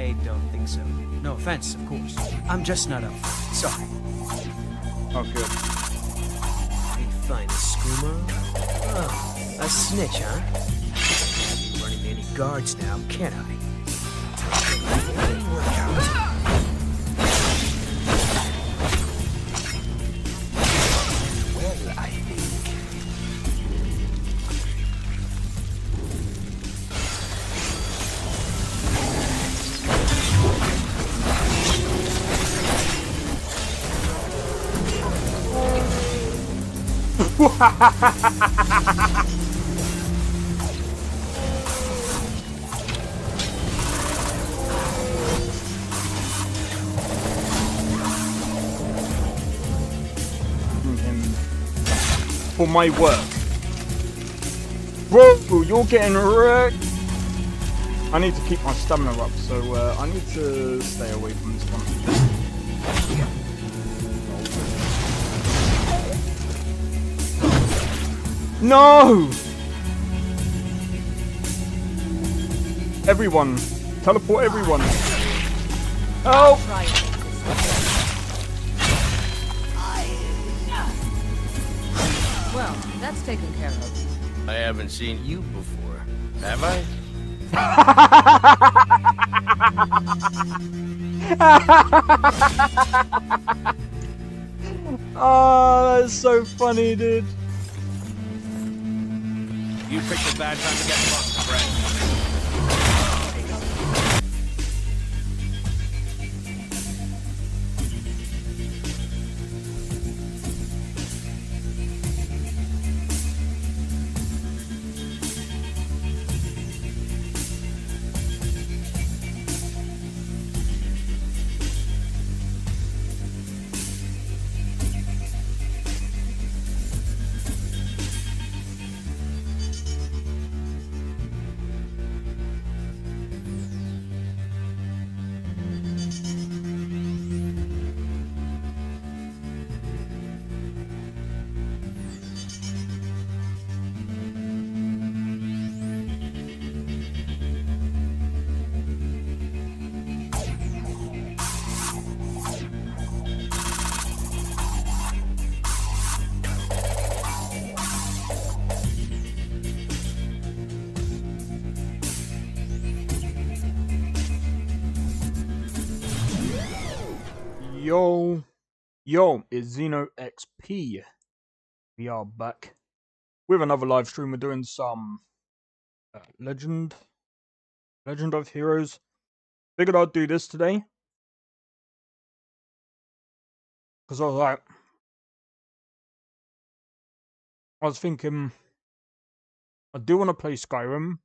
I don't think so. No offense, of course. I'm just not up for it. Sorry. Oh, good. Hey, fine, a screamer? Oh, a snitch, huh? Can't be running any guards now, can I? Work out. Well, I think... For my work. Whoa, you're getting wrecked. I need to keep my stamina up, so I need to stay away from this one. No! Everyone. Teleport everyone. Help! Well, that's taken care of. I haven't seen you before, have I? Oh, that's so funny, dude. You picked a bad time to get fucked, friend. Yo, it's Xeno XP. We are back with another live stream. We're doing some Legend of Heroes. Figured I'd do this today because I was thinking I do want to play Skyrim.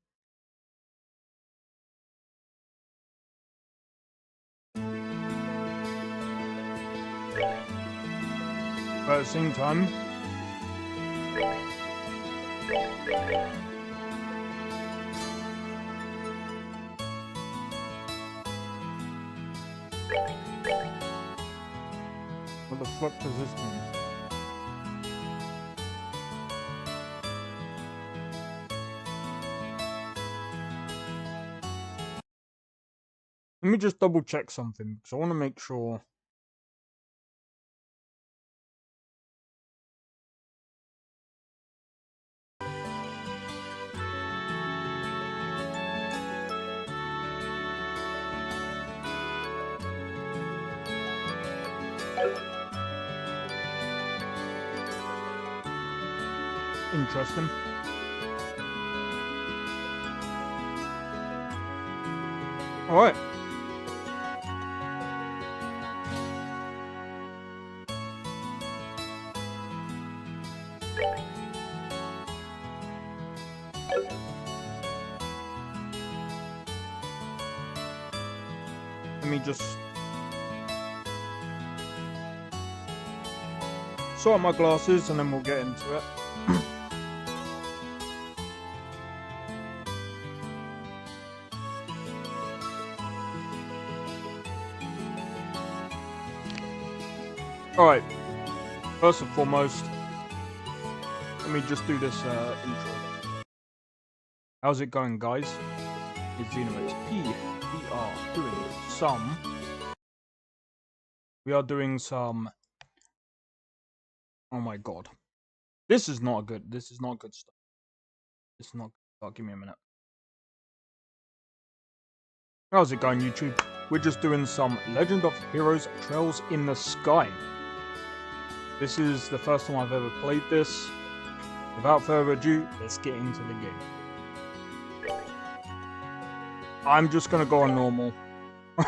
But at the same time, what the fuck does this mean? Let me just double check something because I want to make sure. Interesting. Alright. Let me just sort out my glasses and then we'll get into it. Alright, first and foremost, let me just do this intro. How's it going, guys? It's XP. We are doing some. Oh my god, this is not good. This is not good stuff. This is not good stuff. Give me a minute. How's it going, YouTube? We're just doing some Legend of Heroes Trails in the Sky. This is the first time I've ever played this. Without further ado, let's get into the game. I'm just gonna go on normal.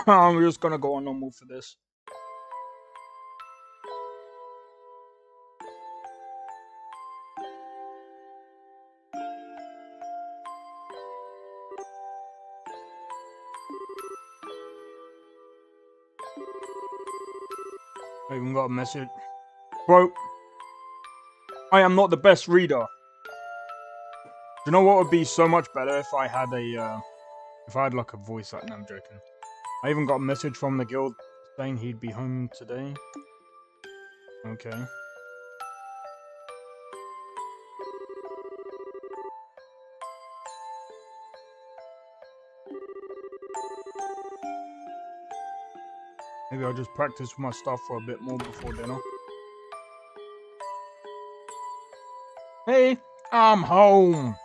I'm just gonna go on normal for this. I even got a message. Bro, I am not the best reader. Do you know what would be so much better if I had like a voice like, no, I'm joking. I even got a message from the guild saying he'd be home today. Okay. Maybe I'll just practice my stuff for a bit more before dinner. Hey, I'm home.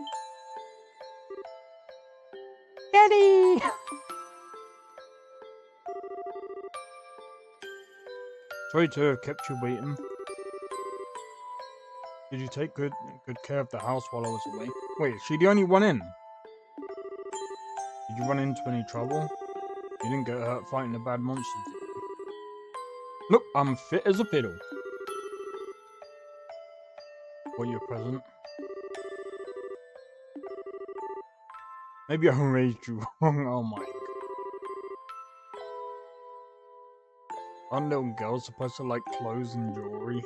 Daddy! Sorry to have kept you waiting. Did you take good care of the house while I was away? Wait, is she the only one in? Did you run into any trouble? You didn't get hurt fighting the bad monsters, did you? Look, I'm fit as a fiddle. Want your present? Maybe I raised you wrong. Oh my god. Aren't little girls supposed to like clothes and jewelry?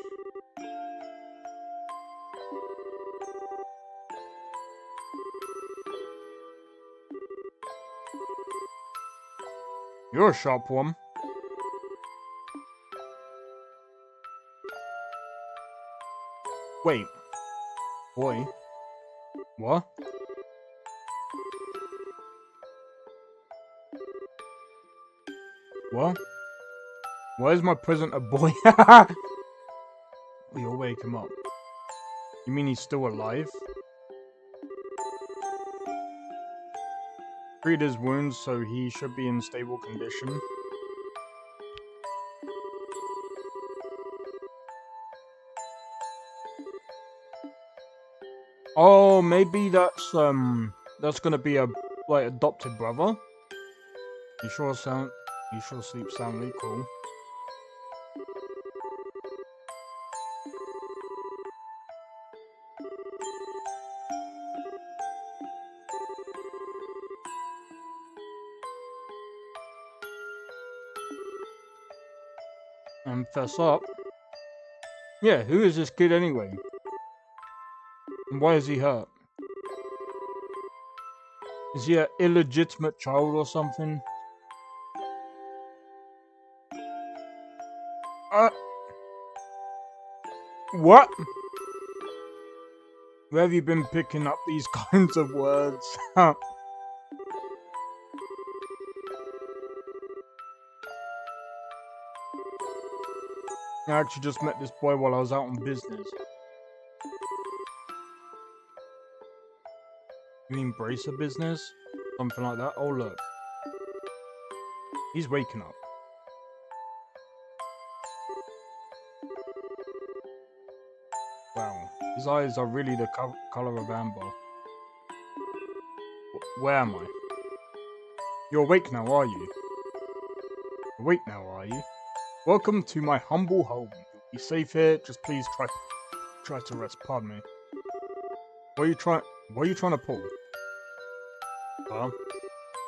You're a sharp one. Wait. Boy. What? What? Why is my present a boy? You'll wake him up. You mean he's still alive? Treat his wounds, so he should be in stable condition. Oh, maybe that's gonna be a like adopted brother. You sure sleep soundly, cool. And fess up. Yeah, who is this kid anyway? And why is he hurt? Is he an illegitimate child or something? What? Where have you been picking up these kinds of words? I actually just met this boy while I was out on business. You mean bracer business? Something like that? Oh look. He's waking up. Wow. His eyes are really the color of amber. Where am I? You're awake now, are you? Awake now, are you? Welcome to my humble home. You'll be safe here. Just please try to rest. Pardon me. What are you trying to pull? Huh?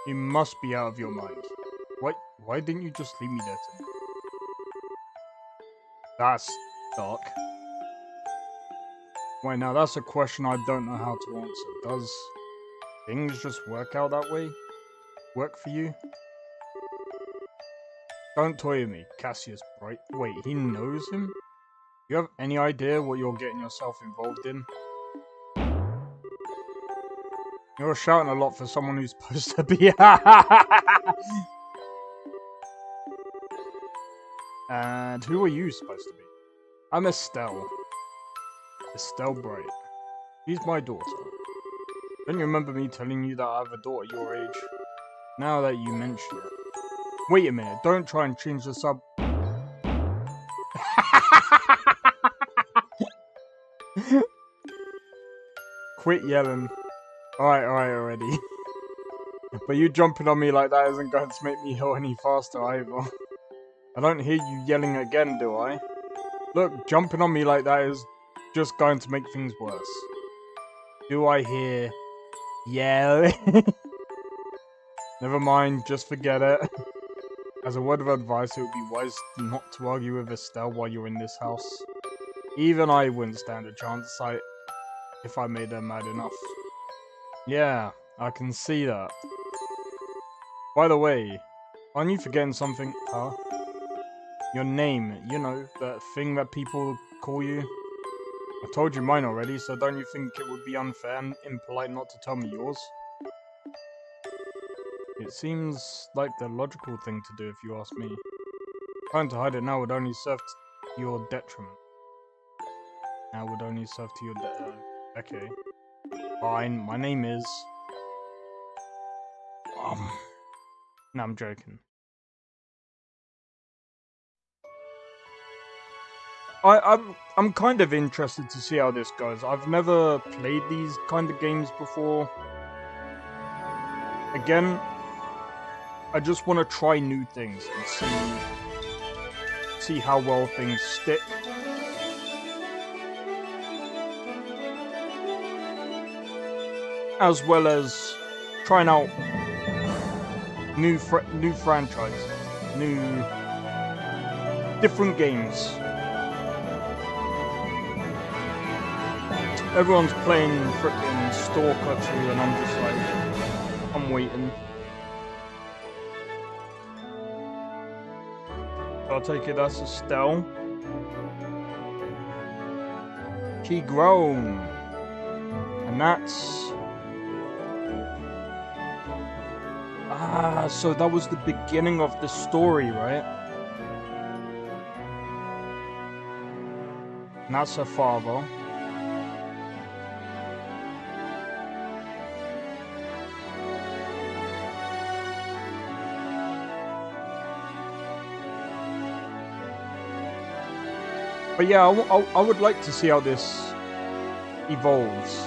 You must be out of your mind. Why didn't you just leave me there to me? That's dark. Wait, now that's a question I don't know how to answer. Does things just work out that way? Work for you? Don't toy with me, Cassius Bright. Wait, he knows him? You have any idea what you're getting yourself involved in? You're shouting a lot for someone who's supposed to be. And who are you supposed to be? I'm Estelle. Estelle Bright. She's my daughter. Don't you remember me telling you that I have a daughter your age? Now that you mention it. Wait a minute, don't try and change the sub. Quit yelling. Alright already. But you jumping on me like that isn't going to make me heal any faster either. I don't hear you yelling again, do I? Look, jumping on me like that is just going to make things worse. Do I hear yelling? Never mind, just forget it. As a word of advice, it would be wise not to argue with Estelle while you're in this house. Even I wouldn't stand a chance if I made her mad enough. Yeah, I can see that. By the way, aren't you forgetting something, huh? Your name, you know, that thing that people call you? I told you mine already, so don't you think it would be unfair and impolite not to tell me yours? It seems like the logical thing to do if you ask me. Trying to hide it now would only serve to your detriment. Now would only serve to your okay. Fine, my name is... No, I'm joking. I'm kind of interested to see how this goes. I've never played these kind of games before. Again, I just want to try new things and see how well things stick. As well as trying out new franchises, different games. Everyone's playing frickin' Stalker 2 and I'm just like, I'm waiting. I'll take it that's Estelle. She grown. And that's... Ah, so that was the beginning of the story, right? And that's her father. But yeah, I would like to see how this evolves.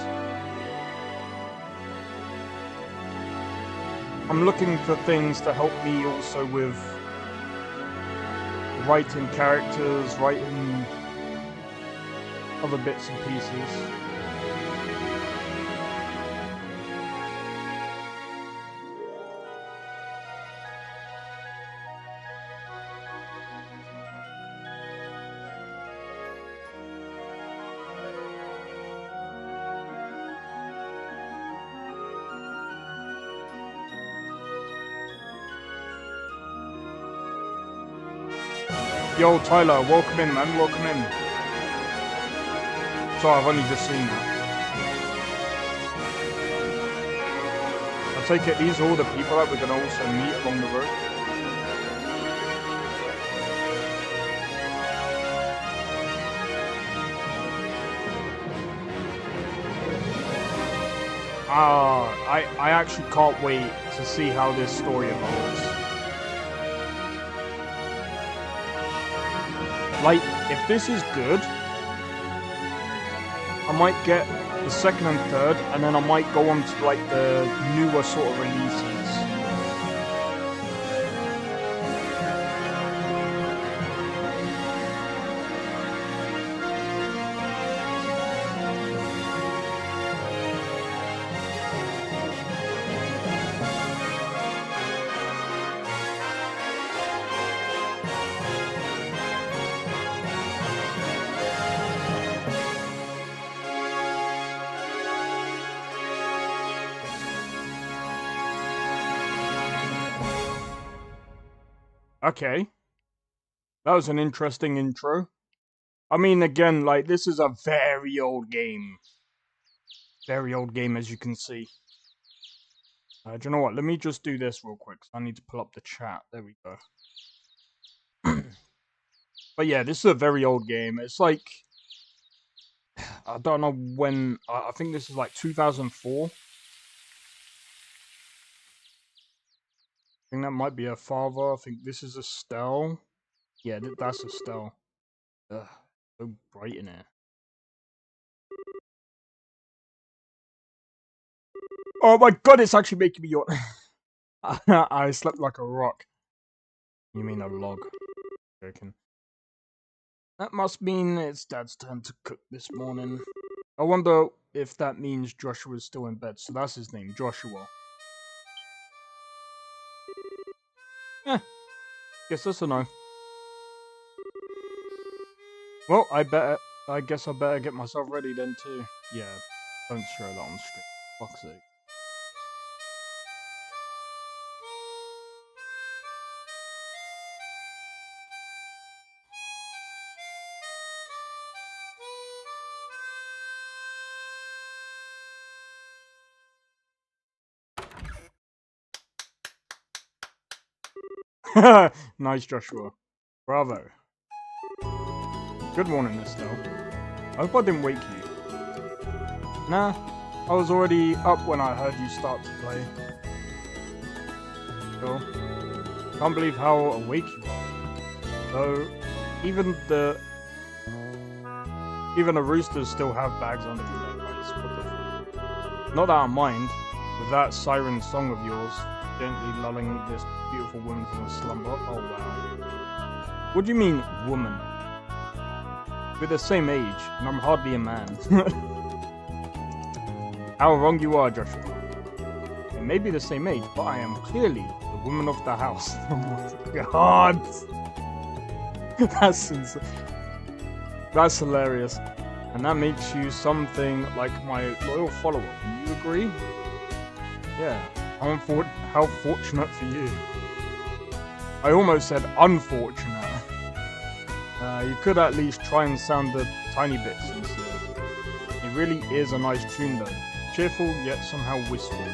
I'm looking for things to help me also with writing characters, writing other bits and pieces. Yo, Tyler, welcome in, man, welcome in. Sorry, I've only just seen that. I take it these are all the people that we're going to also meet along the road. I actually can't wait to see how this story evolves. Like, if this is good, I might get the second and third, and then I might go on to like the newer sort of releases. Okay. That was an interesting intro. I mean, again, like, this is a very old game. Very old game, as you can see. Do you know what? Let me just do this real quick. 'Cause I need to pull up the chat. There we go. But yeah, this is a very old game. It's like, I don't know when. I think this is like 2004. I think that might be a father. I think this is Estelle. Yeah, that's Estelle. Ugh, so bright in here. Oh my god, it's actually making me yawn. I slept like a rock. You mean a log? Joking. That must mean it's Dad's turn to cook this morning. I wonder if that means Joshua's still in bed. So that's his name, Joshua. Eh, guess that's a no. Well, I guess I better get myself ready then too. Yeah, don't show that on stream. Fuck's sake. Nice, Joshua. Bravo. Good morning, Estelle. I hope I didn't wake you. Nah, I was already up when I heard you start to play. Cool. Can't believe how awake you are. Though, even the roosters still have bags under their eyes. What the fuck? Not that I mind, with that siren song of yours, gently lulling this beautiful woman from a slumber. Oh wow. What do you mean, woman? We're the same age, and I'm hardly a man. How wrong you are, Joshua. We may be the same age, but I am clearly the woman of the house. Oh my god! That's hilarious. And that makes you something like my loyal follower. Do you agree? Yeah. How fortunate for you. I almost said unfortunate. You could at least try and sound the tiny bit sincere. It really is a nice tune though. Cheerful, yet somehow wistful.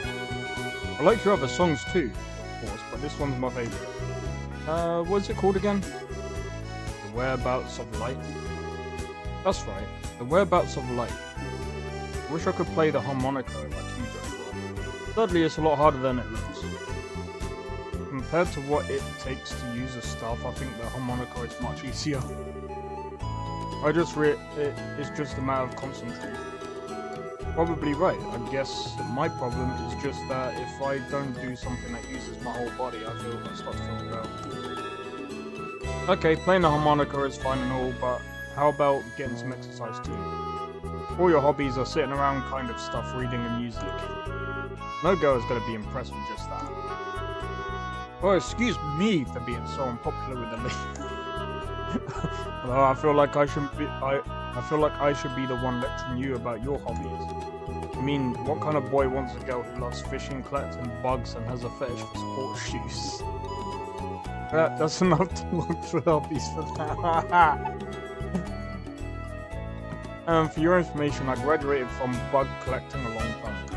I like your other songs too, of course, but this one's my favourite. What's it called again? The Whereabouts of Light? That's right, The Whereabouts of Light. I wish I could play the harmonica like you do. Sadly, it's a lot harder than it looks. Compared to what it takes to use the stuff, I think the harmonica is much easier. It's just a matter of concentration. Probably right. I guess my problem is just that if I don't do something that uses my whole body, I start to feel well. Okay, playing the harmonica is fine and all, but how about getting some exercise too? All your hobbies are sitting around kind of stuff, reading and music. No girl is going to be impressed with just that. Oh, excuse me for being so unpopular with the ladies. Although I feel like I should be the one lecturing you about your hobbies. I mean, what kind of boy wants a girl who loves fishing, collecting bugs, and has a fetish for sports shoes? That's enough to look for hobbies for that. For your information, I graduated from bug collecting a long time ago.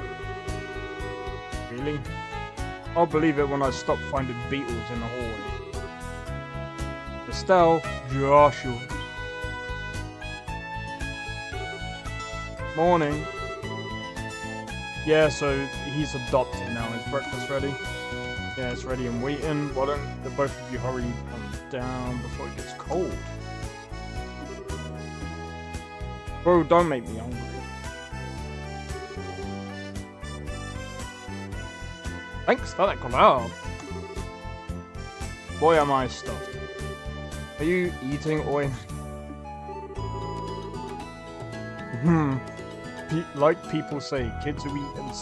Really? I'll believe it when I stop finding beetles in the hallway. Estelle, Joshua. Morning. Yeah, so he's adopted now. Is breakfast ready? Yeah, it's ready and waiting. Why don't the both of you hurry down before it gets cold? Bro, don't make me hungry. Thanks for that collab. Boy, am I stuffed. Are you eating oil? Like people say, kids who eat and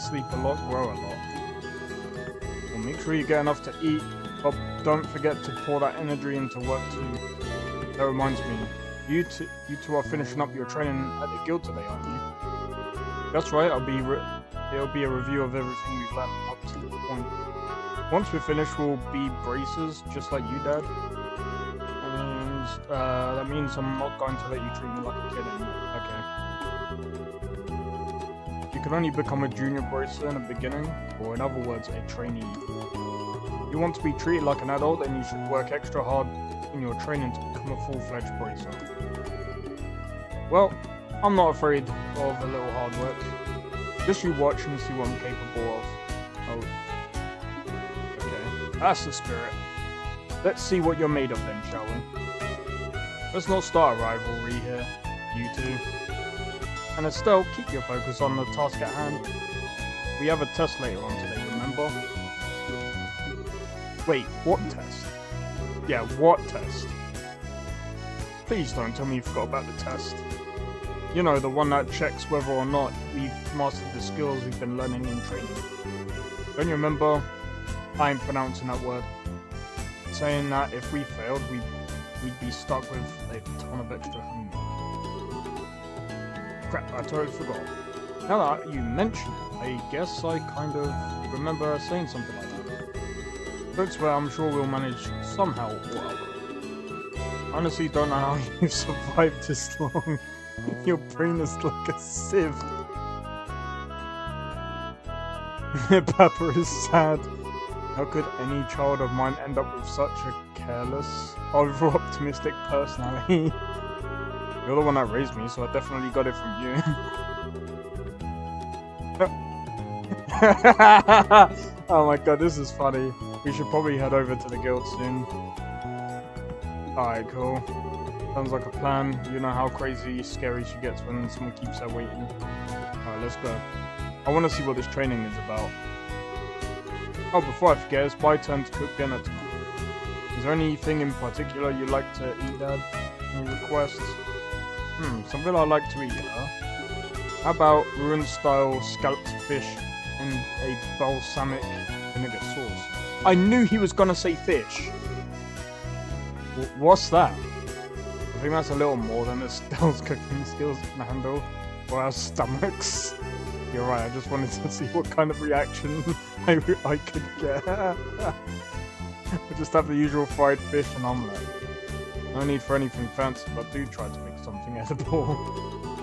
sleep a lot grow a lot. Well, make sure you get enough to eat, but don't forget to pour that energy into work too. That reminds me, you two are finishing up your training at the guild today, aren't you? That's right. It'll be a review of everything we've learned up to this point. Once we're finished, we'll be bracers, just like you, Dad. And that means I'm not going to let you treat me like a kid anymore. Okay. You you can only become a junior bracer in the beginning, or in other words, a trainee. If you want to be treated like an adult, then you should work extra hard in your training to become a full-fledged bracer. Well, I'm not afraid of a little hard work. Just you watch and see what I'm capable of. Oh. Okay, that's the spirit. Let's see what you're made of then, shall we? Let's not start a rivalry here, you two. And Estelle, keep your focus on the task at hand. We have a test later on today, remember? Wait, what test? Yeah, what test? Please don't tell me you forgot about the test. You know, the one that checks whether or not we've mastered the skills we've been learning in training. Don't you remember? I ain't pronouncing that word. Saying that if we failed, we'd be stuck with a ton of extra homework. Crap, I totally forgot. Now that you mention it, I guess I kind of remember saying something like that. But swear, I'm sure we'll manage somehow or other. Honestly, don't know how you've survived this long. Your brain is like a sieve. Papa is sad. How could any child of mine end up with such a careless, over-optimistic personality? You're the one that raised me, so I definitely got it from you. Oh my god, this is funny. We should probably head over to the guild soon. Alright, cool. Sounds like a plan. You know how crazy, scary she gets when someone keeps her waiting. Alright, let's go. I want to see what this training is about. Oh, before I forget, it's my turn to cook dinner tonight. Is there anything in particular you'd like to eat, Dad? Any requests? Something I like to eat, huh? How about ruin-style scalloped fish in a balsamic vinegar sauce? I knew he was gonna say fish! What's that? I think that's a little more than Estelle's cooking skills can handle, or our stomachs. You're right, I just wanted to see what kind of reaction I could get. I just have the usual fried fish and omelette. No need for anything fancy, but do try to make something edible.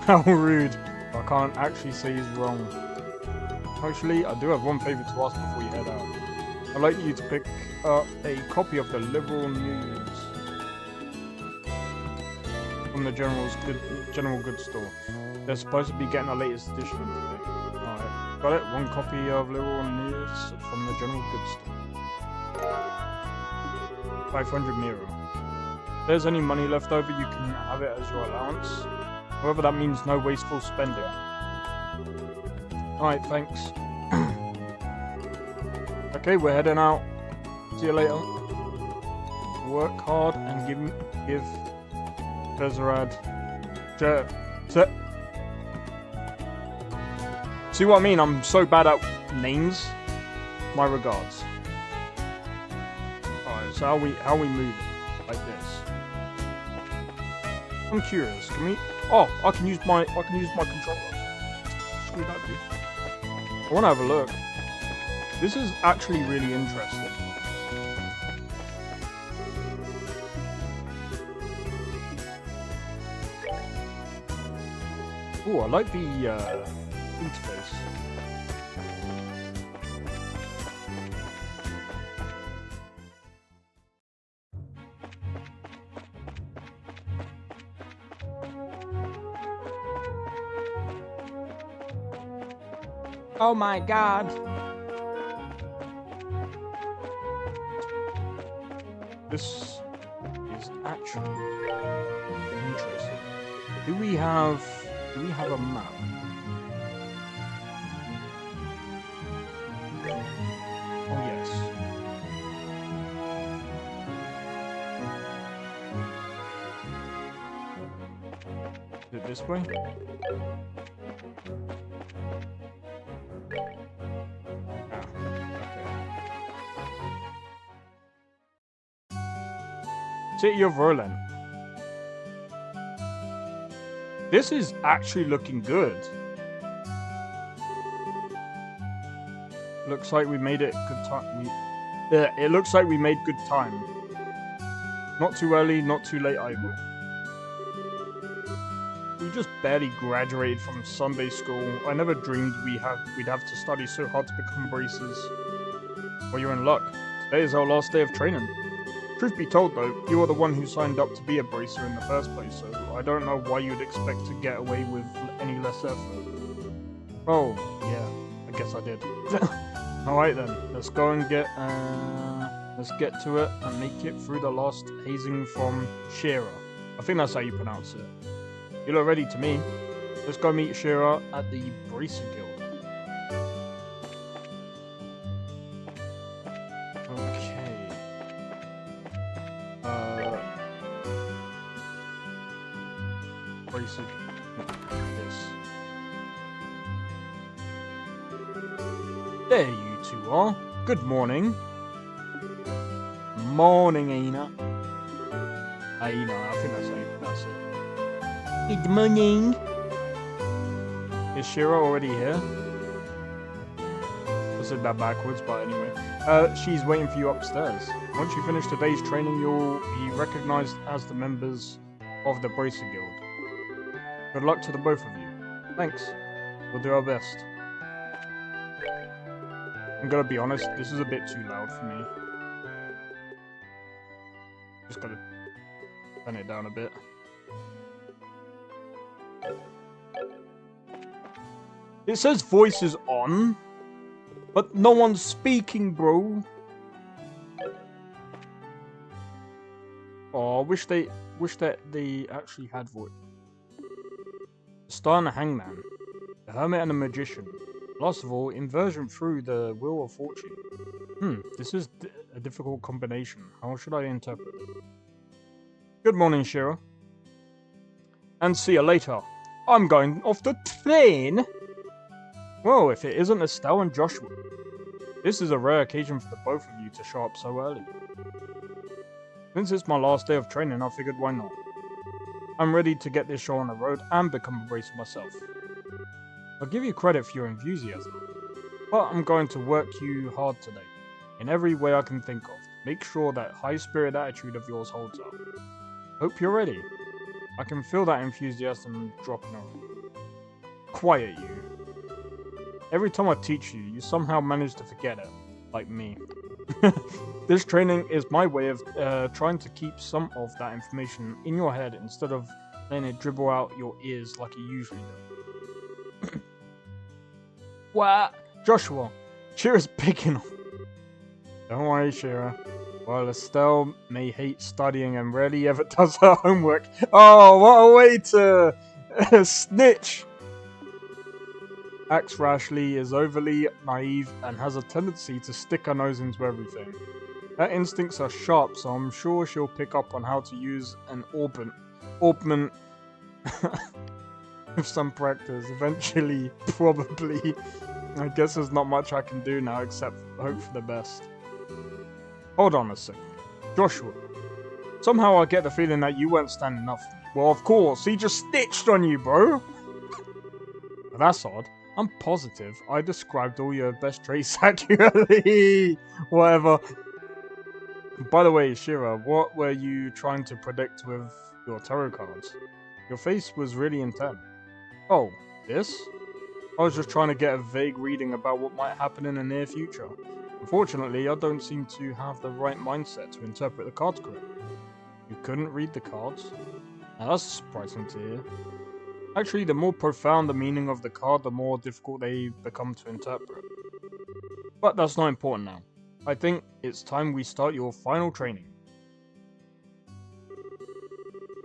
How rude. I can't actually say he's wrong. Actually, I do have one favour to ask before you head out. I'd like you to pick up a copy of the Liberal News from the general goods store. They're supposed to be getting the latest edition today. Alright, got it? One copy of Liberal News from the general goods store. 500 Miro. If there's any money left over, you can have it as your allowance. However, that means no wasteful spending. Alright, thanks. Okay, we're heading out. See you later. Work hard and give Bezerad. See what I mean? I'm so bad at names. My regards. Alright, so how we move it? Like this. I'm curious. Can we? Oh, I can use my controller. Screw that, dude. I want to have a look. This is actually really interesting. Oh, I like the interface. Oh my god! This is actually interesting. Do we have a map? Oh yes. Is it this way? City of Roland. This is actually looking good. Looks like we made it good time. It looks like we made good time. Not too early, not too late either. we just barely graduated from Sunday school. I never dreamed we'd have to study so hard to become bracers. Well, you're in luck. Today is our last day of training. Truth be told, though, you are the one who signed up to be a bracer in the first place, so I don't know why you'd expect to get away with any less effort. Oh, yeah, I guess I did. Alright then, let's go and let's get to it and make it through the last hazing from Shira. I think that's how you pronounce it. You look ready to me. Let's go meet Shira at the Bracer Guild. Okay. Bracer. Yes. There you two are. Good morning. Morning, Aina. Aina, I think that's how you pronounce it. Good morning. Is Shira already here? I said that backwards, but anyway. She's waiting for you upstairs. Once you finish today's training, you'll be recognized as the members of the Bracer Guild. Good luck to the both of you. Thanks. We'll do our best. I'm gonna be honest, this is a bit too loud for me. Just gotta turn it down a bit. It says voices on, but no one's speaking, bro. Oh, I wish that they actually had voice. The Star and the Hangman, the Hermit and the Magician. Last of all, inversion through the Wheel of Fortune. This is a difficult combination. How should I interpret it? Good morning, Shira. And see you later. I'm going off the train. Well, if it isn't Estelle and Joshua. This is a rare occasion for the both of you to show up so early. Since it's my last day of training, I figured why not. I'm ready to get this show on the road and become a bracer myself. I'll give you credit for your enthusiasm, but I'm going to work you hard today, in every way I can think of. Make sure that high-spirit attitude of yours holds up. Hope you're ready. I can feel that enthusiasm dropping on. Quiet, you. Every time I teach you, you somehow manage to forget it, like me. This training is my way of trying to keep some of that information in your head instead of letting it dribble out your ears like it usually does. What? Joshua, Shira's picking on. Don't worry, Shira. While Estelle may hate studying and rarely ever does her homework. Oh, what a way to snitch! Acts rashly, is overly naive, and has a tendency to stick her nose into everything. Her instincts are sharp, so I'm sure she'll pick up on how to use an augment with some practice. Eventually, probably. I guess there's not much I can do now except hope for the best. Hold on a second. Joshua. Somehow I get the feeling that you weren't standing up for me. Well, of course, he just snitched on you, bro. But that's odd. I'm positive I described all your best traits accurately. Whatever. By the way, Shira, what were you trying to predict with your tarot cards? Your face was really intent. Oh, this? I was just trying to get a vague reading about what might happen in the near future. Unfortunately, I don't seem to have the right mindset to interpret the cards correctly. You couldn't read the cards? Now that's surprising to hear. Actually, the more profound the meaning of the card, the more difficult they become to interpret. But that's not important now. I think it's time we start your final training.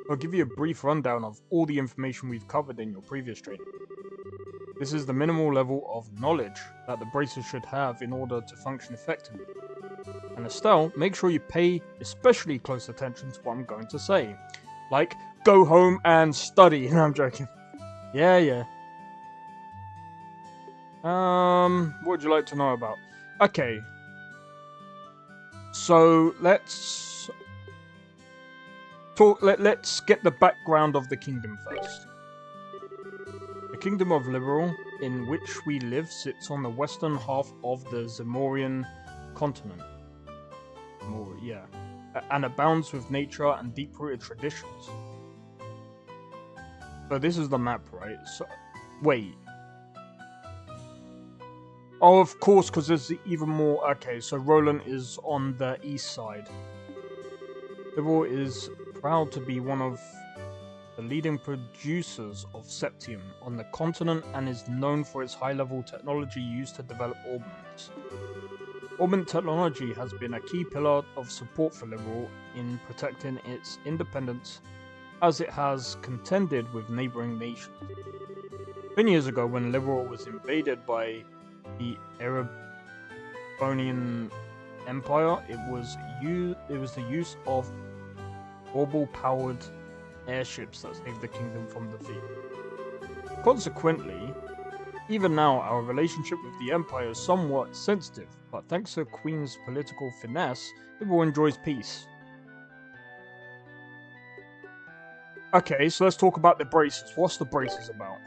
I'll give you a brief rundown of all the information we've covered in your previous training. This is the minimal level of knowledge that the bracers should have in order to function effectively. And Estelle, make sure you pay especially close attention to what I'm going to say. Like, go home and study. No, I'm joking. Yeah. What would you like to know about? Okay. So, let's talk. Let's get the background of the kingdom first. The Kingdom of Liberal, in which we live, sits on the western half of the Zemorian continent. And abounds with nature and deep-rooted traditions. So this is the map, right? So, wait. Oh, of course, because there's even more... Okay, so Roland is on the east side. Liberal is proud to be one of the leading producers of Septium on the continent and is known for its high-level technology used to develop augments. Augment technology has been a key pillar of support for Liberal in protecting its independence as it has contended with neighbouring nations. 10 years ago, when Liberal was invaded by the Erebonian Empire, it was the use of orbital-powered airships that saved the kingdom from defeat. Consequently, even now our relationship with the Empire is somewhat sensitive, but thanks to Queen's political finesse, Liberal enjoys peace. Okay, so let's talk about the braces. What's the braces about?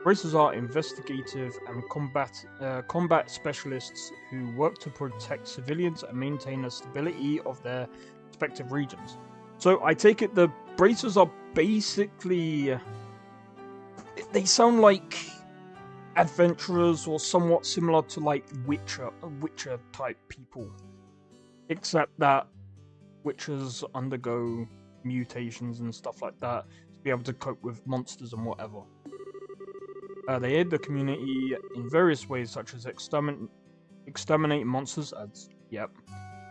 Braces are investigative and combat specialists who work to protect civilians and maintain the stability of their respective regions. So I take it the braces are basically... They sound like adventurers or somewhat similar to like Witcher type people. Except that Witchers undergo mutations and stuff like that to be able to cope with monsters and whatever. They aid the community in various ways, such as exterminating monsters,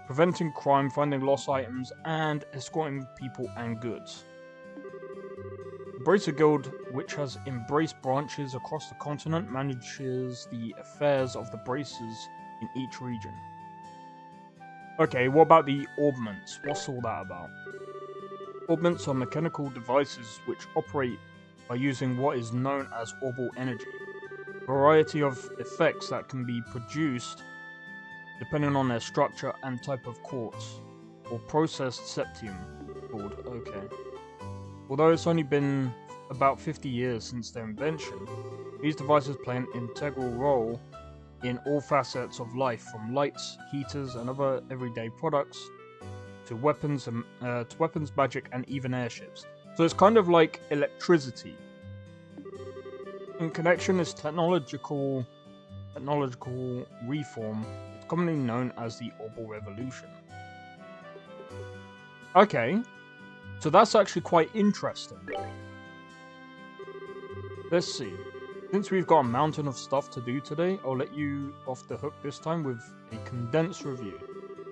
preventing crime, finding lost items, and escorting people and goods. The Bracer Guild, which has embraced branches across the continent, manages the affairs of the Bracers in each region. Okay, what about the augments? What's all that about? Augments are mechanical devices which operate by using what is known as orbital energy. A variety of effects that can be produced depending on their structure and type of quartz, or processed septium, called. Okay. Although it's only been about 50 years since their invention, these devices play an integral role in all facets of life, from lights, heaters, and other everyday products, to weapons, magic, and even airships. So it's kind of like electricity. In connection, this technological reform is commonly known as the Orbital Revolution. Okay, so that's actually quite interesting. Let's see. Since we've got a mountain of stuff to do today, I'll let you off the hook this time with a condensed review.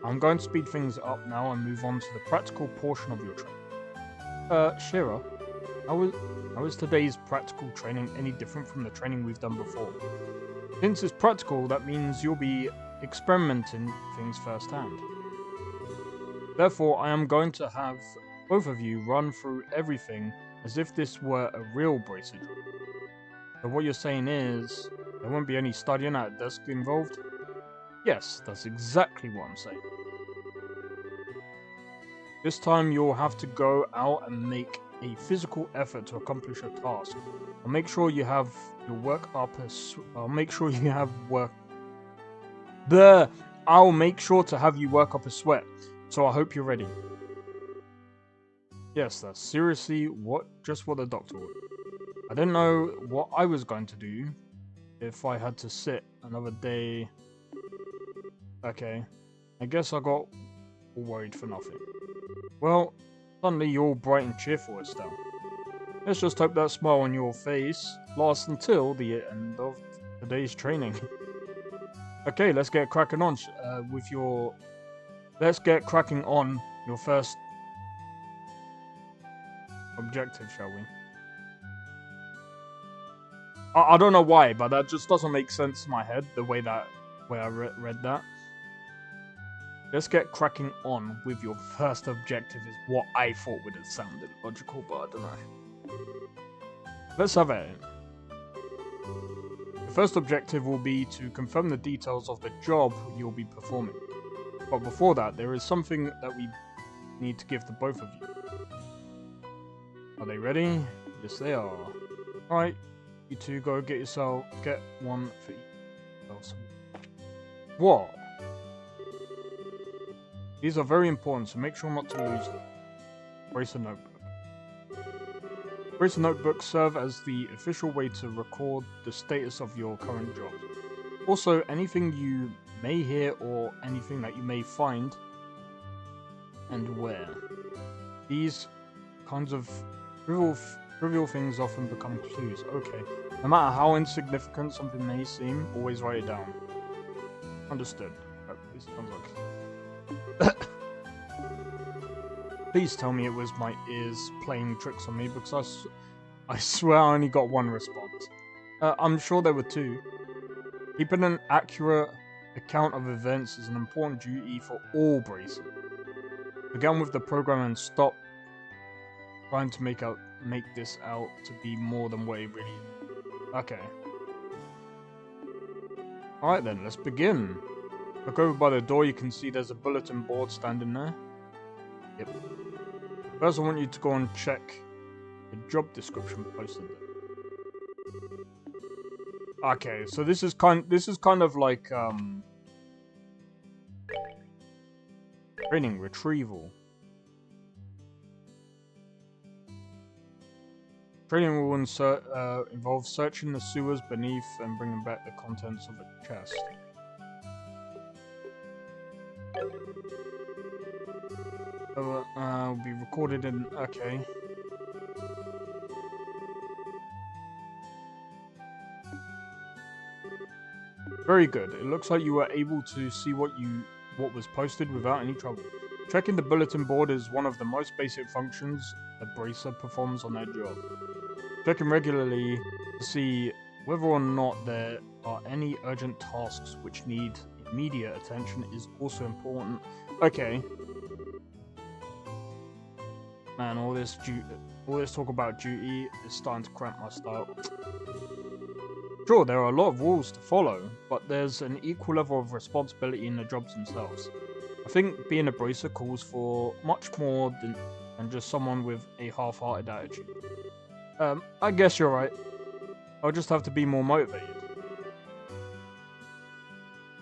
I'm going to speed things up now and move on to the practical portion of your training. Shira, how is today's practical training any different from the training we've done before? Since it's practical, that means you'll be experimenting things firsthand. Therefore, I am going to have both of you run through everything as if this were a real bracer drill. So what you're saying is, there won't be any studying at a desk involved? Yes, that's exactly what I'm saying. This time you'll have to go out and make a physical effort to accomplish a task. I'll make sure you have your work up as... I'll make sure to have you work up a sweat, so I hope you're ready. Yes, that's seriously just what the doctor would. I didn't know what I was going to do if I had to sit another day. Okay, I guess I got all worried for nothing. Well, suddenly you're all bright and cheerful, Estelle. Let's just hope that smile on your face lasts until the end of today's training. Okay, let's get cracking on Let's get cracking on your first objective, shall we? I don't know why, but that just doesn't make sense in my head, the way I read that. Let's get cracking on with your first objective is what I thought would have sounded logical, but I don't know. Let's have it. The first objective will be to confirm the details of the job you'll be performing. But before that, there is something that we need to give to both of you. Are they ready? Yes, they are. Alright, you two go get one for each. What? These are very important, so make sure not to lose them. Brace a notebook. Bracer notebooks serve as the official way to record the status of your current job. Also, anything you may hear or anything that you may find and where. These kinds of trivial things often become clues. Okay. No matter how insignificant something may seem, always write it down. Understood. Oh, this sounds like... Please tell me it was my ears playing tricks on me, because I swear I only got one response. I'm sure there were two. Keeping an accurate account of events is an important duty for all bracers. Begin with the program and stop trying to make this out to be more than what it really is. Okay. Alright then, let's begin. Look over by the door, you can see there's a bulletin board standing there. Yep. First I want you to go and check the job description posted there. Okay, so this is kind of like training retrieval. Training will involve searching the sewers beneath and bringing back the contents of a chest. Will be recorded in... okay. Very good. It looks like you were able to see what was posted without any trouble. Checking the bulletin board is one of the most basic functions a bracer performs on their job. Checking regularly to see whether or not there are any urgent tasks which need immediate attention is also important. Okay. Man, all this talk about duty is starting to cramp my style. Sure, there are a lot of rules to follow, but there's an equal level of responsibility in the jobs themselves. I think being a bracer calls for much more than just someone with a half-hearted attitude. I guess you're right. I'll just have to be more motivated.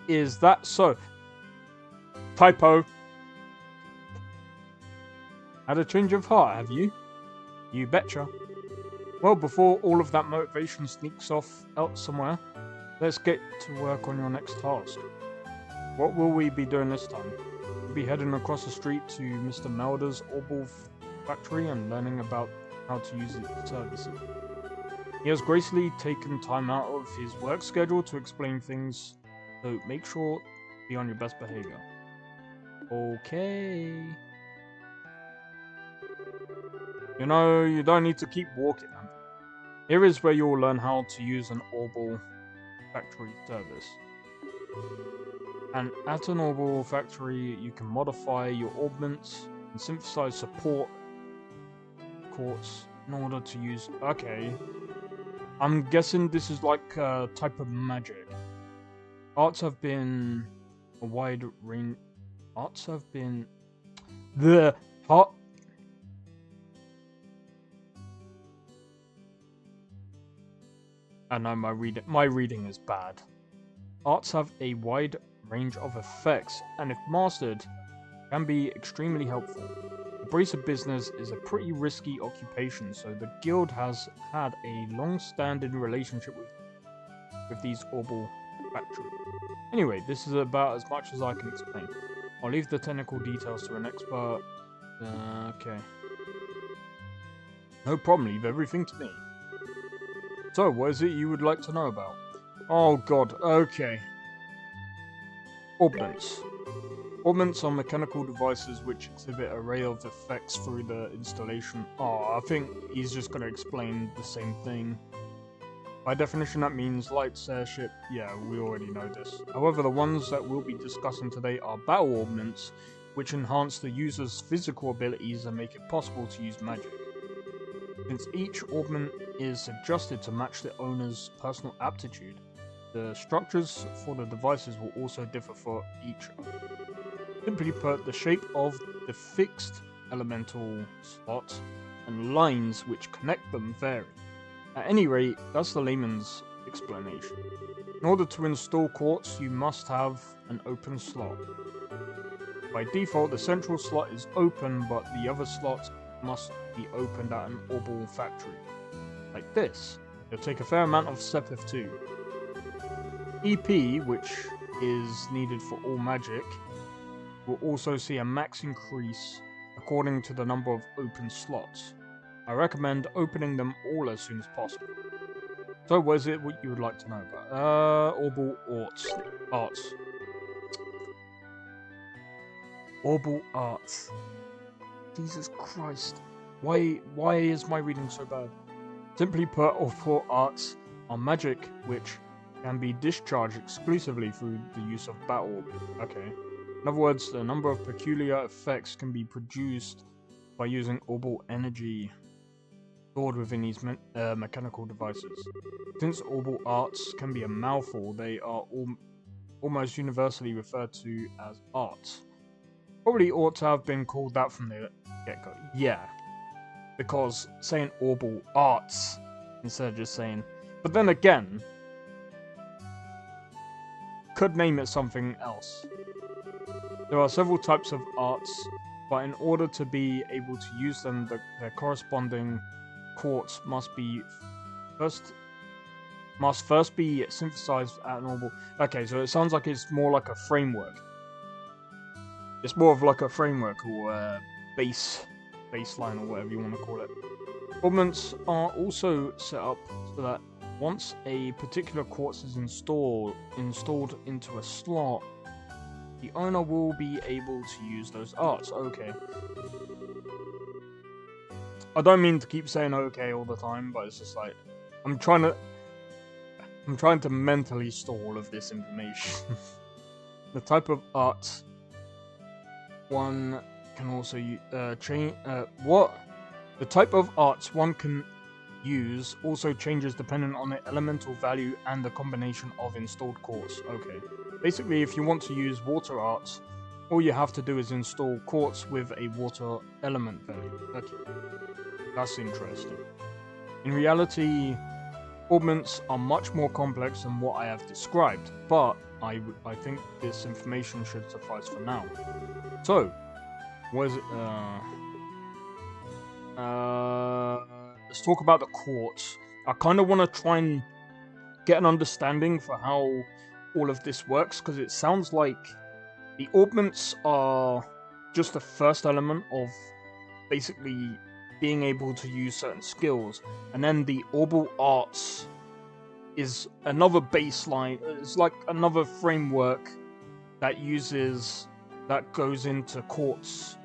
Is that so? Typo. Had a change of heart, have you? You betcha. Well, before all of that motivation sneaks off out somewhere, let's get to work on your next task. What will we be doing this time? We'll be heading across the street to Mr. Melder's Orbital factory and learning about how to use its services. He has gracefully taken time out of his work schedule to explain things, so make sure to be on your best behavior. Okay. You know, you don't need to keep walking. Here is where you'll learn how to use an Orbital factory service. And at an Orbital factory, you can modify your orbments and synthesize support quartz in order to use... Okay. I'm guessing this is like a type of magic. Arts have been a wide range... Arts have been... The... Heart... I know my reading is bad. Arts have a wide range of effects, and if mastered, can be extremely helpful. The bracer business is a pretty risky occupation, so the guild has had a long-standing relationship with these Orbital factories. Anyway, this is about as much as I can explain. I'll leave the technical details to an expert. Okay. No problem, leave everything to me. So, what is it you would like to know about? Oh god, okay. Orbments. Orbments are mechanical devices which exhibit an array of effects through the installation. Oh, I think he's just going to explain the same thing. By definition, that means lights, airship. Yeah, we already know this. However, the ones that we'll be discussing today are battle orbments, which enhance the user's physical abilities and make it possible to use magic. Since each orbment is adjusted to match the owner's personal aptitude, the structures for the devices will also differ for each owner. Simply put, the shape of the fixed elemental slots and lines which connect them vary. At any rate, that's the layman's explanation. In order to install quartz, you must have an open slot. By default, the central slot is open, but the other slots must be opened at an Orbal factory. Like this. It'll take a fair amount of Sepith too. EP, which is needed for all magic, will also see a max increase according to the number of open slots. I recommend opening them all as soon as possible. So, what is it what you would like to know about? Orbal arts. Orbal arts. Jesus Christ. Why is my reading so bad? Simply put, Orbal arts are magic which can be discharged exclusively through the use of Battle Orb. Okay. In other words, a number of peculiar effects can be produced by using Orbal energy stored within these mechanical devices. Since Orbal arts can be a mouthful, they are almost universally referred to as arts. Probably ought to have been called that from the get-go. Yeah. Because saying Orbal arts instead of just saying... But then again, could name it something else. There are several types of arts, but in order to be able to use them, their corresponding quartz must first be synthesized at an Orbal. Okay, so it sounds like it's more like a framework. It's more of like a framework or baseline or whatever you want to call it. Orbments are also set up so that once a particular quartz is installed into a slot, the owner will be able to use those arts. Okay. I don't mean to keep saying okay all the time, but it's just like I'm trying to mentally store all of this information. The type of art one can also the type of arts one can use also changes depending on the elemental value and the combination of installed quartz. Okay. Basically, if you want to use water arts, all you have to do is install quartz with a water element value. Okay. That's interesting. In reality, orbments are much more complex than what I have described, but I think this information should suffice for now. So, what is it? Let's talk about the quartz. I kind of want to try and get an understanding for how all of this works, because it sounds like the orbments are just the first element of basically being able to use certain skills, and then the Orbal arts is another baseline. It's like another framework that goes into quartz,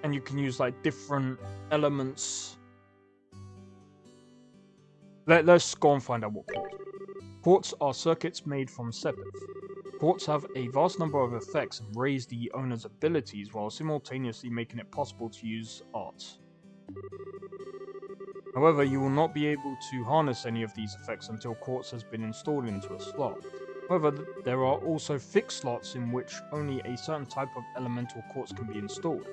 and you can use like different elements. Let's go and find out what quartz. Quartz are circuits made from Sepith. Quartz have a vast number of effects and raise the owner's abilities while simultaneously making it possible to use arts. However, you will not be able to harness any of these effects until quartz has been installed into a slot. However, there are also fixed slots in which only a certain type of elemental quartz can be installed.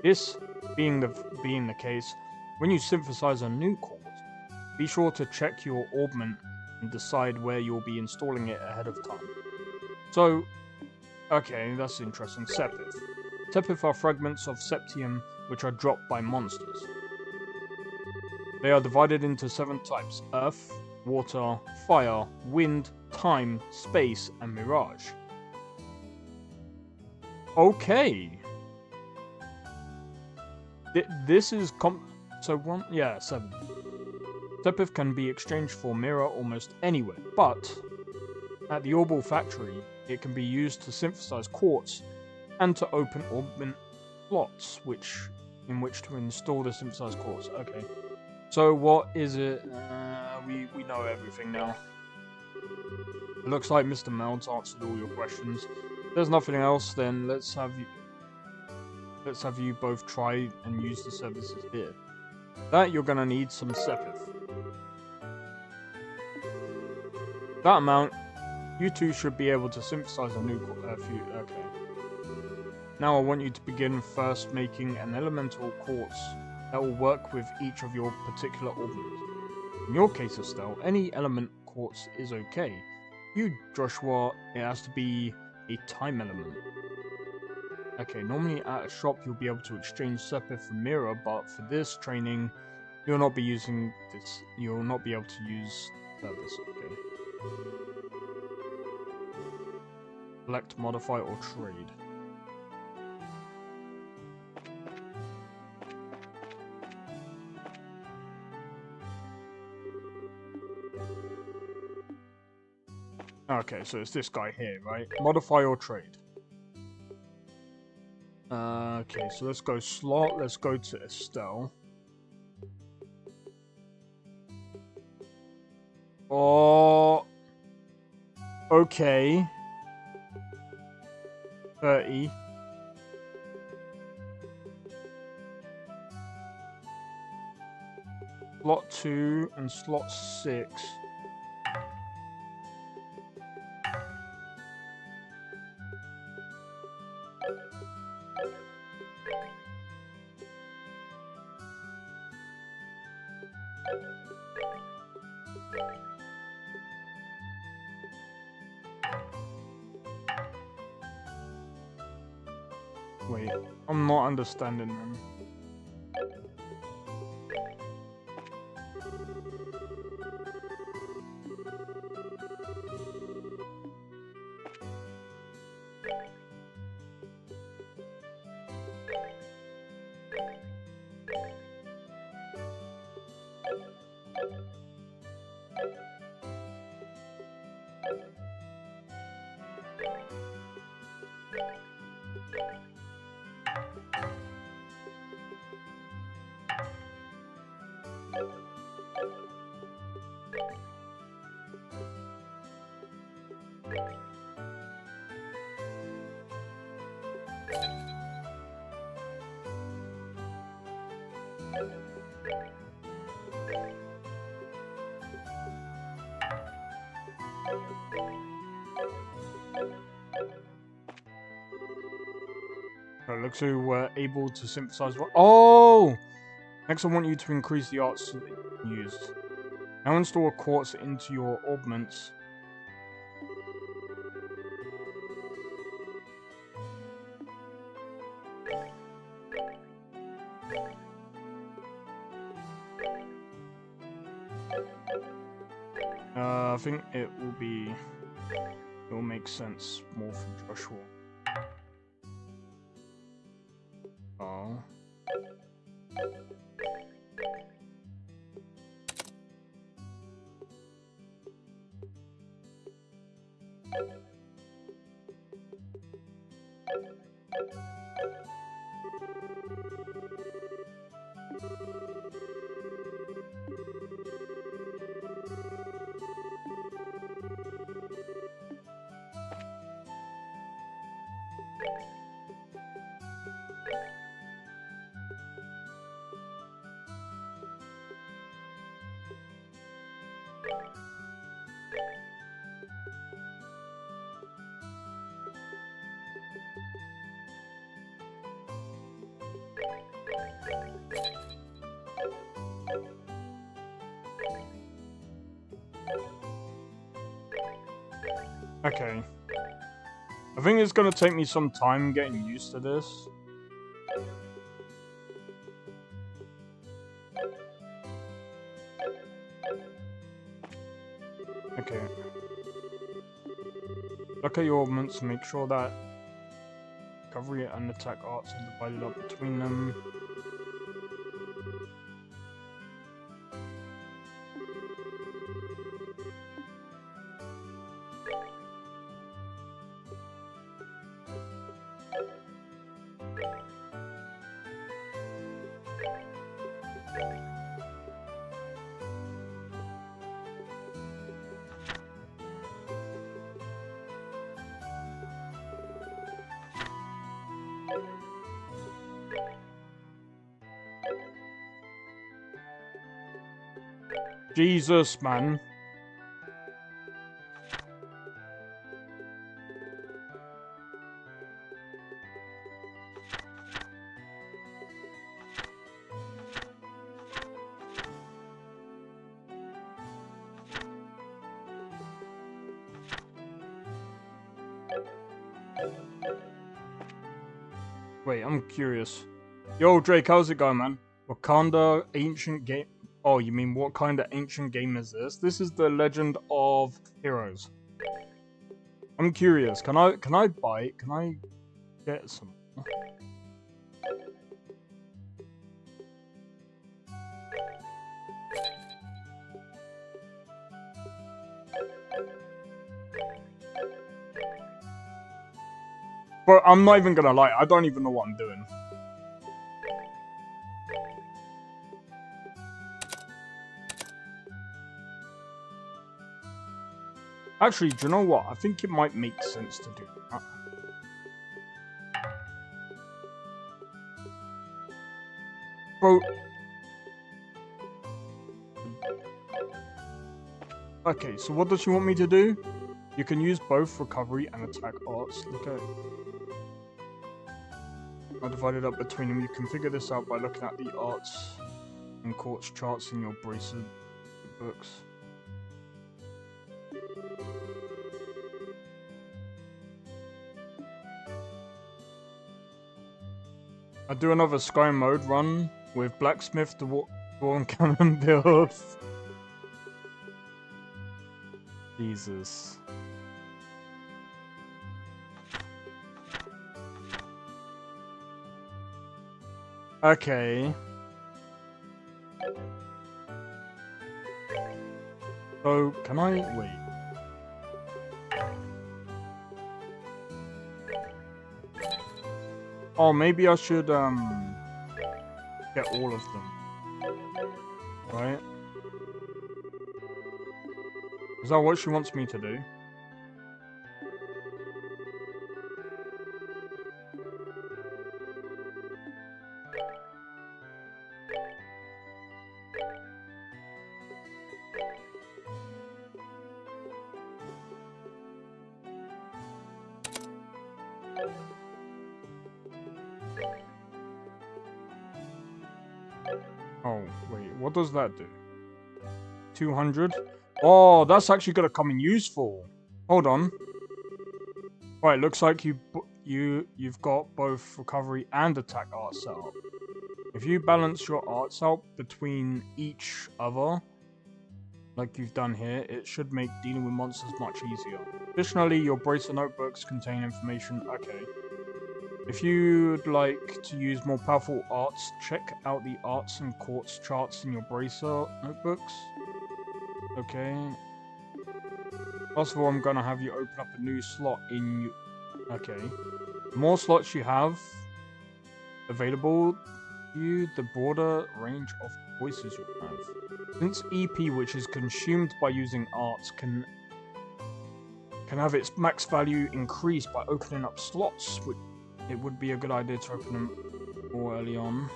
This being the case, when you synthesize a new quartz, be sure to check your orbment and decide where you'll be installing it ahead of time. So, okay, that's interesting. Sepith. Sepith are fragments of septium which are dropped by monsters. They are divided into 7 types: earth, water, fire, wind, time, space, and mirage. Okay. This is so 7. Sepith can be exchanged for mirror almost anywhere, but at the Orbal factory, it can be used to synthesize quartz and to open orbment slots in which to install the synthesized quartz. Okay. So what is it? We know everything now. It looks like Mr. Meld's answered all your questions. If there's nothing else, then let's have you both try and use the services here. That you're gonna need some Sepith. That amount, you two should be able to synthesize a new few. Okay. Now I want you to begin first making an elemental quartz that will work with each of your particular orbments. In your case, Estelle, any element quartz is okay. You, Joshua, it has to be a time element. Okay, normally at a shop you'll be able to exchange Sepith for Mirror, but for this training, you'll not be using this. You'll not be able to use this. Okay. Select, modify, or trade. Okay, so it's this guy here, right? Modify or trade. Okay, so let's go slot. Let's go to Estelle. Oh, okay. 30. Slot 2 and slot 6. Wait, I'm not understanding them. It looks like we're able to synthesize what. Oh! Next, I want you to increase the arts that you can use. Now install a quartz into your augments. I think it will make sense more for Joshua. Oh. Okay. I think it's gonna take me some time getting used to this. Okay. Look at your augments, make sure that recovery and attack arts are divided up between them. Jesus, man. Wait, I'm curious. Yo, Drake, how's it going, man? Wakanda ancient game. Oh, you mean what kind of ancient game is this? This is the Legend of Heroes. I'm curious. Can I buy it? Can I get some? Bro, I'm not even gonna lie. I don't even know what I'm doing. Actually, do you know what? I think it might make sense to do that. Bro. Okay, so what does she want me to do? You can use both recovery and attack arts. Look at... I'll divide it up between them. You can figure this out by looking at the arts and quartz charts in your bracelet books. I do another Sky mode run with Blacksmith, Dwarven Cannon builds. Jesus. Okay. So, can I... wait. Oh, maybe I should, get all of them. Right? Is that what she wants me to do? Oh, wait, what does that do? 200? Oh, that's actually gonna come in useful. Hold on. Right, looks like you've got both recovery and attack art set up. If you balance your arts out between each other, like you've done here, it should make dealing with monsters much easier. Additionally, your bracer notebooks contain information. Okay. If you'd like to use more powerful arts, check out the arts and quartz charts in your bracer notebooks. Okay. First of all, I'm gonna have you open up a new slot in you. Okay. The more slots you have available to you, the broader range of choices you have. Since EP, which is consumed by using arts, can have its max value increased by opening up slots, which it would be a good idea to open them more early on.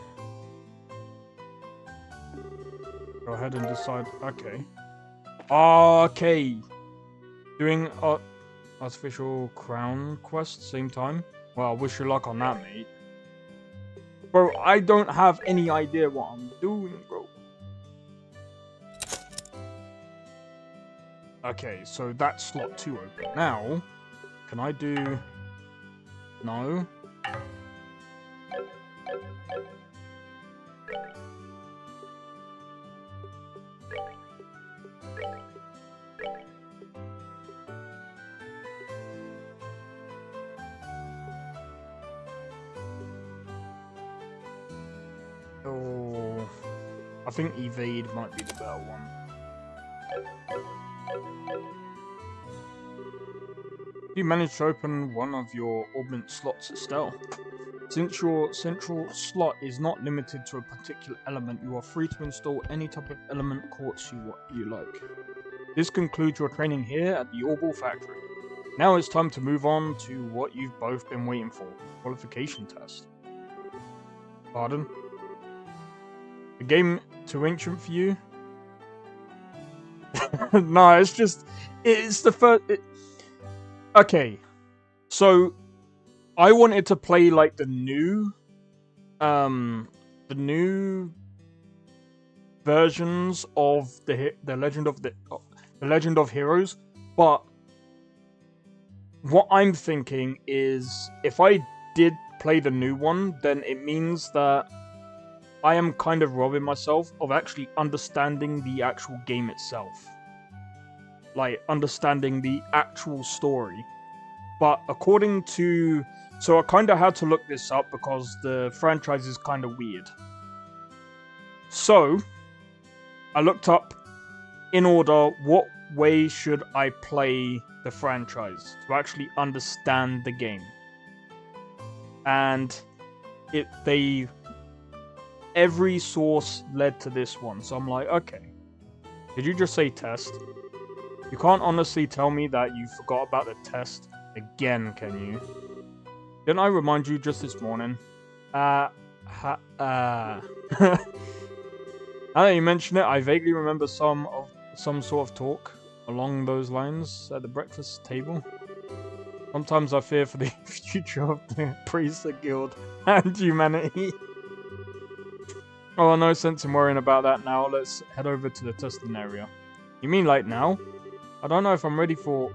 Go ahead and decide. Okay. Okay. Doing artificial crown quest same time. Well, I wish you luck on that, mate. Bro, I don't have any idea what I'm doing, bro. Okay, so that's slot 2 open. Now, can I do... No. Oh, I think evade might be the better one. You managed to open one of your augment slots at stealth. Since your central slot is not limited to a particular element, you are free to install any type of element quartz you like. This concludes your training here at the Orbital Factory. Now it's time to move on to what you've both been waiting for, qualification test. Pardon? The game too ancient for you? No, it's just... It's the first... Okay. So, I wanted to play, like, the new versions of the Legend of Heroes, but what I'm thinking is if I did play the new one, then it means that I am kind of robbing myself of actually understanding the actual game itself. Like, understanding the actual story. But according to... So I kind of had to look this up because the franchise is kind of weird. So, I looked up, in order, what way should I play the franchise to actually understand the game. And every source led to this one. So I'm like, okay, did you just say test? You can't honestly tell me that you forgot about the test again, can you? Didn't I remind you just this morning? Now that you mention it, I vaguely remember some sort of talk along those lines at the breakfast table. Sometimes I fear for the future of the Priesthood Guild and humanity. Oh, no sense in worrying about that now. Let's head over to the testing area. You mean like now? I don't know if I'm ready for...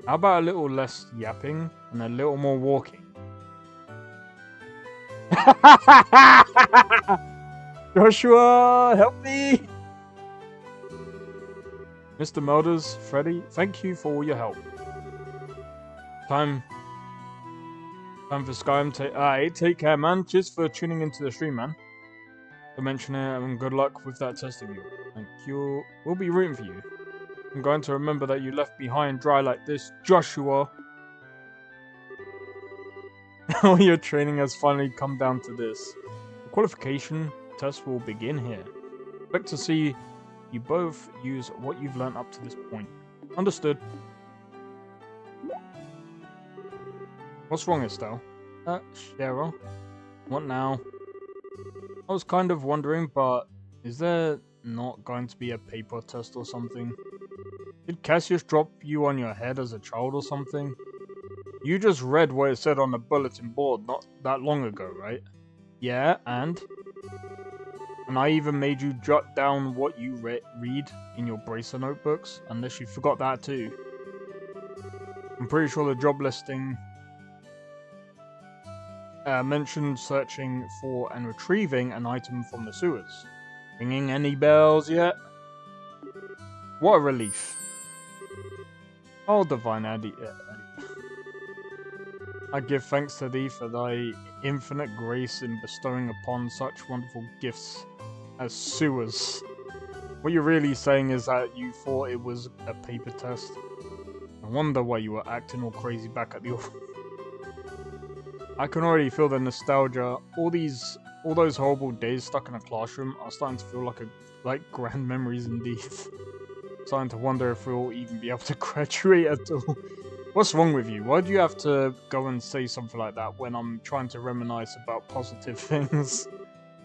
How about a little less yapping and a little more walking? Joshua, help me! Mr. Melders, Freddy, thank you for all your help. Time for Skyrim. Take care, man. Cheers for tuning into the stream, man. To mention it, and good luck with that test of you. Thank you. We'll be rooting for you. I'm going to remember that you left me high and dry like this, Joshua. All your training has finally come down to this. The qualification test will begin here. Expect to see you both use what you've learned up to this point. Understood. What's wrong, Estelle? Cheryl. What now? I was kind of wondering, but is there not going to be a paper test or something? Did Cassius drop you on your head as a child or something? You just read what it said on the bulletin board not that long ago, right? Yeah, and I even made you jot down what you read in your bracer notebooks, unless you forgot that too. I'm pretty sure the job listing mentioned searching for and retrieving an item from the sewers. Ringing any bells yet? What a relief. Oh, divine Eddie. I give thanks to thee for thy infinite grace in bestowing upon such wonderful gifts as sewers. What you're really saying is that you thought it was a paper test. I wonder why you were acting all crazy back at the office. I can already feel the nostalgia. All those horrible days stuck in a classroom are starting to feel like grand memories indeed. Starting to wonder if we'll even be able to graduate at all. What's wrong with you? Why do you have to go and say something like that when I'm trying to reminisce about positive things?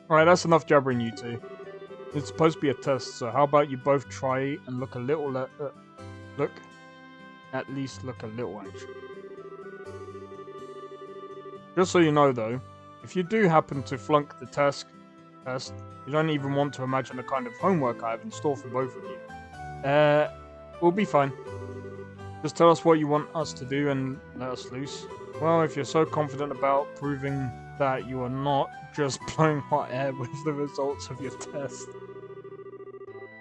Alright, that's enough jabbering, you two. It's supposed to be a test, so how about you both try and look a little... At least look a little anxious. Just so you know, though, if you do happen to flunk the test, you don't even want to imagine the kind of homework I have in store for both of you. We'll be fine. Just tell us what you want us to do and let us loose. Well, if you're so confident about proving that you are not just blowing hot air with the results of your test.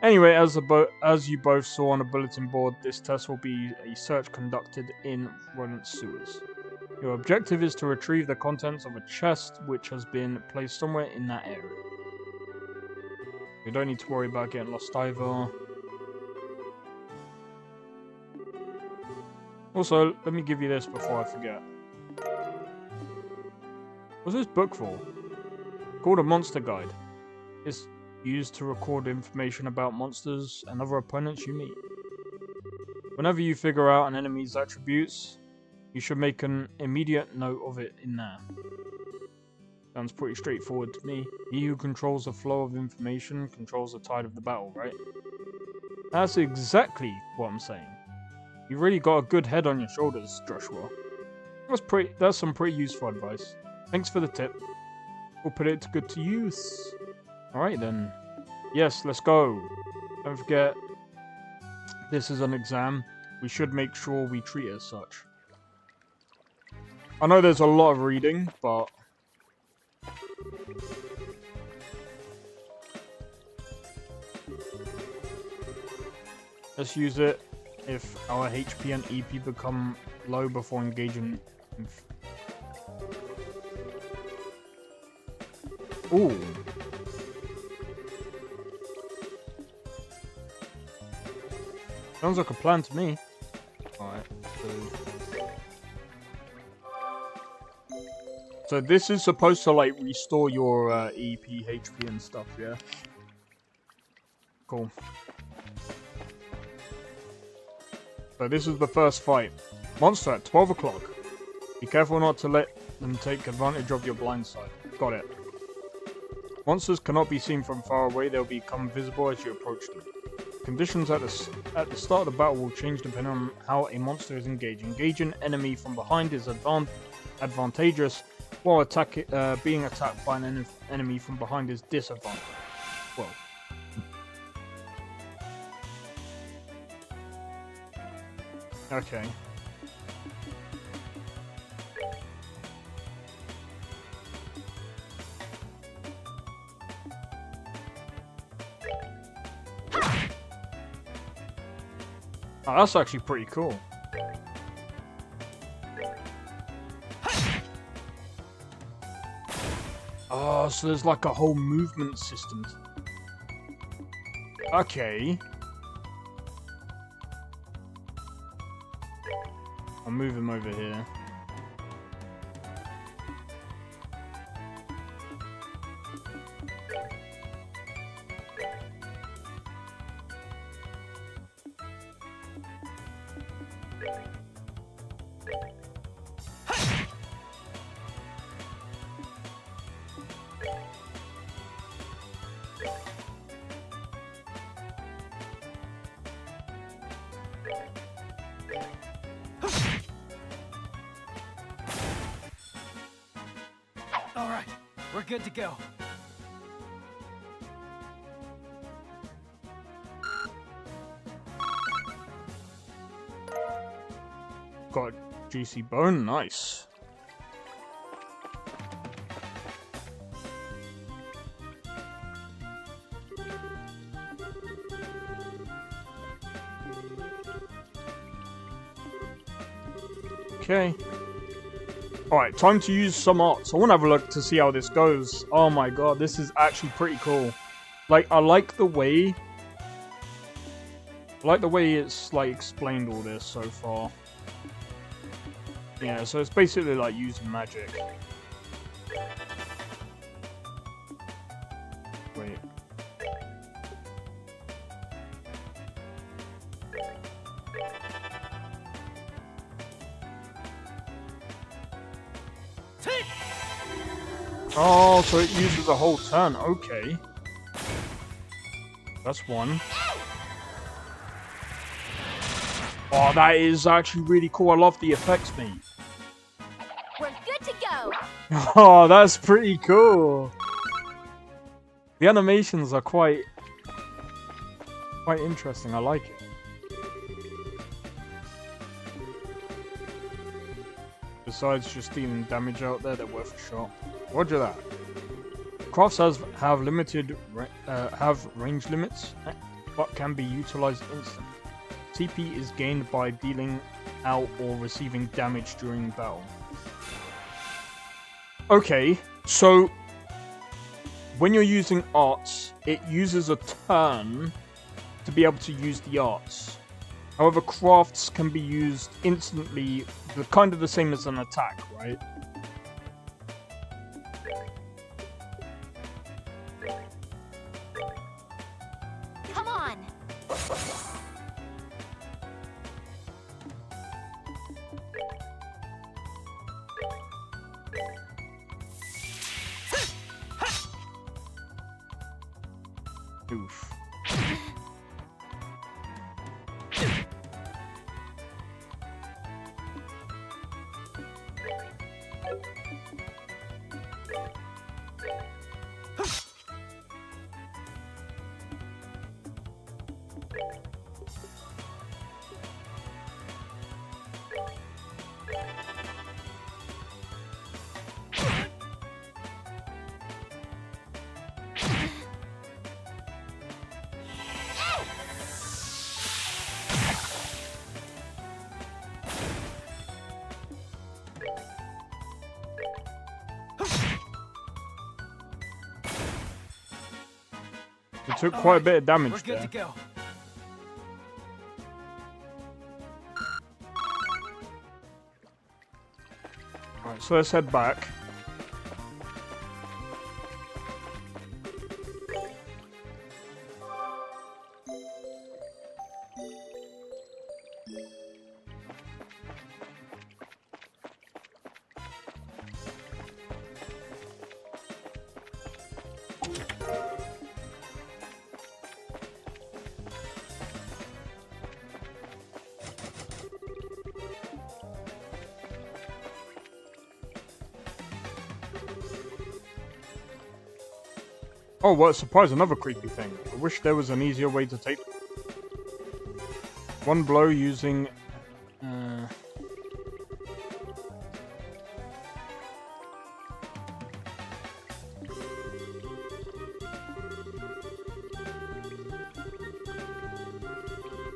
Anyway, as you both saw on the bulletin board, this test will be a search conducted in rodent sewers. Your objective is to retrieve the contents of a chest which has been placed somewhere in that area. You don't need to worry about getting lost either. Also, let me give you this before I forget. What's this book for? Called a monster guide. It's used to record information about monsters and other opponents you meet. Whenever you figure out an enemy's attributes, you should make an immediate note of it in there. Sounds pretty straightforward to me. He who controls the flow of information controls the tide of the battle, right? That's exactly what I'm saying. You really got a good head on your shoulders, Joshua. That's some pretty useful advice. Thanks for the tip. We'll put it to good use. Alright then. Yes, let's go. Don't forget, this is an exam. We should make sure we treat it as such. I know there's a lot of reading, but let's use it if our HP and EP become low before engaging. Ooh. Sounds like a plan to me. Alright, so this is supposed to like restore your EP, HP and stuff, yeah? Cool. So this is the first fight. Monster at 12 o'clock. Be careful not to let them take advantage of your blind side. Got it. Monsters cannot be seen from far away, they'll become visible as you approach them. Conditions at the start of the battle will change depending on how a monster is engaged. Engaging enemy from behind is advantageous, while being attacked by an enemy from behind is disadvantageous. Well. Okay. Oh, that's actually pretty cool. Oh, so there's like a whole movement system. Okay. I'll move him over here. All right, we're good to go. Got juicy bone, nice. Okay. Alright, time to use some arts. I want to have a look to see how this goes. Oh my god, this is actually pretty cool. Like, I like the way it's, like, explained all this so far. Yeah, so it's basically like using magic. Wait. Oh, so it uses a whole turn. Okay. That's one. Oh, that is actually really cool. I love the effects, mate. We're good to go. Oh, that's pretty cool. The animations are quite interesting. I like it. Besides just dealing damage out there, they're worth a shot. Roger that. Crafts have range limits, but can be utilized instantly. TP is gained by dealing out or receiving damage during battle. Okay, so when you're using arts, it uses a turn to be able to use the arts. However, crafts can be used instantly, kind of the same as an attack, right? Come on. Oof. took quite a bit of damage We're good there. to go. Alright, so let's head back. Oh, what a surprise, another creepy thing. I wish there was an easier way to take one blow using...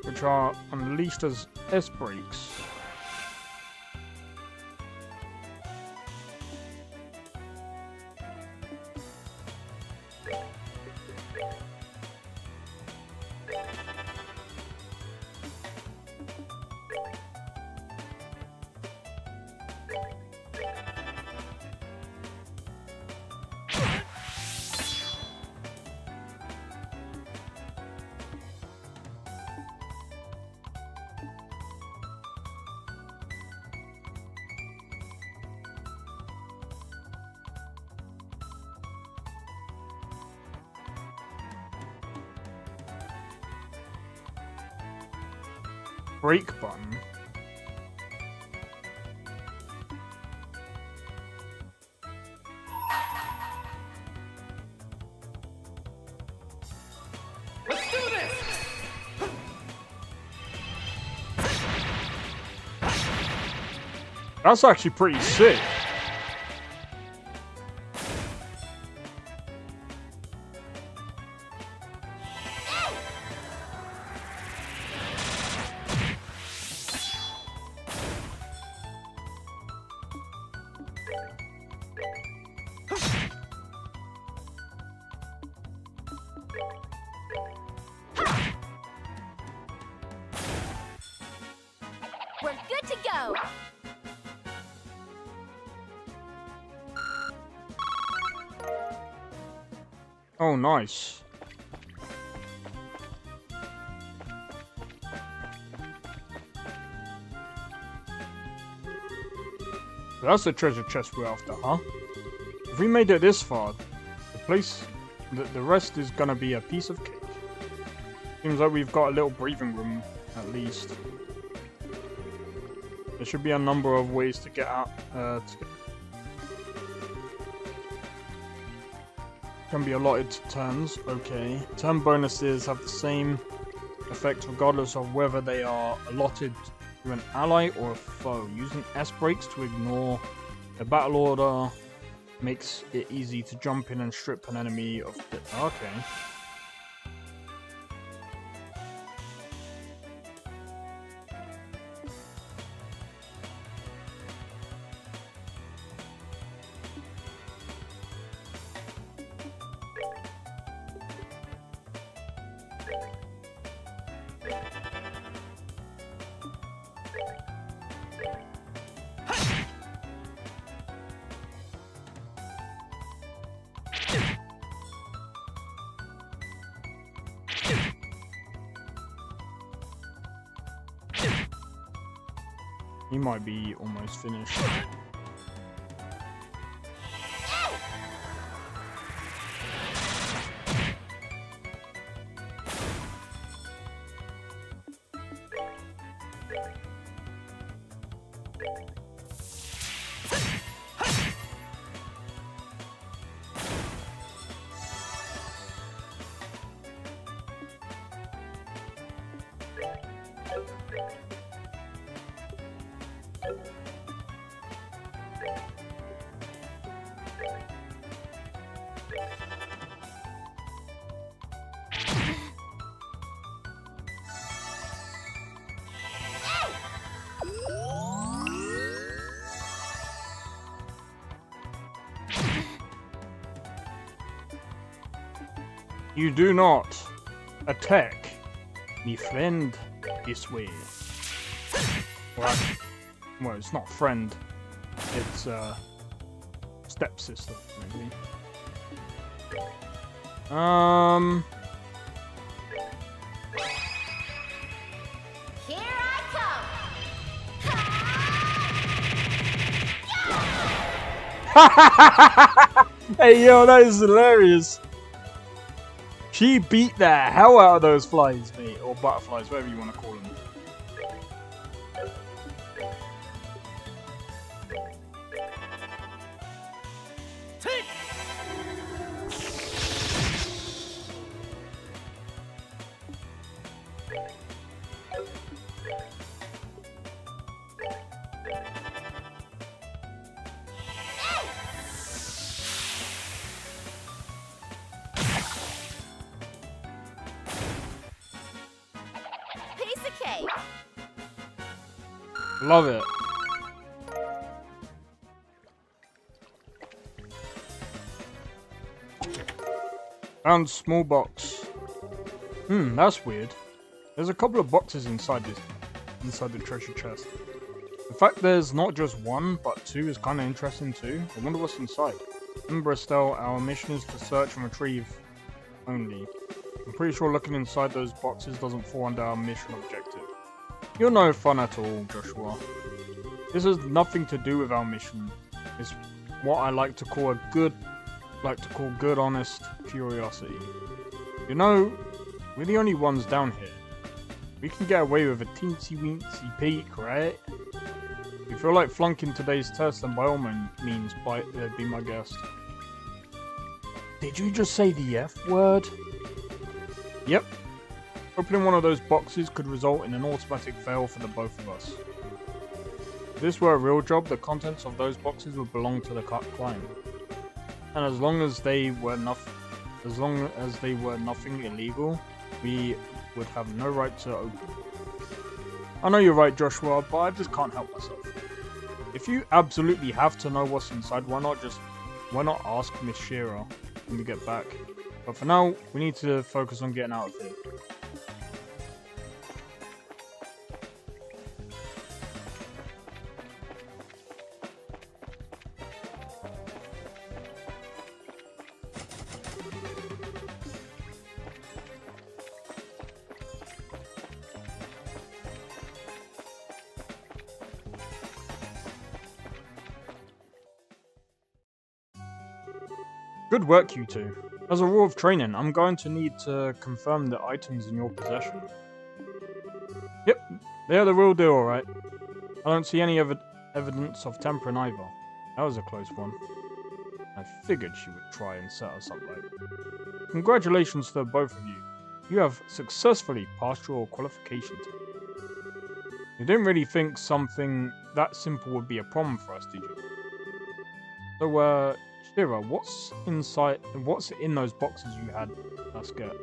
which are unleashed as S-brakes. Brake button. Let's do this! That's actually pretty sick. We're good to go. Oh, nice. So that's the treasure chest we're after, huh? If we made it this far, the rest is gonna be a piece of cake. Seems like we've got a little breathing room, at least. There should be a number of ways to get out. Can be allotted to turns. Okay. Turn bonuses have the same effect regardless of whether they are allotted to an ally or a foe. Using S-brakes to ignore the battle order makes it easy to jump in and strip an enemy of the... Okay. He might be almost finished. You do not. Attack. Me friend. This way. Well, it's not friend. It's stepsister, maybe. Here I come. Hey yo, that is hilarious. She beat the hell out of those flies, mate, or butterflies, whatever you want to call them. Piece of cake. Love it. Found small box. That's weird. There's a couple of boxes inside the treasure chest. The fact there's not just one, but two is kind of interesting too. I wonder what's inside. Remember, Estelle, our mission is to search and retrieve only. I'm pretty sure looking inside those boxes doesn't fall under our mission objective. You're no fun at all, Joshua. This has nothing to do with our mission. It's what I like to call good, honest curiosity. You know, we're the only ones down here. We can get away with a teensy-weensy peek, right? If you feel like flunking today's test, then by all means, be my guest. Did you just say the F word? Yep. Opening one of those boxes could result in an automatic fail for the both of us. If this were a real job, the contents of those boxes would belong to the client. And as long as they were nothing illegal, we would have no right to open them. I know you're right, Joshua, but I just can't help myself. If you absolutely have to know what's inside, why not ask Miss Shearer when we get back? But for now, we need to focus on getting out of here. Good work, you two. As a rule of training, I'm going to need to confirm the items in your possession. Yep, they're the real deal, alright. I don't see any evidence of tampering either. That was a close one. I figured she would try and set us up right. Congratulations to both of you. You have successfully passed your qualification test. You didn't really think something that simple would be a problem for us, did you? So, Shira, what's in those boxes you had us get?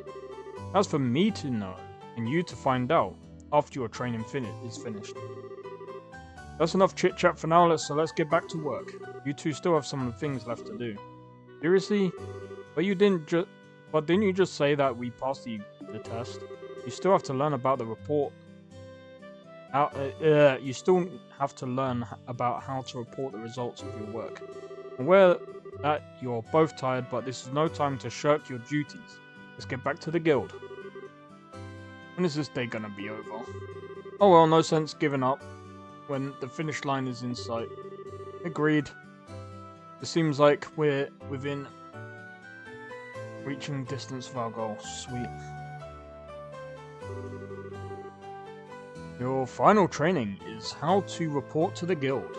That's for me to know, and you to find out after your training is finished. That's enough chit-chat for now, so let's get back to work. You two still have some of the things left to do. Seriously? But didn't you just say that we passed the test? You still have to learn about the report. You still have to learn about how to report the results of your work. I'm aware that you're both tired, but this is no time to shirk your duties. Let's get back to the guild. When is this day gonna be over? Oh well, no sense giving up when the finish line is in sight. Agreed. It seems like we're within reaching distance of our goal. Sweet. Your final training is how to report to the guild.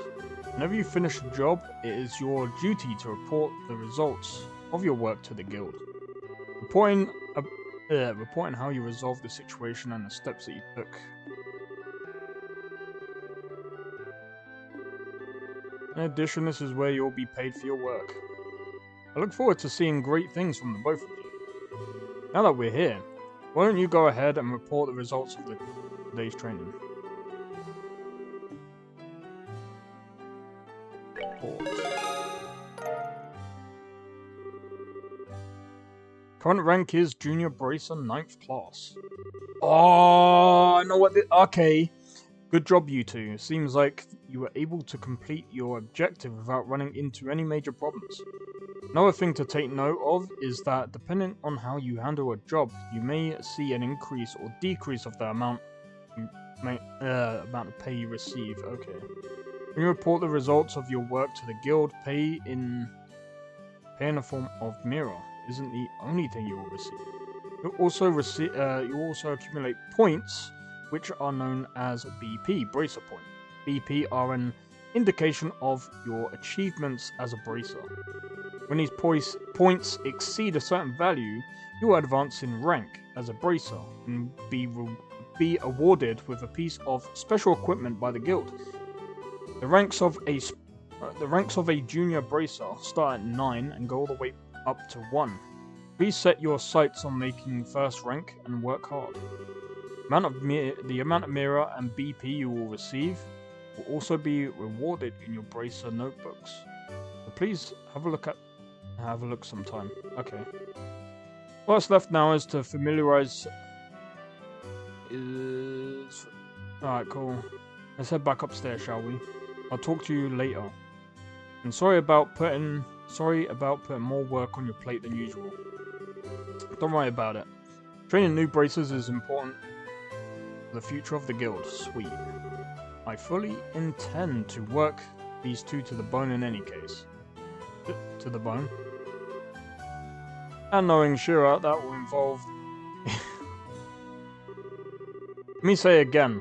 Whenever you finish a job, it is your duty to report the results of your work to the guild. Reporting how you resolved the situation and the steps that you took. In addition, this is where you'll be paid for your work. I look forward to seeing great things from the both of you. Now that we're here, why don't you go ahead and report the results of today's training? Current rank is Junior Bracer 9th class. Oh, I know what okay. Good job, you two. Seems like you were able to complete your objective without running into any major problems. Another thing to take note of is that depending on how you handle a job, you may see an increase or decrease of the amount of pay you receive. Okay. When you report the results of your work to the guild, pay in the form of mirror isn't the only thing you will receive. You'll also accumulate points, which are known as BP, Bracer Point. BP are an indication of your achievements as a bracer. When these points exceed a certain value, you will advance in rank as a bracer and be awarded with a piece of special equipment by the guild. The ranks of a junior bracer start at 9 and go all the way up to 1. Please set your sights on making first rank and work hard. The amount of mirror and BP you will receive will also be rewarded in your bracer notebooks. So please have a look sometime. Okay. What's left now is to familiarize. Alright, cool. Let's head back upstairs, shall we? I'll talk to you later. And sorry about putting more work on your plate than usual. Don't worry about it. Training new bracers is important for the future of the guild. Sweet. I fully intend to work these two to the bone in any case. To the bone. And knowing Shira, that will involve... Let me say again.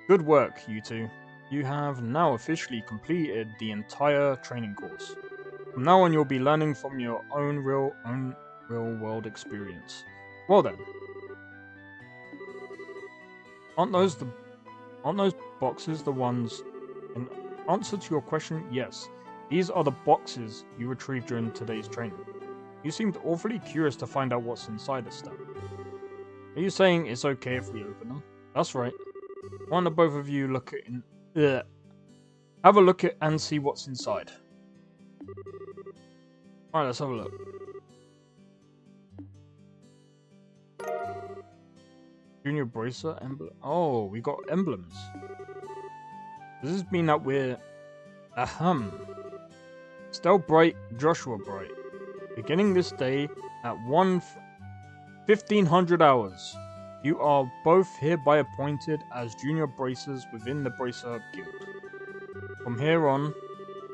Good work, you two. You have now officially completed the entire training course. From now on, you'll be learning from your own real-world experience. Well then. Aren't those boxes the ones... In answer to your question, yes. These are the boxes you retrieved during today's training. You seemed awfully curious to find out what's inside this stuff. Are you saying it's okay if we open them? That's right. Why don't both of you look at have a look at and see what's inside. Alright, let's have a look. Junior Bracer emblem. Oh, we got emblems. Does this mean that we're... Stell Bright, Joshua Bright. Beginning this day at 1500 hours. You are both hereby appointed as junior bracers within the Bracer Guild. From here on,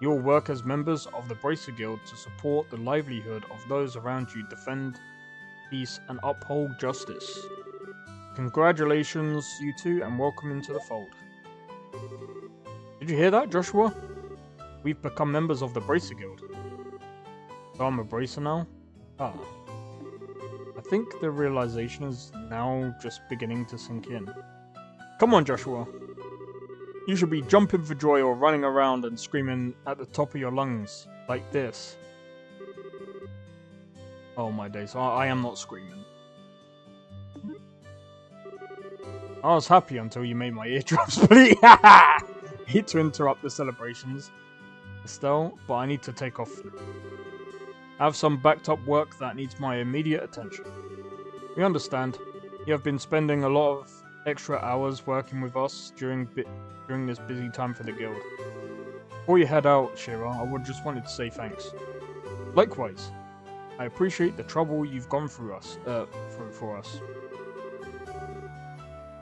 you will work as members of the Bracer Guild to support the livelihood of those around you, defend peace, and uphold justice. Congratulations, you two, and welcome into the fold. Did you hear that, Joshua? We've become members of the Bracer Guild. So I'm a bracer now? Ah. I think the realization is now just beginning to sink in. Come on, Joshua. You should be jumping for joy or running around and screaming at the top of your lungs, like this. Oh my days, I am not screaming. I was happy until you made my eardrums bleed. Hate to interrupt the celebrations, Estelle, but I need to take off. I have some backed up work that needs my immediate attention. We understand. You have been spending a lot of extra hours working with us during this busy time for the guild. Before you head out, Shira, I just wanted to say thanks. Likewise, I appreciate the trouble you've gone through for us.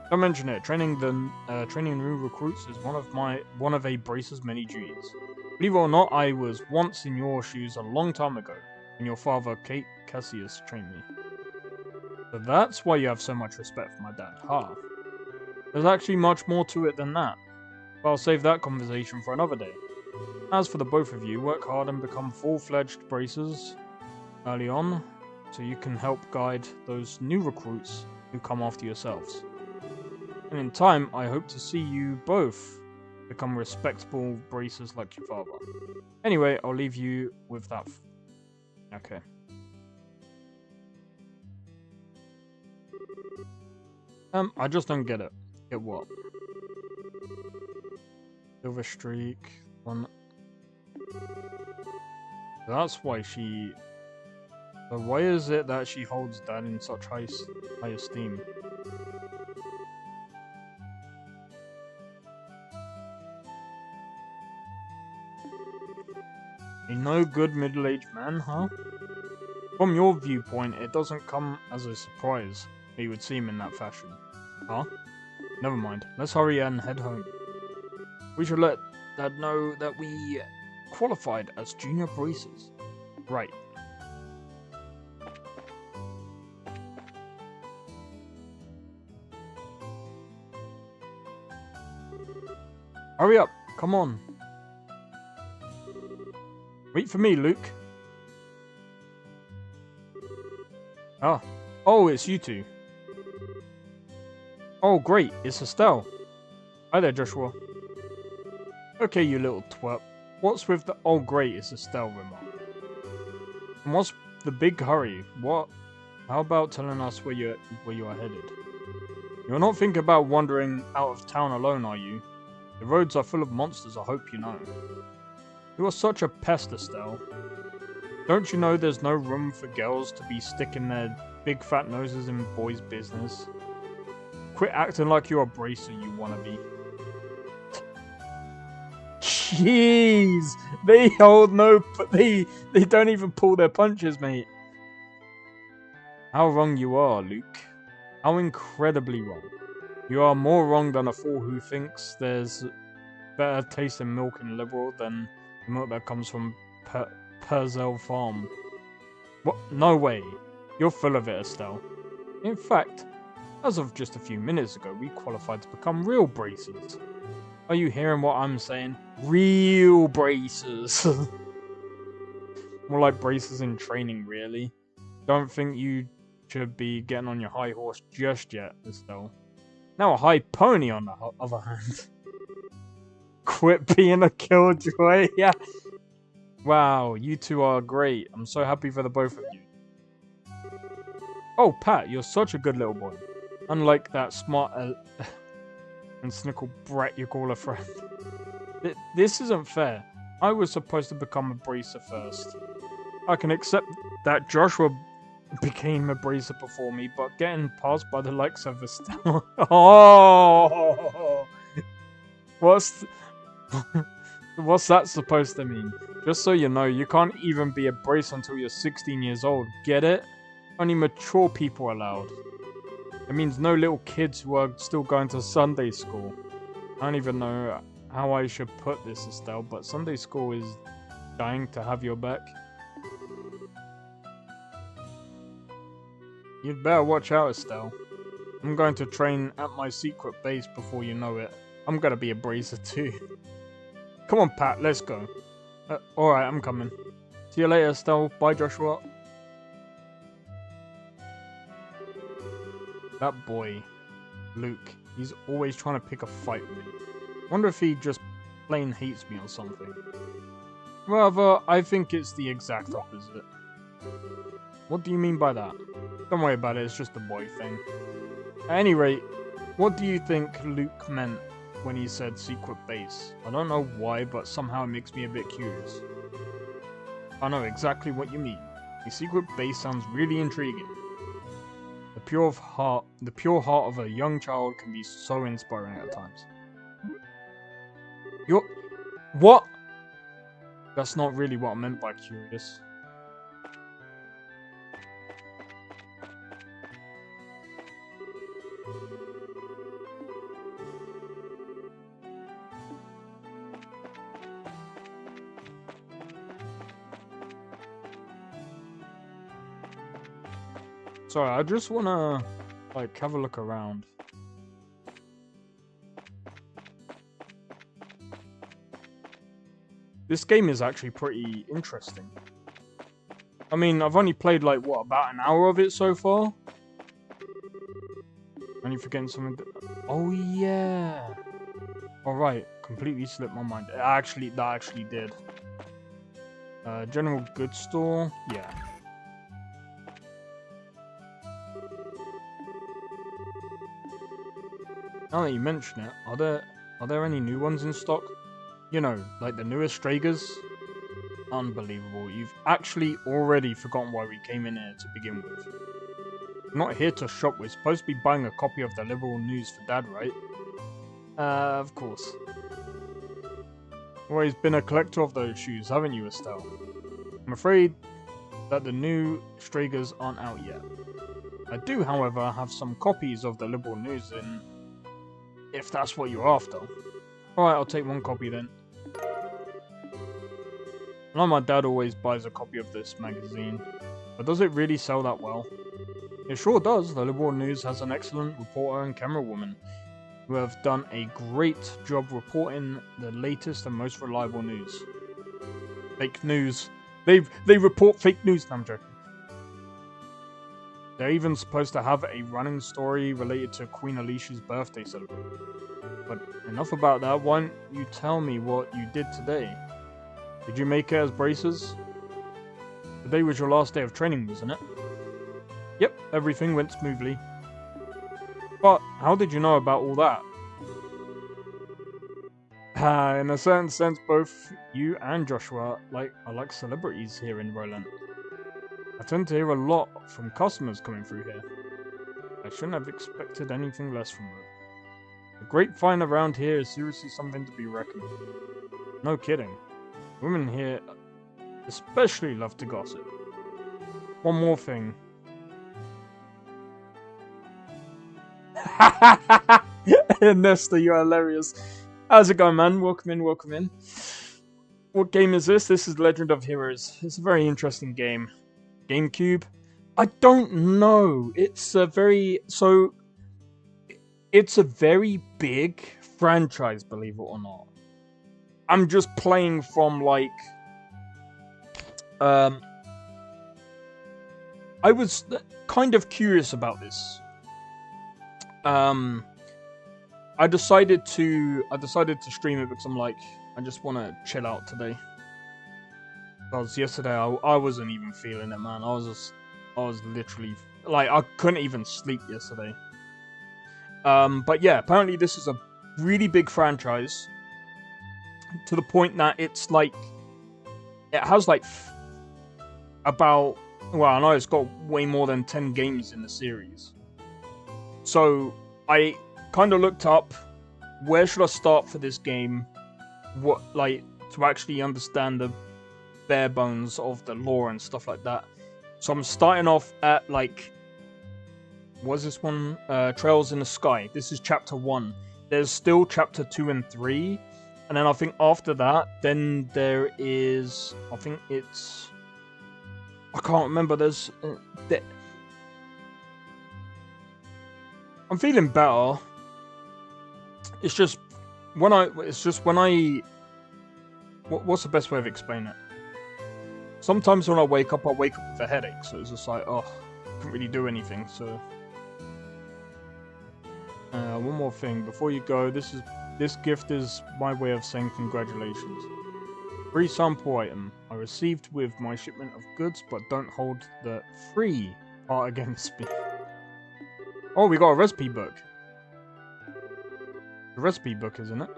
Don't mention it. Training new recruits is one of a bracer's many duties. Believe it or not, I was once in your shoes a long time ago, when your father, Cassius, trained me. So that's why you have so much respect for my dad, huh? There's actually much more to it than that, but I'll save that conversation for another day. As for the both of you, work hard and become full-fledged bracers early on, so you can help guide those new recruits who come after yourselves. And in time, I hope to see you both become respectable bracers like your father. Anyway, I'll leave you with that. Okay. I just don't get it. Get what? Silver streak. One. That's why she So why is it that she holds Dad in such high esteem? A no good middle-aged man, huh? From your viewpoint, it doesn't come as a surprise that you would see him in that fashion. Huh? Never mind. Let's hurry and head home. We should let Dad know that we qualified as junior bracers. Right. Hurry up! Come on! Wait for me, Luke. Ah. Oh, it's you two. Oh, great. It's Estelle. Hi there, Joshua. Okay, you little twerp. What's with the... Oh, great. It's Estelle remark. And what's the big hurry? What? How about telling us where you are headed? You're not thinking about wandering out of town alone, are you? The roads are full of monsters, I hope you know. You are such a pest, Estelle. Don't you know there's no room for girls to be sticking their big fat noses in boys' business? Quit acting like you're a bracer, you wannabe. Jeez! They hold no... They don't even pull their punches, mate. How wrong you are, Luke. How incredibly wrong. You are more wrong than a fool who thinks there's better taste in milk in Liberal than the milk that comes from Purcell Farm. What? No way. You're full of it, Estelle. In fact, as of just a few minutes ago, we qualified to become real bracers. Are you hearing what I'm saying? Real bracers. More like bracers in training, really. Don't think you should be getting on your high horse just yet, Estelle. Now a high pony, on the other hand. Quit being a killjoy. Yeah. Wow, you two are great. I'm so happy for the both of you. Oh, Pat, you're such a good little boy. Unlike that smart and snickle brat you call a friend. This isn't fair. I was supposed to become a bracer first. I can accept that Joshua became a bracer before me, but getting passed by the likes of Estelle... Oh! What's that supposed to mean? Just so you know, you can't even be a bracer until you're 16 years old. Get it? Only mature people are allowed. It means no little kids who are still going to Sunday school. I don't even know how I should put this, Estelle, but Sunday school is dying to have your back. You'd better watch out, Estelle. I'm going to train at my secret base before you know it. I'm gonna be a bracer too. Come on, Pat, let's go. Alright, I'm coming. See you later, Estelle. Bye, Joshua. That boy, Luke, he's always trying to pick a fight with me. Wonder if he just plain hates me or something. Rather, I think it's the exact opposite. What do you mean by that? Don't worry about it, it's just a boy thing. At any rate, what do you think Luke meant when he said secret base? I don't know why, but somehow it makes me a bit curious. I know exactly what you mean. A secret base sounds really intriguing. The pure heart of a young child can be so inspiring at times. What? That's not really what I meant by curious. Sorry, I just wanna, like, have a look around. This game is actually pretty interesting. I mean, I've only played, like, what, about an hour of it so far? Only forgetting something. Oh, yeah! Alright, completely slipped my mind. That actually did. General goods store? Yeah. Now that you mention it, are there any new ones in stock? You know, like the newest Stragers? Unbelievable. You've actually already forgotten why we came in here to begin with. We're not here to shop. We're supposed to be buying a copy of the Liberal News for Dad, right? Of course. Always been a collector of those shoes, haven't you, Estelle? I'm afraid that the new Stragers aren't out yet. I do, however, have some copies of the Liberal News if that's what you're after. Alright, I'll take one copy then. I know my dad always buys a copy of this magazine, but does it really sell that well? It sure does. The Liberal News has an excellent reporter and camerawoman who have done a great job reporting the latest and most reliable news. Fake news. They report fake news. No, I'm joking. They're even supposed to have a running story related to Queen Alicia's birthday celebration. But enough about that. Why don't you tell me what you did today? Did you make it as bracers? Today was your last day of training, wasn't it? Yep, everything went smoothly. But how did you know about all that? In a certain sense, both you and Joshua are like celebrities here in Roland. I tend to hear a lot from customers coming through here. I shouldn't have expected anything less from them. The grapevine around here is seriously something to be reckoned with. No kidding. Women here especially love to gossip. One more thing. Nesta, you're hilarious. How's it going, man? Welcome in, welcome in. What game is this? This is Legend of Heroes. It's a very interesting game. GameCube? I don't know. It's a very big franchise, believe it or not. I'm just playing from like I was kind of curious about this. I decided to stream it because I'm like, I just want to chill out today. Because yesterday I wasn't even feeling it, man. I was literally like, I couldn't even sleep yesterday. But yeah, apparently this is a really big franchise to the point that it's like, it has like about, well, I know it's got way more than 10 games in the series. So I kind of looked up, where should I start for this game? What, like, to actually understand the bare bones of the lore and stuff like that. So I'm starting off at, like, what's this one? Trails in the Sky. This is chapter 1. There's still chapter 2 and 3. And then I think after that, then there is, I think it's, I can't remember, there's, I'm feeling better. It's just when I, what's the best way of explaining it? Sometimes when I wake up with a headache, so it's just like, oh, I can't really do anything, so. One more thing, before you go, this gift is my way of saying congratulations. Free sample item. I received with my shipment of goods, but don't hold the free part against me. Oh, we got a recipe book. The recipe book, isn't it?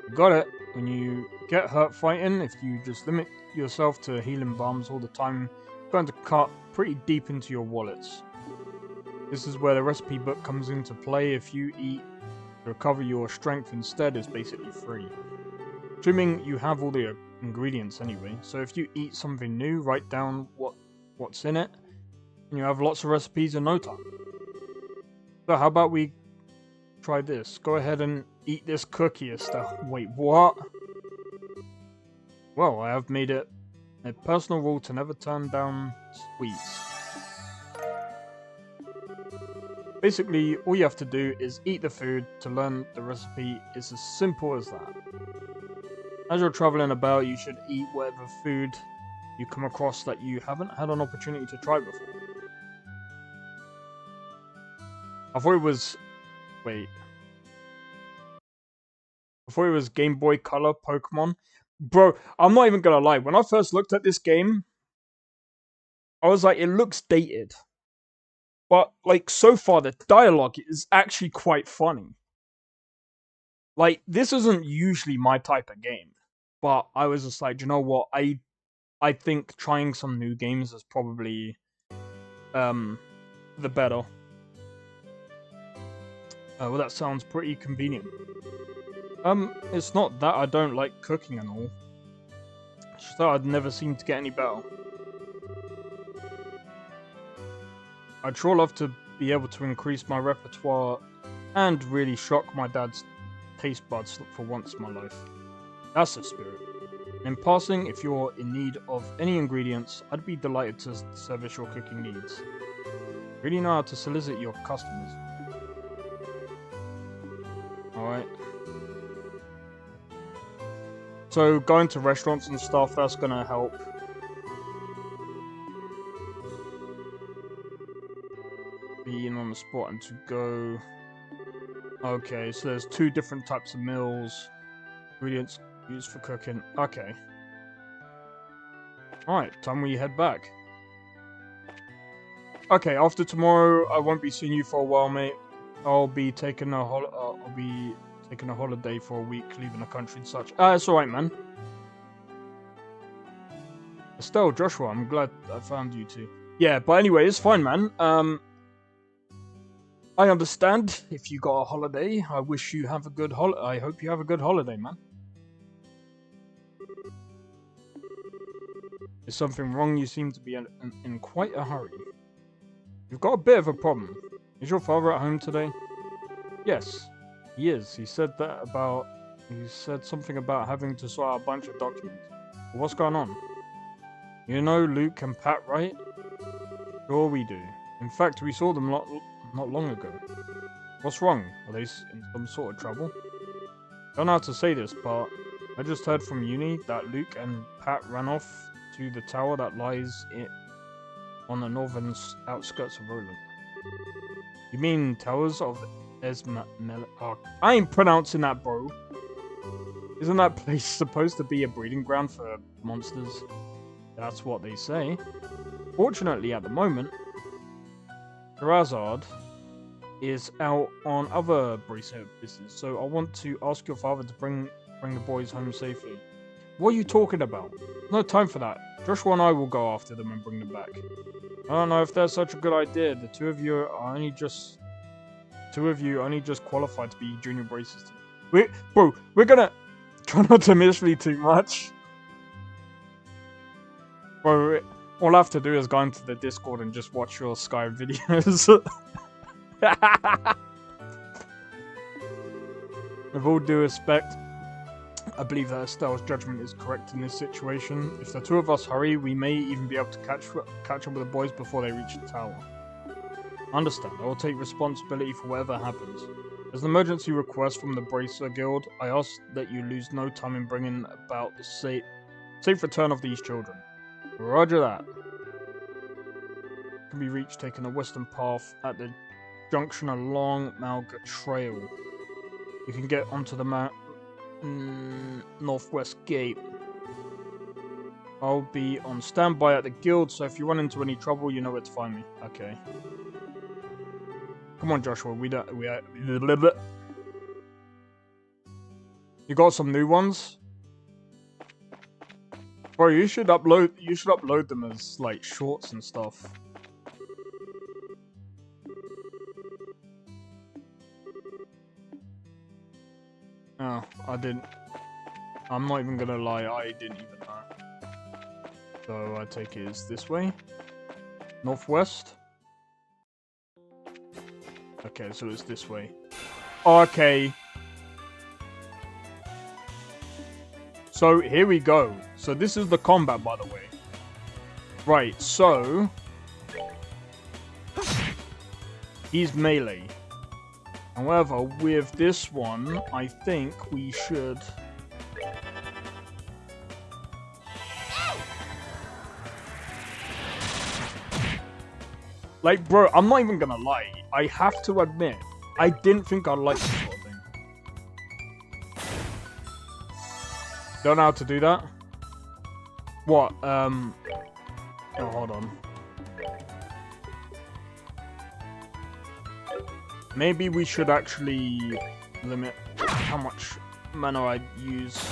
You got it. When you get hurt fighting, if you just limit yourself to healing bombs all the time, it's going to cut pretty deep into your wallets. This is where the recipe book comes into play. If you eat to recover your strength instead, it's basically free. Assuming you have all the ingredients anyway. So if you eat something new, write down what's in it, and you have lots of recipes in no time. So how about we try this? Go ahead and eat this cookie, Estelle. Wait, what? Well, I have made it a personal rule to never turn down sweets. Basically, all you have to do is eat the food to learn the recipe. It's as simple as that. As you're traveling about, you should eat whatever food you come across that you haven't had an opportunity to try before. I thought it was... Wait. I thought it was Game Boy Color Pokemon. Bro, I'm not even gonna lie. When I first looked at this game, I was like, it looks dated. But, like, so far, the dialogue is actually quite funny. Like, this isn't usually my type of game. but I was just like, you know what? I think trying some new games is probably the better. Well, that sounds pretty convenient. It's not that I don't like cooking and all. It's just that I'd never seem to get any better. I'd sure love to be able to increase my repertoire and really shock my dad's taste buds for once in my life. That's the spirit. In passing, if you're in need of any ingredients, I'd be delighted to service your cooking needs. Really know how to solicit your customers. Alright. So, going to restaurants and stuff, that's gonna help. Being on the spot and to go. Okay, so there's 2 different types of meals. Ingredients used for cooking. Okay. Alright, time we head back. Okay, after tomorrow, I won't be seeing you for a while, mate. I'll be taking a holiday for a week, leaving the country and such. It's alright, man. Estelle, Joshua, I'm glad I found you two. Yeah, but anyway, it's fine, man. I understand if you got a holiday. I wish you have a good I hope you have a good holiday, man. Is something wrong? You seem to be in quite a hurry. You've got a bit of a problem. Is your father at home today? Yes, he is. He said something about having to sort out a bunch of documents. Well, what's going on? You know Luke and Pat, right? Sure we do. In fact, we saw them not long ago. What's wrong? Are they in some sort of trouble? Don't know how to say this, but I just heard from uni that Luke and Pat ran off to the tower that lies on the northern outskirts of Roland. You mean Towers of Oh, I ain't pronouncing that, bro. Isn't that place supposed to be a breeding ground for monsters? That's what they say. Fortunately, at the moment, Sherazade is out on other bracelet business, so I want to ask your father to bring the boys home safely. What are you talking about? No time for that. Joshua and I will go after them and bring them back. I don't know if that's such a good idea. The two of you only just qualified to be junior braces. We're gonna try not to mislead too much. Bro, all I have to do is go into the Discord and just watch your Sky videos. With all due respect, I believe that Estelle's judgment is correct in this situation. If the two of us hurry, we may even be able to catch up with the boys before they reach the tower. Understand, I will take responsibility for whatever happens. As an emergency request from the Bracer Guild, I ask that you lose no time in bringing about the safe return of these children. Roger that. Can be reached taking the western path at the junction along Malga Trail. You can get onto the northwest gate. I'll be on standby at the guild, so if you run into any trouble, you know where to find me. Okay. Come on, Joshua. You got some new ones? Bro, you should upload them as like shorts and stuff. Oh, I didn't. I'm not even gonna lie, I didn't even know. So I take it as this way. Northwest. Okay, so it's this way. Okay. So here we go. So this is the combat, by the way. Right, so he's melee. However, with this one, I think we should... Like, bro, I'm not even gonna lie. I have to admit, I didn't think I'd like this sort of thing. Don't know how to do that? What, Oh, hold on. Maybe we should actually limit how much mana I use.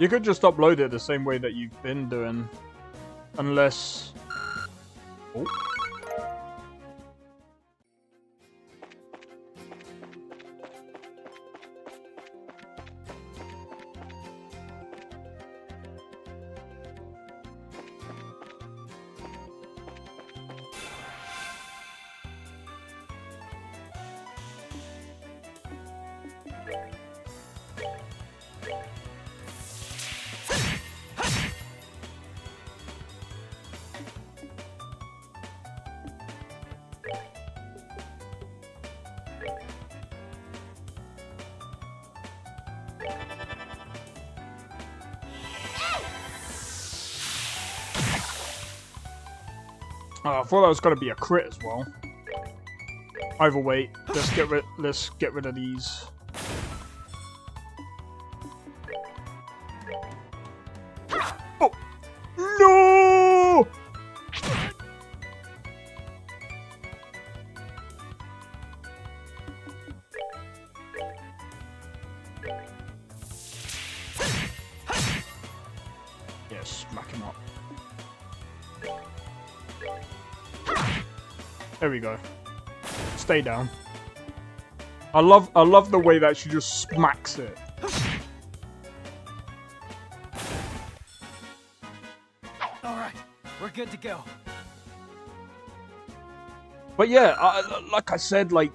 You could just upload it the same way that you've been doing. Unless... Oh. Oh, I thought that was gonna be a crit as well. Either way, let's get rid of these. Oh no! Yes, smack him up. There we go. Stay down. I love the way that she just smacks it. All right, we're good to go. But yeah, like I said, like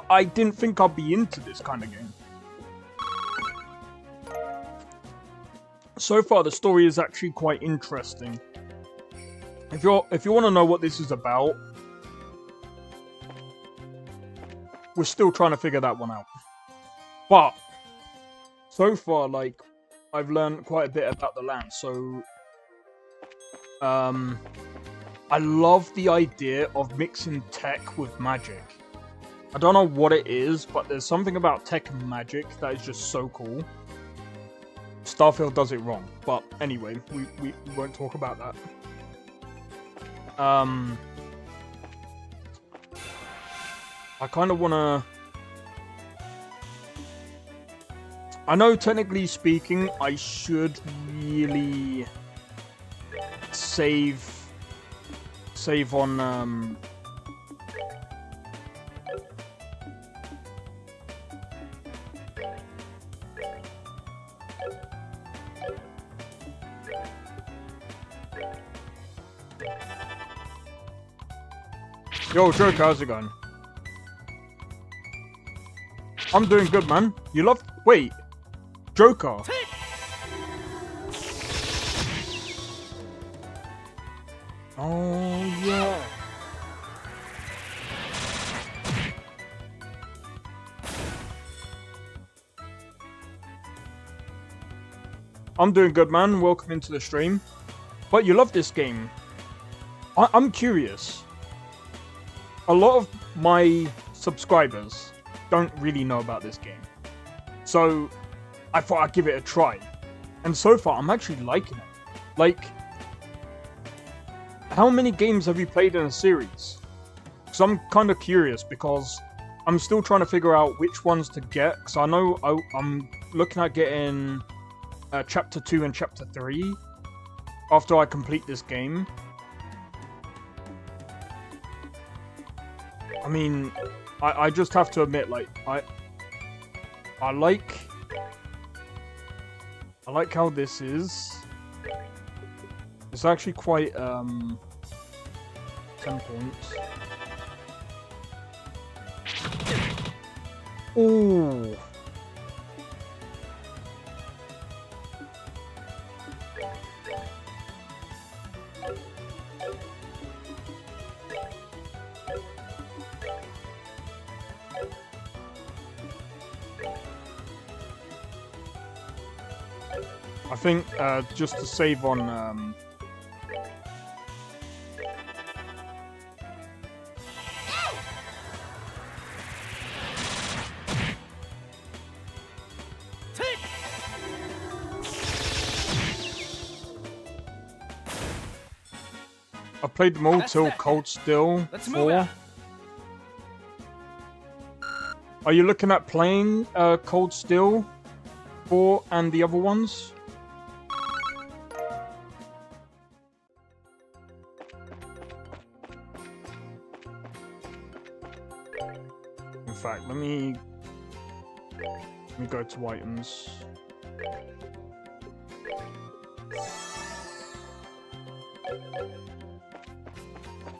I didn't think I'd be into this kind of game. So far, the story is actually quite interesting. If you want to know what this is about, we're still trying to figure that one out. But so far, like, I've learned quite a bit about the land. So, I love the idea of mixing tech with magic. I don't know what it is, but there's something about tech and magic that is just so cool. Starfield does it wrong, but anyway, we won't talk about that. I kind of want to... I know, technically speaking, I should really save on... Yo, Joker, how's it going? I'm doing good, man. You love... Wait. Joker. Oh, yeah. I'm doing good, man. Welcome into the stream. But you love this game. I'm curious. A lot of my subscribers don't really know about this game. So, I thought I'd give it a try. And so far, I'm actually liking it. Like, how many games have you played in a series? Because I'm kind of curious, because I'm still trying to figure out which ones to get. Because I know I'm looking at getting Chapter 2 and Chapter 3 after I complete this game. I mean, I just have to admit, like, I like how this is. It's actually quite 10 points. Ooh. I think just to save on I played them all till Cold Steel 4. Are you looking at playing Cold Steel 4 and the other ones? Let me go to items.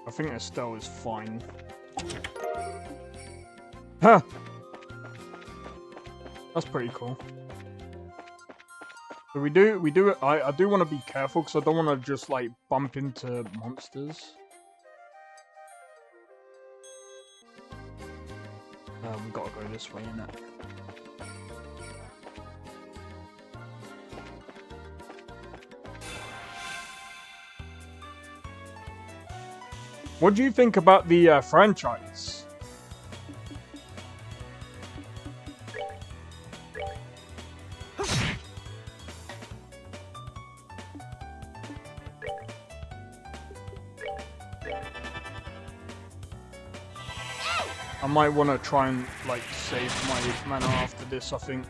I think Estelle is fine. Huh! That's pretty cool. So I do want to be careful because I don't want to just like bump into monsters. We gotta go this way, innit? What do you think about the franchise? I might want to try and like save my mana after this, I think.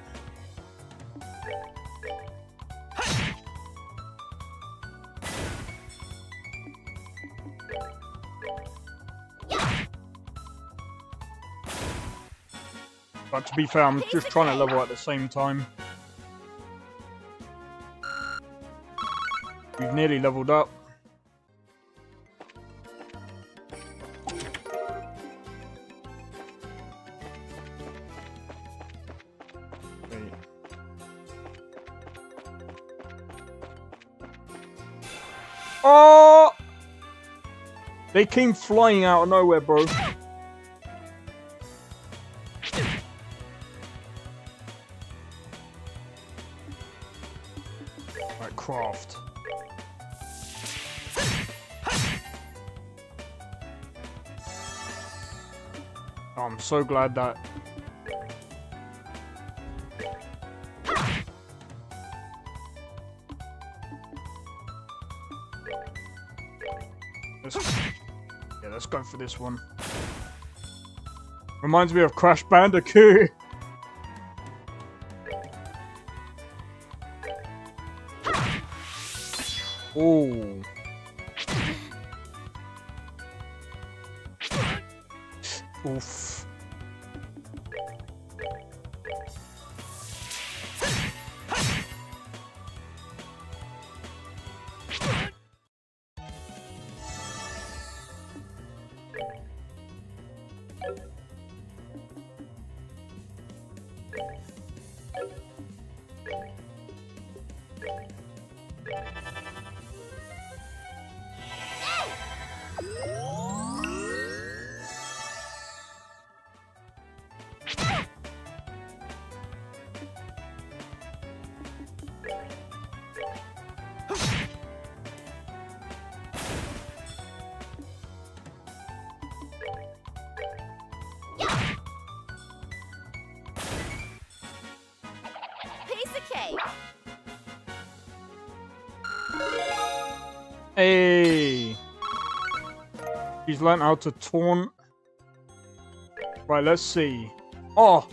But to be fair, I'm just trying to level at the same time. We've nearly leveled up. Wait. Oh! They came flying out of nowhere, bro. Right, craft. Oh, I'm so glad that... Let's go for this one. Reminds me of Crash Bandicoot. Oh. Oof. Piece of cake. Hey! He's learned how to taunt. Right, let's see. Oh!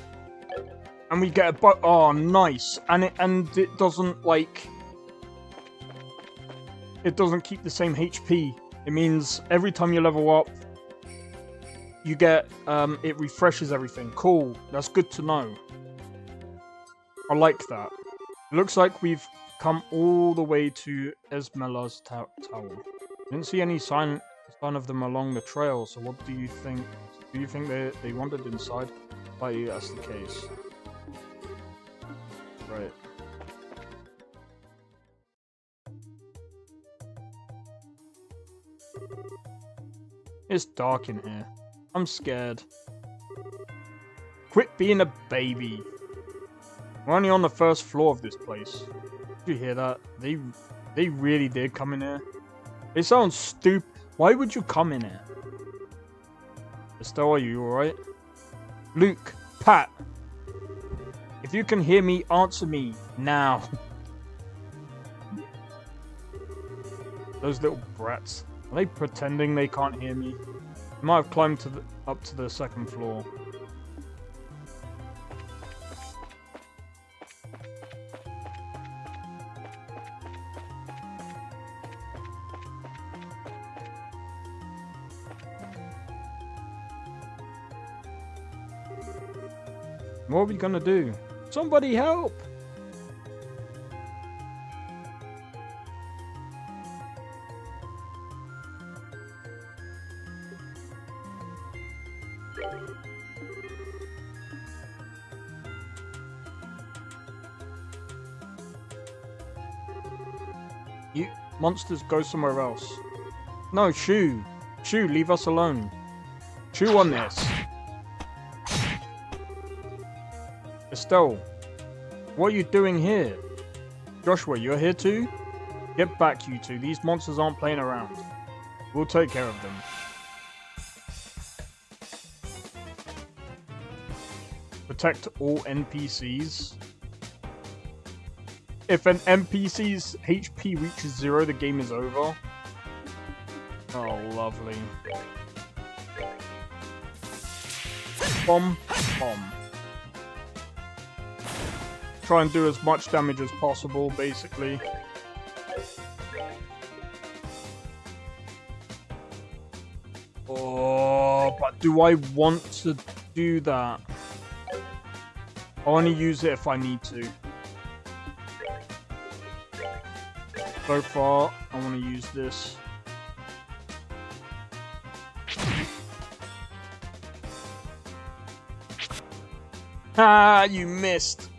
And we get a oh, nice. And it doesn't like... It doesn't keep the same HP. It means every time you level up, you get, it refreshes everything. Cool. That's good to know. I like that. It looks like we've come all the way to Esmela's tower. Didn't see any sign of them along the trail, so what do you think? Do you think they wandered inside? Like, that's the case. Right. It's dark in here. I'm scared. Quit being a baby. We're only on the first floor of this place. Did you hear that? They really did come in here. They sound stupid. Why would you come in here? Estelle, are you alright? Luke, Pat. If you can hear me, answer me now. Those little brats. Are they pretending they can't hear me? They might have climbed up to the second floor. What are we gonna do? Somebody help! You monsters, go somewhere else. No, Shoo! Shoo, leave us alone. Chew on this. Estelle, what are you doing here? Joshua, you're here too? Get back, you two. These monsters aren't playing around. We'll take care of them. Protect all NPCs. If an NPC's HP reaches 0, the game is over. Oh, lovely. Bomb, bomb. Try and do as much damage as possible, basically. Oh, but do I want to do that? I want to use it if I need to. So far, I want to use this. Ah, you missed.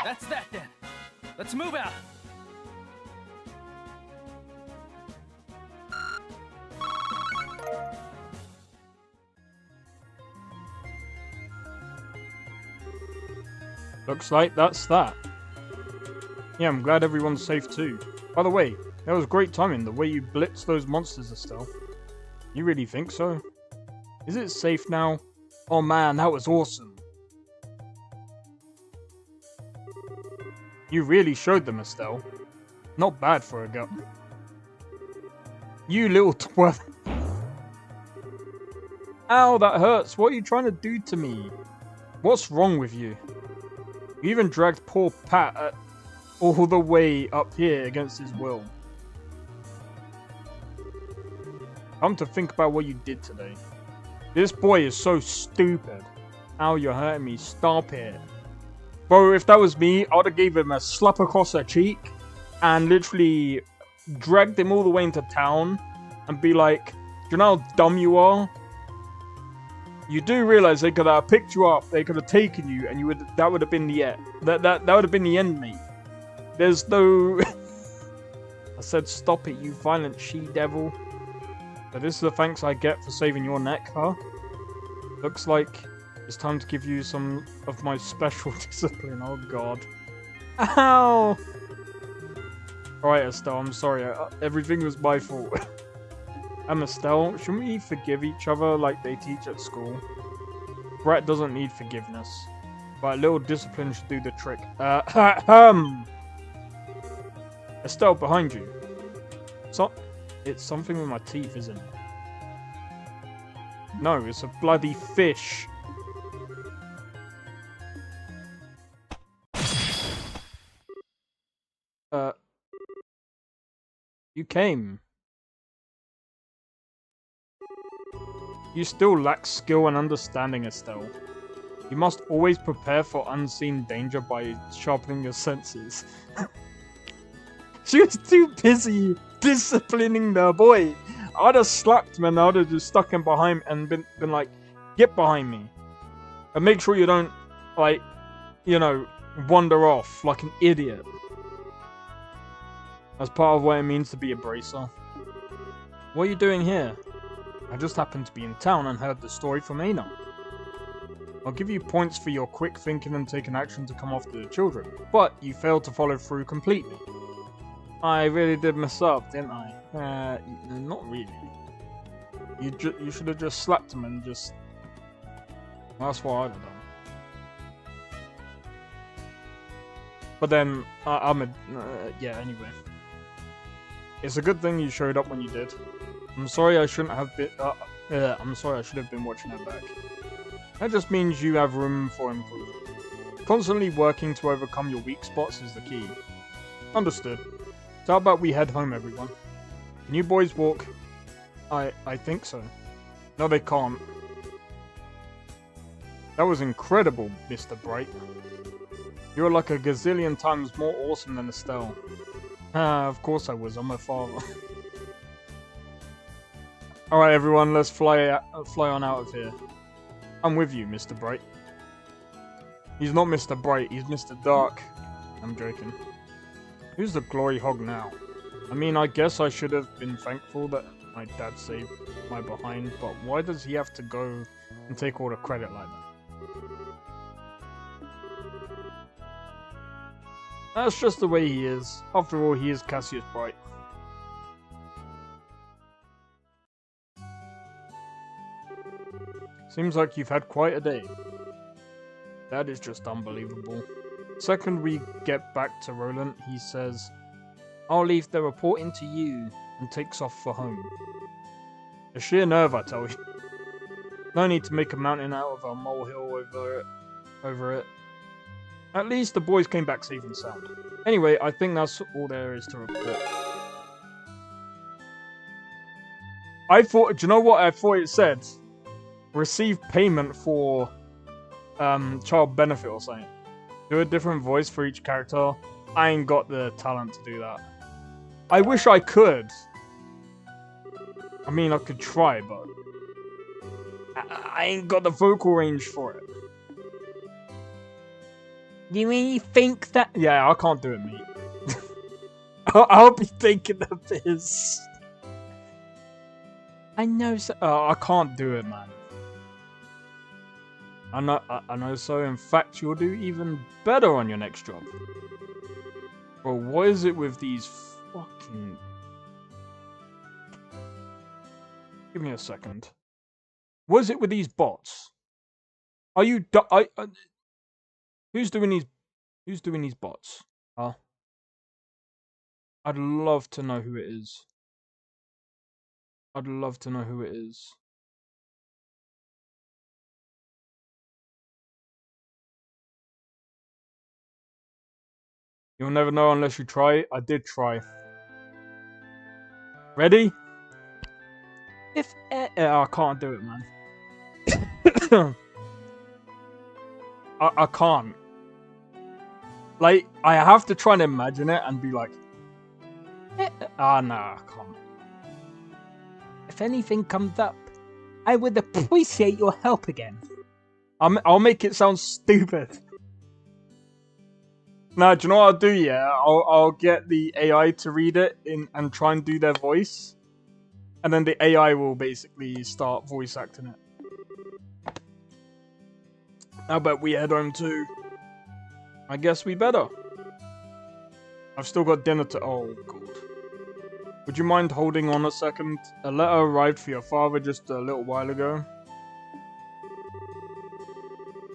That's that then. Let's move out. Looks like that's that. Yeah, I'm glad everyone's safe too. By the way, that was great timing, the way you blitzed those monsters, Estelle. You really think so? Is it safe now? Oh man, that was awesome. You really showed them, Estelle. Not bad for a girl. You little twerp. Ow, that hurts. What are you trying to do to me? What's wrong with you? You even dragged poor Pat all the way up here against his will. Come to think about what you did today. This boy is so stupid. Ow, you're hurting me. Stop it. Bro, if that was me, I would have gave him a slap across the cheek and literally dragged him all the way into town and be like, do you know how dumb you are? You do realize they could have picked you up, they could have taken you, and that would have been the end. That would have been the end, mate. There's no... I said stop it, you violent she-devil. So this is the thanks I get for saving your neck, huh? Looks like it's time to give you some of my special discipline. Oh god. Ow! Alright, Estelle, I'm sorry. Everything was my fault. Estelle, shouldn't we forgive each other like they teach at school? Brett doesn't need forgiveness, but a little discipline should do the trick. Estelle, behind you. It's something with my teeth, isn't it? No, it's a bloody fish. You came. You still lack skill and understanding, Estelle. You must always prepare for unseen danger by sharpening your senses. She was too busy disciplining the boy. I'd have slapped him and I'd have just stuck him behind and been like, get behind me. And make sure you don't, like, you know, wander off like an idiot. That's part of what it means to be a bracer. What are you doing here? I just happened to be in town and heard the story from Ana. I'll give you points for your quick thinking and taking action to come after the children, but you failed to follow through completely. I really did mess up, didn't I? Not really. You should have just slapped him and just... That's what I'd have done. But then, yeah, anyway. It's a good thing you showed up when you did. I'm sorry I shouldn't have been... I'm sorry, I should have been watching that back. That just means you have room for improvement. Constantly working to overcome your weak spots is the key. Understood. So how about we head home, everyone? Can you boys walk? I think so. No, they can't. That was incredible, Mr. Bright. You're like a gazillion times more awesome than Estelle. Ah, of course I was. I'm her father. Alright, everyone, let's fly on out of here. I'm with you, Mr. Bright. He's not Mr. Bright, he's Mr. Dark. I'm joking. Who's the glory hog now? I mean, I guess I should have been thankful that my dad saved my behind, but why does he have to go and take all the credit like that? That's just the way he is. After all, he is Cassius Bright. Seems like you've had quite a day. That is just unbelievable. Second we get back to Roland, he says, I'll leave the reporting to you, and takes off for home. The sheer nerve, I tell you. No need to make a mountain out of a molehill over it. At least the boys came back safe and sound. Anyway, I think that's all there is to report. I thought, do you know what I thought it said? Receive payment for child benefit or something. Do a different voice for each character. I ain't got the talent to do that. I wish I could. I mean, I could try, but I ain't got the vocal range for it. You really think that? Yeah, I can't do it, mate. I'll be thinking of this. I know so. I can't do it, man. I know so. In fact, you'll do even better on your next job. Bro, what is it with these fucking... Give me a second. What is it with these bots? Are you... Who's doing these bots? Huh? I'd love to know who it is. I'd love to know who it is. You'll never know unless you try. I did try. Ready? I can't do it, man. I can't. Like, I have to try and imagine it and be like... nah, I can't. If anything comes up, I would appreciate your help again. I'll make it sound stupid. Nah, do you know what I'll do, yeah? I'll get the AI to read it and try and do their voice. And then the AI will basically start voice acting it. How about we head home too? I guess we better. I've still got dinner to... Oh, God. Would you mind holding on a second? A letter arrived for your father just a little while ago.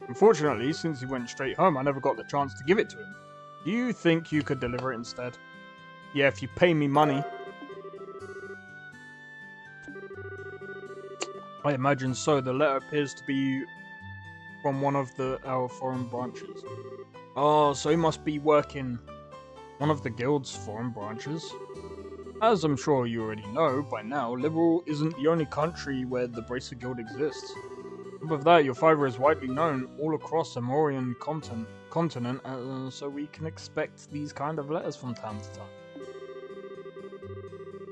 Unfortunately, since he went straight home, I never got the chance to give it to him. Do you think you could deliver it instead? Yeah, if you pay me money. I imagine so. The letter appears to be from one of our foreign branches. Oh, so he must be working one of the guild's foreign branches. As I'm sure you already know by now, Liberal isn't the only country where the Bracer Guild exists. On top of that, your father is widely known all across the Morian continent, so we can expect these kind of letters from time to time.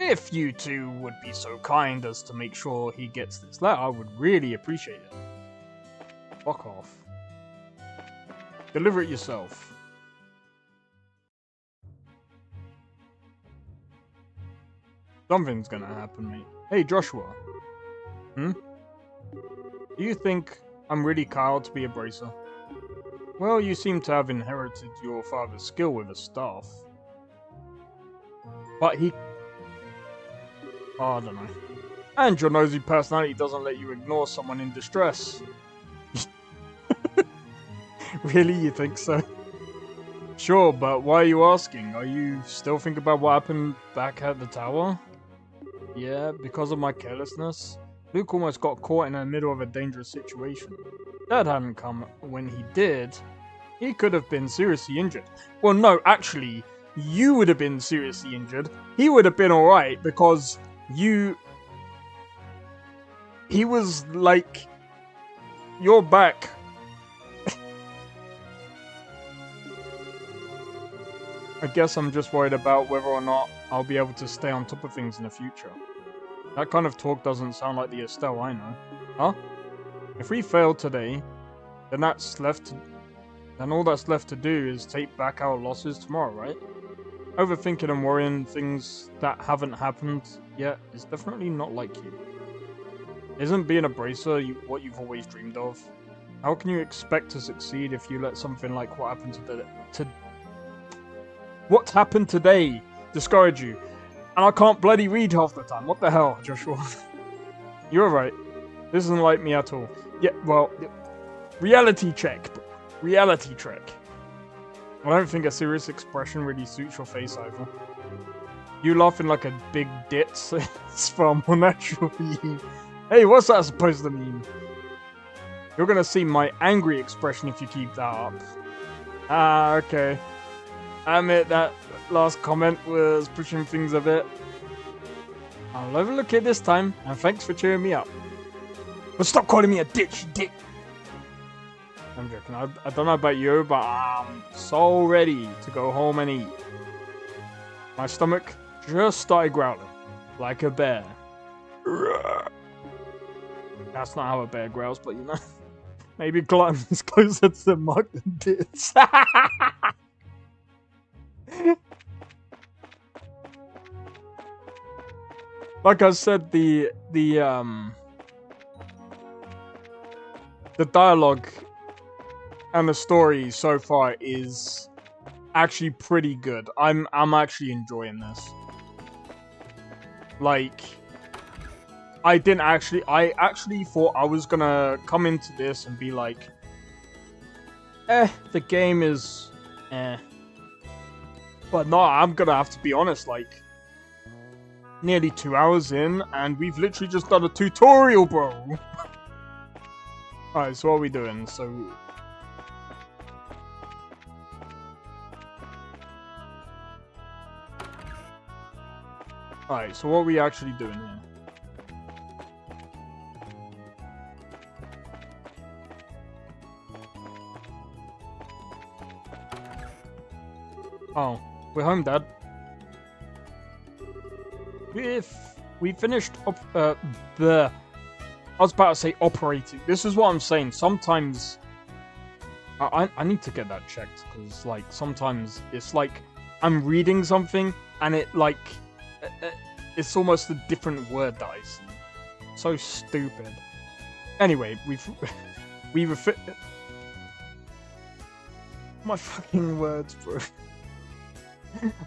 If you two would be so kind as to make sure he gets this letter, I would really appreciate it. Fuck off. Deliver it yourself. Something's gonna happen, mate. Hey, Joshua. Do you think I'm really Kyle to be a bracer? Well, you seem to have inherited your father's skill with a staff. But he... Oh, I don't know. And your nosy personality doesn't let you ignore someone in distress. Really? You think so? Sure, but why are you asking? Are you still thinking about what happened back at the tower? Yeah, because of my carelessness? Luke almost got caught in the middle of a dangerous situation. Dad hadn't come when he did. He could have been seriously injured. Well, no, actually, you would have been seriously injured. He would have been alright because he was like, your back. I guess I'm just worried about whether or not I'll be able to stay on top of things in the future. That kind of talk doesn't sound like the Estelle I know. Huh? If we fail today, then all that's left to do is take back our losses tomorrow, right? Overthinking and worrying things that haven't happened yet is definitely not like you. Isn't being a bracer what you've always dreamed of? How can you expect to succeed if you let something like what happened today discourage you? And I can't bloody read half the time. What the hell, Joshua? You're right. This isn't like me at all. Yeah, well, reality check. Reality check. I don't think a serious expression really suits your face either. You laughing like a big ditz is far more natural for you. Hey, what's that supposed to mean? You're gonna see my angry expression if you keep that up. Ah, okay. I admit that last comment was pushing things a bit. I'll overlook it this time, and thanks for cheering me up. But stop calling me a ditch, dick! I'm joking. I don't know about you, but I'm so ready to go home and eat. My stomach just started growling, like a bear. That's not how a bear growls, but you know. Maybe glutton is closer to the mug than tits. Like I said, the dialogue and the story so far is actually pretty good. I'm actually enjoying this. Like, I actually thought I was gonna come into this and be like, the game is but no, I'm gonna have to be honest, like, nearly 2 hours in, and we've literally just done a tutorial, bro. Alright, so what are we doing? So... Alright, so what are we actually doing here? Oh, we're home, Dad. We finished I was about to say operating. This is what I'm saying. Sometimes I need to get that checked, because like sometimes it's like I'm reading something and it like it's almost a different word that I see. So stupid. Anyway, we've my fucking words, bro.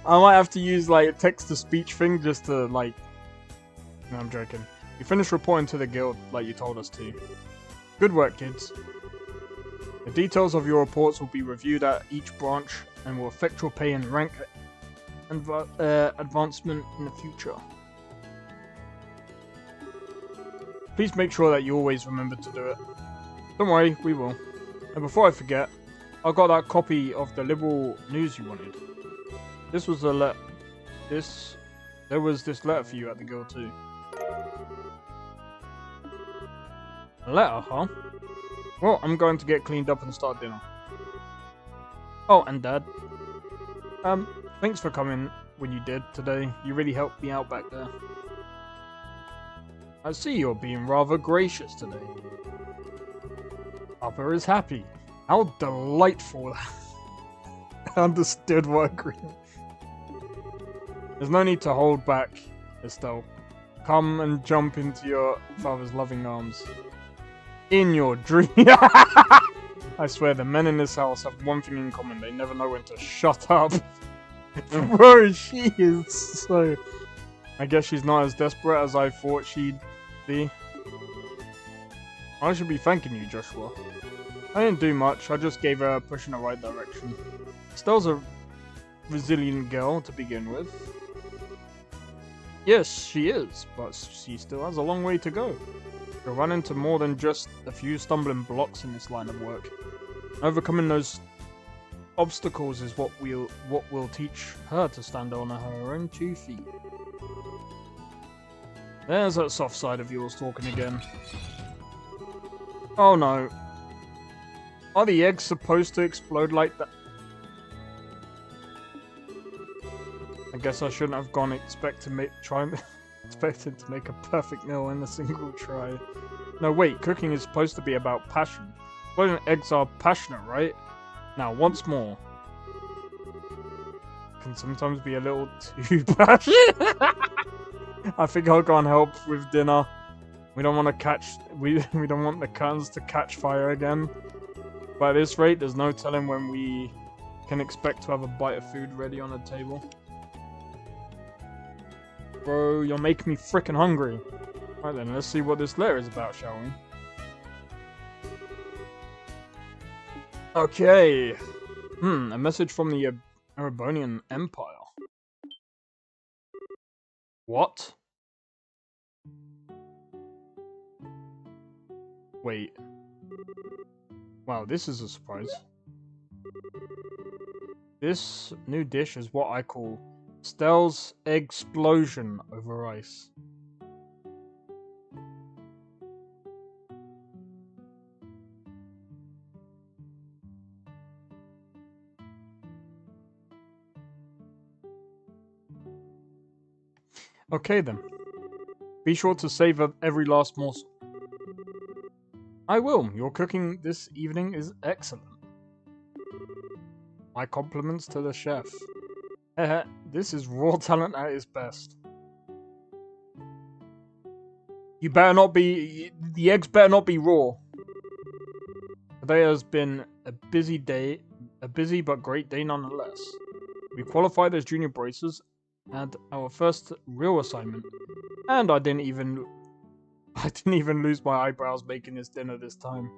I might have to use like a text-to-speech thing just to like... No, I'm joking. You finished reporting to the guild like you told us to. Good work, kids. The details of your reports will be reviewed at each branch and will affect your pay and rank and advancement in the future. Please make sure that you always remember to do it. Don't worry, we will. And before I forget, I got that copy of the liberal news you wanted. This was a there was this letter for you at the guild too. A letter, huh? Well, I'm going to get cleaned up and start dinner. Oh, and Dad. Thanks for coming when you did today. You really helped me out back there. I see you're being rather gracious today. Papa is happy. How delightful. I understood what agreement. There's no need to hold back, Estelle. Come and jump into your father's loving arms. In your dream. I swear, the men in this house have one thing in common. They never know when to shut up. Bro, she is so... I guess she's not as desperate as I thought she'd be. I should be thanking you, Joshua. I didn't do much. I just gave her a push in the right direction. Estelle's a resilient girl to begin with. Yes, she is, but she still has a long way to go. She'll run into more than just a few stumbling blocks in this line of work. Overcoming those obstacles is what will teach her to stand on her own 2 feet. There's that soft side of yours talking again. Oh no. Are the eggs supposed to explode like that? I guess I shouldn't have gone expecting to make a perfect meal in a single try. No wait, cooking is supposed to be about passion. Exploding eggs are passionate, right? Now, once more. Can sometimes be a little too passionate. I think I'll go and help with dinner. We don't want to catch... We don't want the cans to catch fire again. But at this rate, there's no telling when we can expect to have a bite of food ready on the table. Bro, you're making me frickin' hungry. Right then, let's see what this letter is about, shall we? Okay. A message from the Erebonian Empire. What? Wait. Wow, this is a surprise. This new dish is what I call Stell's Explosion over ice. Okay then. Be sure to savor every last morsel. I will. Your cooking this evening is excellent. My compliments to the chef. Heh, this is raw talent at its best. You better not be... The eggs better not be raw. Today has been a busy day. A busy but great day nonetheless. We qualified as junior bracers and our first real assignment. And I didn't even lose my eyebrows making dinner this time.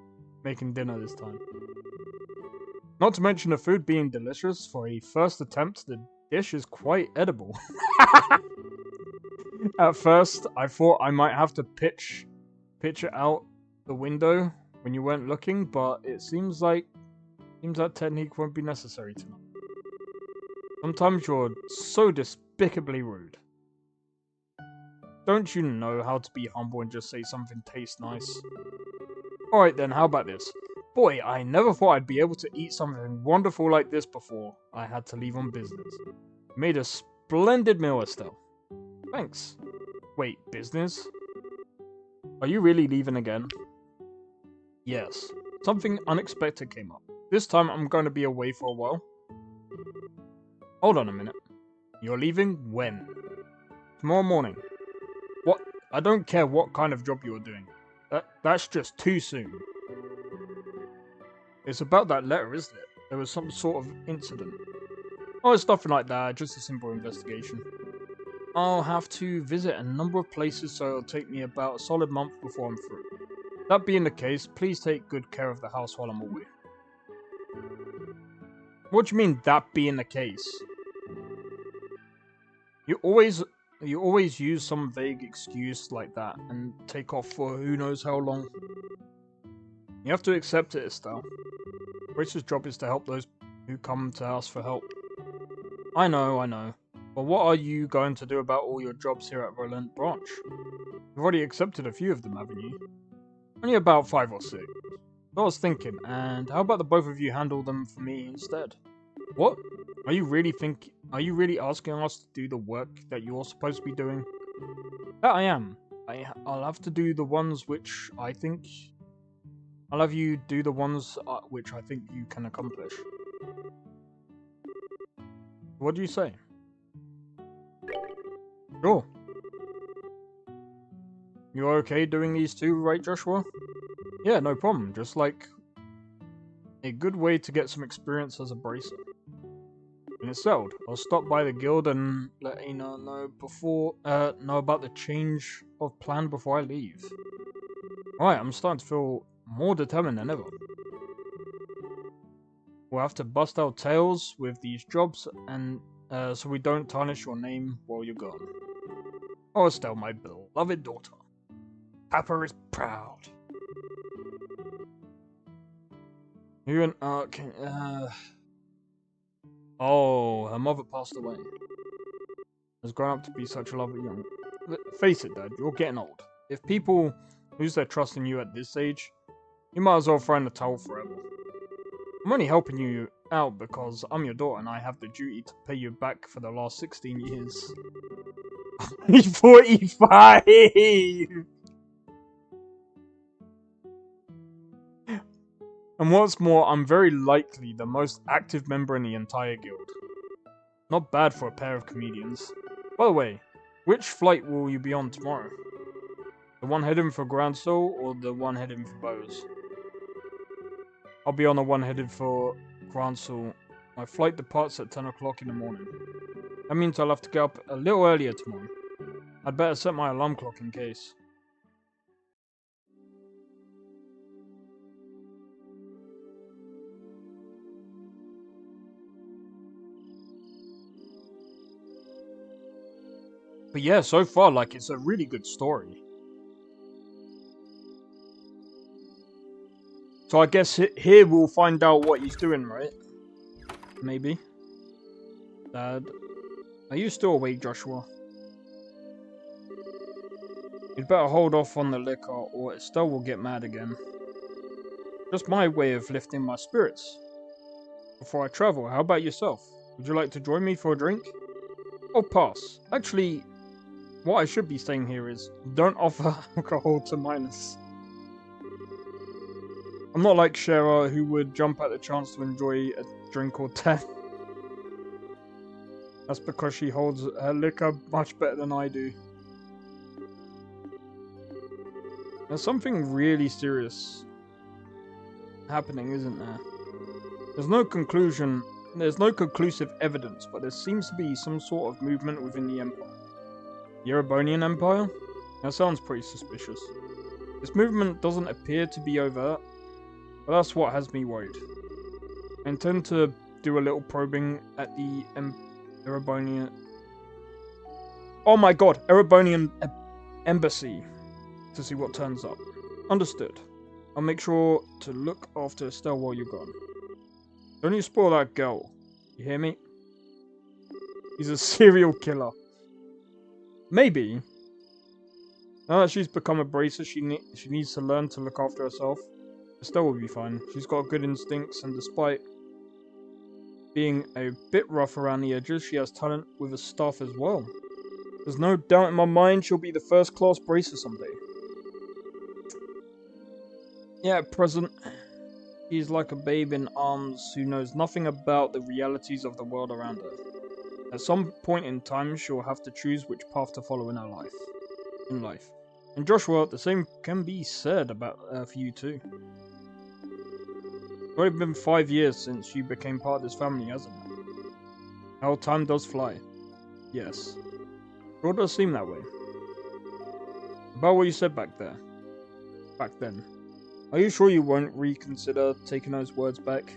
Not to mention the food being delicious. For a first attempt, the dish is quite edible. At first, I thought I might have to pitch it out the window when you weren't looking, but it seems that technique won't be necessary tonight. Sometimes you're so despicably rude. Don't you know how to be humble and just say something tastes nice? Alright then, how about this? Boy, I never thought I'd be able to eat something wonderful like this before I had to leave on business. You made a splendid meal, Estelle. Thanks. Wait, business? Are you really leaving again? Yes. Something unexpected came up. This time I'm going to be away for a while. Hold on a minute. You're leaving when? Tomorrow morning. What? I don't care what kind of job you're doing. That's just too soon. It's about that letter, isn't it? There was some sort of incident. Oh, it's nothing like that, just a simple investigation. I'll have to visit a number of places, so it'll take me about a solid month before I'm through. That being the case, please take good care of the house while I'm away. What do you mean, that being the case? You always use some vague excuse like that and take off for who knows how long. You have to accept it, Estelle. Grace's job is to help those who come to ask for help. I know. But what are you going to do about all your jobs here at Roland Branch? You've already accepted a few of them, haven't you? Only about 5 or 6. I was thinking, and how about the both of you handle them for me instead? What? Are you really asking us to do the work that you're supposed to be doing? That I am. I'll have to do the ones which I think... I'll have you do the ones which I think you can accomplish. What do you say? Sure. You're okay doing these two, right, Joshua? Yeah, no problem. Just like a good way to get some experience as a bracer. And it's settled. I'll stop by the guild and let Aina know about the change of plan before I leave. Alright, I'm starting to feel more determined than ever. We'll have to bust our tails with these jobs, and so we don't tarnish your name while you're gone. Oh, Estelle, my beloved daughter. Papa is proud. You and Oh, her mother passed away. Has grown up to be such a lovely young... Face it, Dad, you're getting old. If people lose their trust in you at this age, you might as well throw in the towel forever. I'm only helping you out because I'm your daughter and I have the duty to pay you back for the last 16 years. He's 45! And what's more, I'm very likely the most active member in the entire guild. Not bad for a pair of comedians. By the way, which flight will you be on tomorrow? The one heading for Grand Soul or the one heading for Bose? I'll be on the one headed for Grand Soul. My flight departs at 10 o'clock in the morning. That means I'll have to get up a little earlier tomorrow. I'd better set my alarm clock in case. But yeah, so far, like, it's a really good story. So I guess here we'll find out what he's doing, right? Maybe. Dad, are you still awake, Joshua? You'd better hold off on the liquor or Estelle will get mad again. Just my way of lifting my spirits. Before I travel, how about yourself? Would you like to join me for a drink? Oh, pass. Actually, what I should be saying here is, don't offer alcohol to minors. I'm not like Shara, who would jump at the chance to enjoy a drink or 10. That's because she holds her liquor much better than I do. There's something really serious happening, isn't there? There's no conclusive evidence, but there seems to be some sort of movement within the Empire. The Erebonian Empire? That sounds pretty suspicious. This movement doesn't appear to be overt, but that's what has me worried. I intend to do a little probing at the Erebonian... Oh my god! Erebonian Embassy. To see what turns up. Understood. I'll make sure to look after Estelle while you're gone. Don't you spoil that girl. You hear me? He's a serial killer. Maybe. Now that she's become a bracer, she needs to learn to look after herself. Estelle will be fine. She's got good instincts, and despite being a bit rough around the edges, she has talent with a staff as well. There's no doubt in my mind she'll be the first-class bracer someday. Yeah, at present, she's like a babe in arms who knows nothing about the realities of the world around her. At some point in time, she'll have to choose which path to follow in her life. And Joshua, the same can be said about for you too. It's already been 5 years since you became part of this family, hasn't it? How time does fly. Yes. Sure does seem that way. About what you said back then. Are you sure you won't reconsider taking those words back?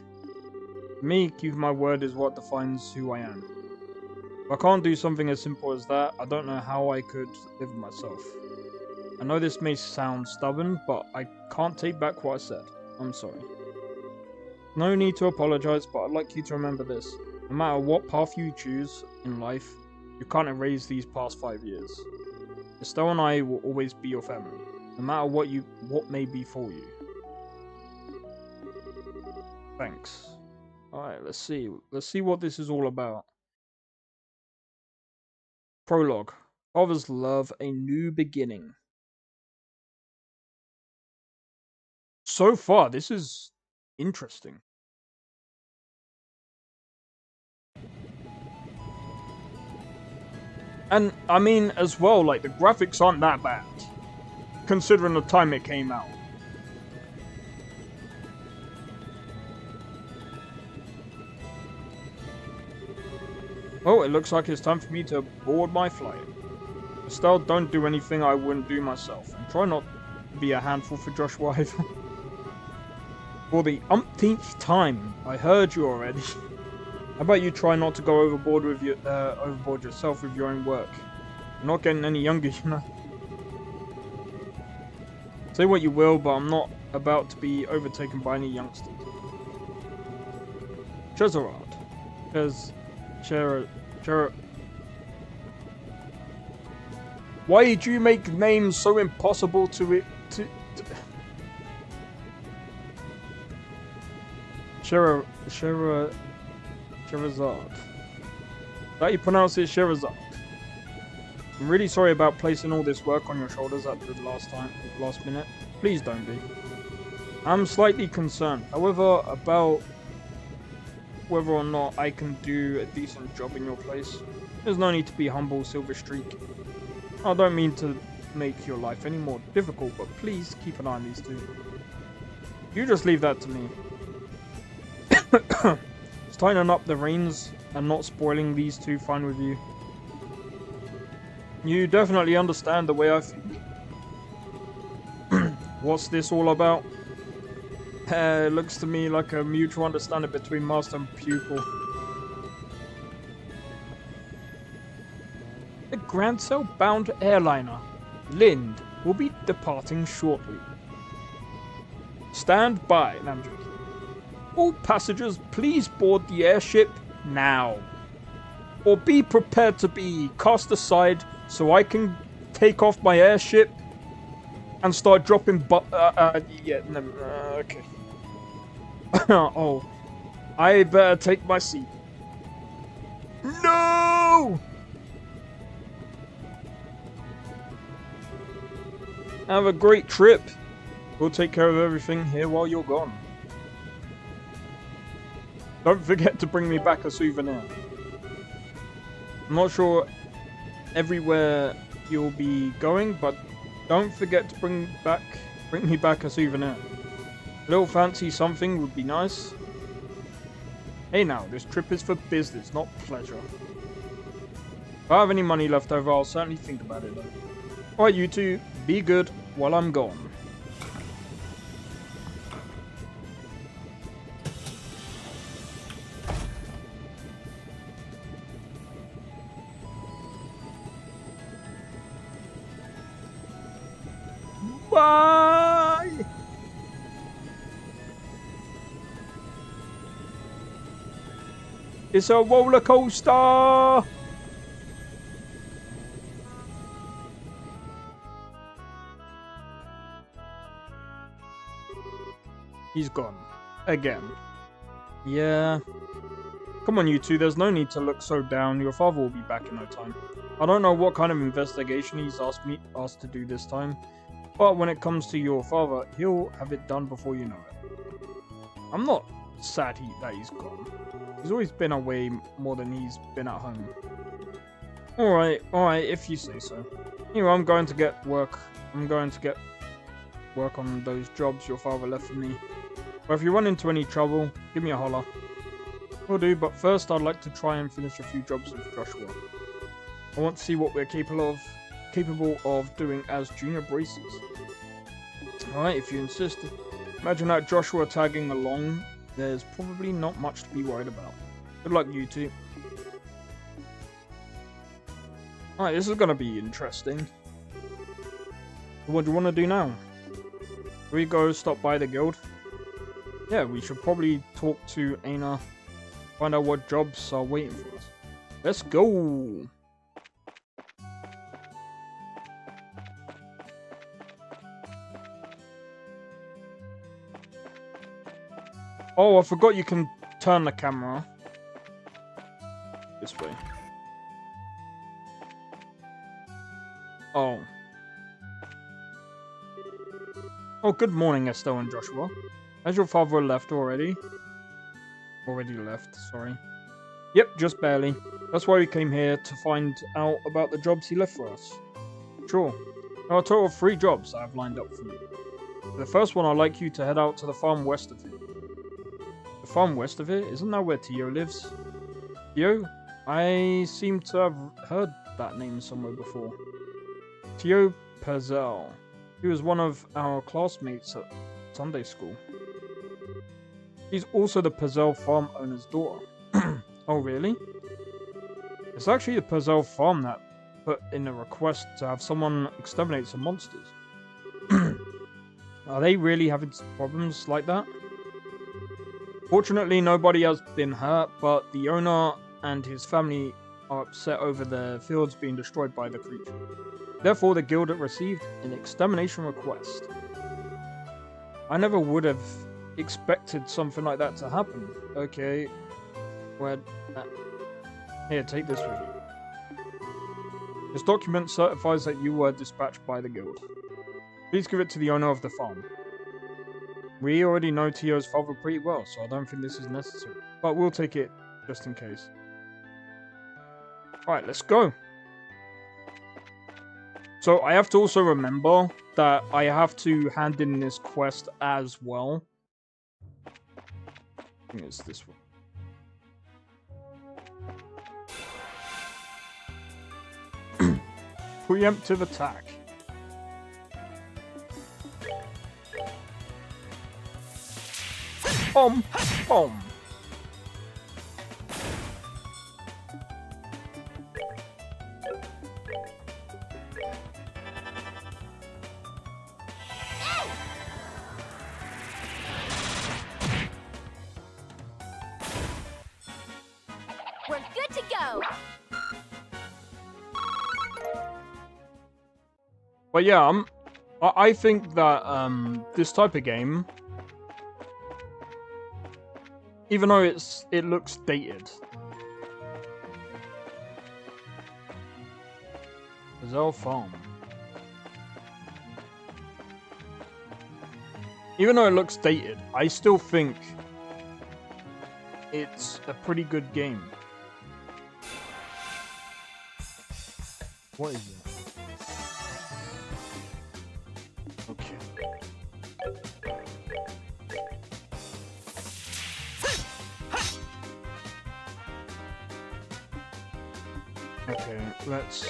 For me, keeping my word is what defines who I am. If I can't do something as simple as that, I don't know how I could live with myself. I know this may sound stubborn, but I can't take back what I said. I'm sorry. No need to apologize, but I'd like you to remember this. No matter what path you choose in life, you can't erase these past 5 years. Estelle and I will always be your family, no matter what may befall you. Thanks. Alright, let's see. Let's see what this is all about. Prologue. Father's love, a new beginning. So far, this is interesting. And, I mean, as well, like, the graphics aren't that bad, considering the time it came out. Oh, it looks like it's time for me to board my flight. Estelle, don't do anything I wouldn't do myself, and try not to be a handful for Joshua either. For the umpteenth time, I heard you already. How about you try not to go overboard with overboard yourself with your own work? I'm not getting any younger, you know. Say what you will, but I'm not about to be overtaken by any youngsters. Cheserard. Why did you make names so impossible to Sherazard. That you pronounce it Sherazard. I'm really sorry about placing all this work on your shoulders at the last minute. Please don't be. I'm slightly concerned, however, about whether or not I can do a decent job in your place. There's no need to be humble, Silver Streak. I don't mean to make your life any more difficult, but please keep an eye on these two. You just leave that to me. Is tightening up the reins and not spoiling these two fine with you? You definitely understand the way I think. What's this all about? It looks to me like a mutual understanding between master and pupil. The Grand Cell bound airliner, Lind, will be departing shortly. Stand by, no, I'm joking. All passengers, please board the airship now. Or be prepared to be cast aside so I can take off my airship and start dropping okay. Oh, I better take my seat. No! Have a great trip. We'll take care of everything here while you're gone. Don't forget to bring me back a souvenir. I'm not sure everywhere you'll be going, but don't forget to bring me back a souvenir. A little fancy something would be nice. Hey now, this trip is for business, not pleasure. If I have any money left over, I'll certainly think about it though. Alright, you two, be good while I'm gone. Bye! It's a roller coaster! He's gone. Again. Yeah. Come on, you two, there's no need to look so down. Your father will be back in no time. I don't know what kind of investigation he's asked to do this time. But when it comes to your father, he'll have it done before you know it. I'm not sad that he's gone. He's always been away more than he's been at home. Alright, if you say so. Anyway, I'm going to get work on those jobs your father left for me. But if you run into any trouble, give me a holler. Will do, but first I'd like to try and finish a few jobs with Joshua. I want to see what we're capable of doing as junior braces. Alright, if you insist. Imagine that Joshua tagging along. There's probably not much to be worried about. Good luck, you two. Alright, this is going to be interesting. What do you want to do now? Should we go stop by the guild? Yeah, we should probably talk to Aina. Find out what jobs are waiting for us. Let's go! Oh, I forgot you can turn the camera. This way. Oh. Oh, good morning, Estelle and Joshua. Has your father left already? Already left, sorry. Yep, just barely. That's why we came here, to find out about the jobs he left for us. Sure. There are a total of 3 jobs I have lined up for you. For the first one, I'd like you to head out to the farm west of here. The farm west of here? Isn't that where Tio lives? Tio? I seem to have heard that name somewhere before. Tio Purcell. He was one of our classmates at Sunday school. He's also the Purcell farm owner's daughter. Oh, really? It's actually the Purcell farm that put in a request to have someone exterminate some monsters. Are they really having problems like that? Fortunately, nobody has been hurt, but the owner and his family are upset over their fields being destroyed by the creature. Therefore, the guild received an extermination request. I never would have expected something like that to happen. Okay, where? Here, take this with you. This document certifies that you were dispatched by the guild. Please give it to the owner of the farm. We already know Tio's father pretty well, so I don't think this is necessary. But we'll take it just in case. Alright, let's go. So I have to also remember that I have to hand in this quest as well. I think it's this one. Preemptive attack. Boom! Boom! We're good to go. But yeah, I think that this type of game, even though it looks dated, Gazelle Farm. Even though it looks dated, I still think it's a pretty good game. What is it? Okay. Okay, let's...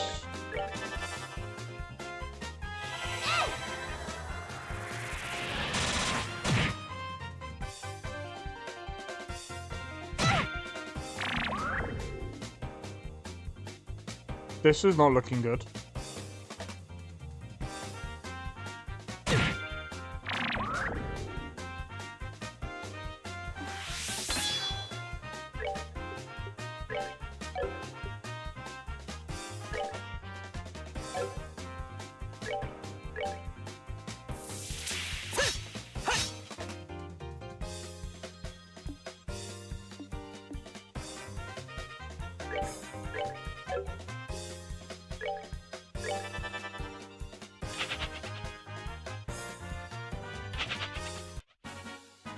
This is not looking good.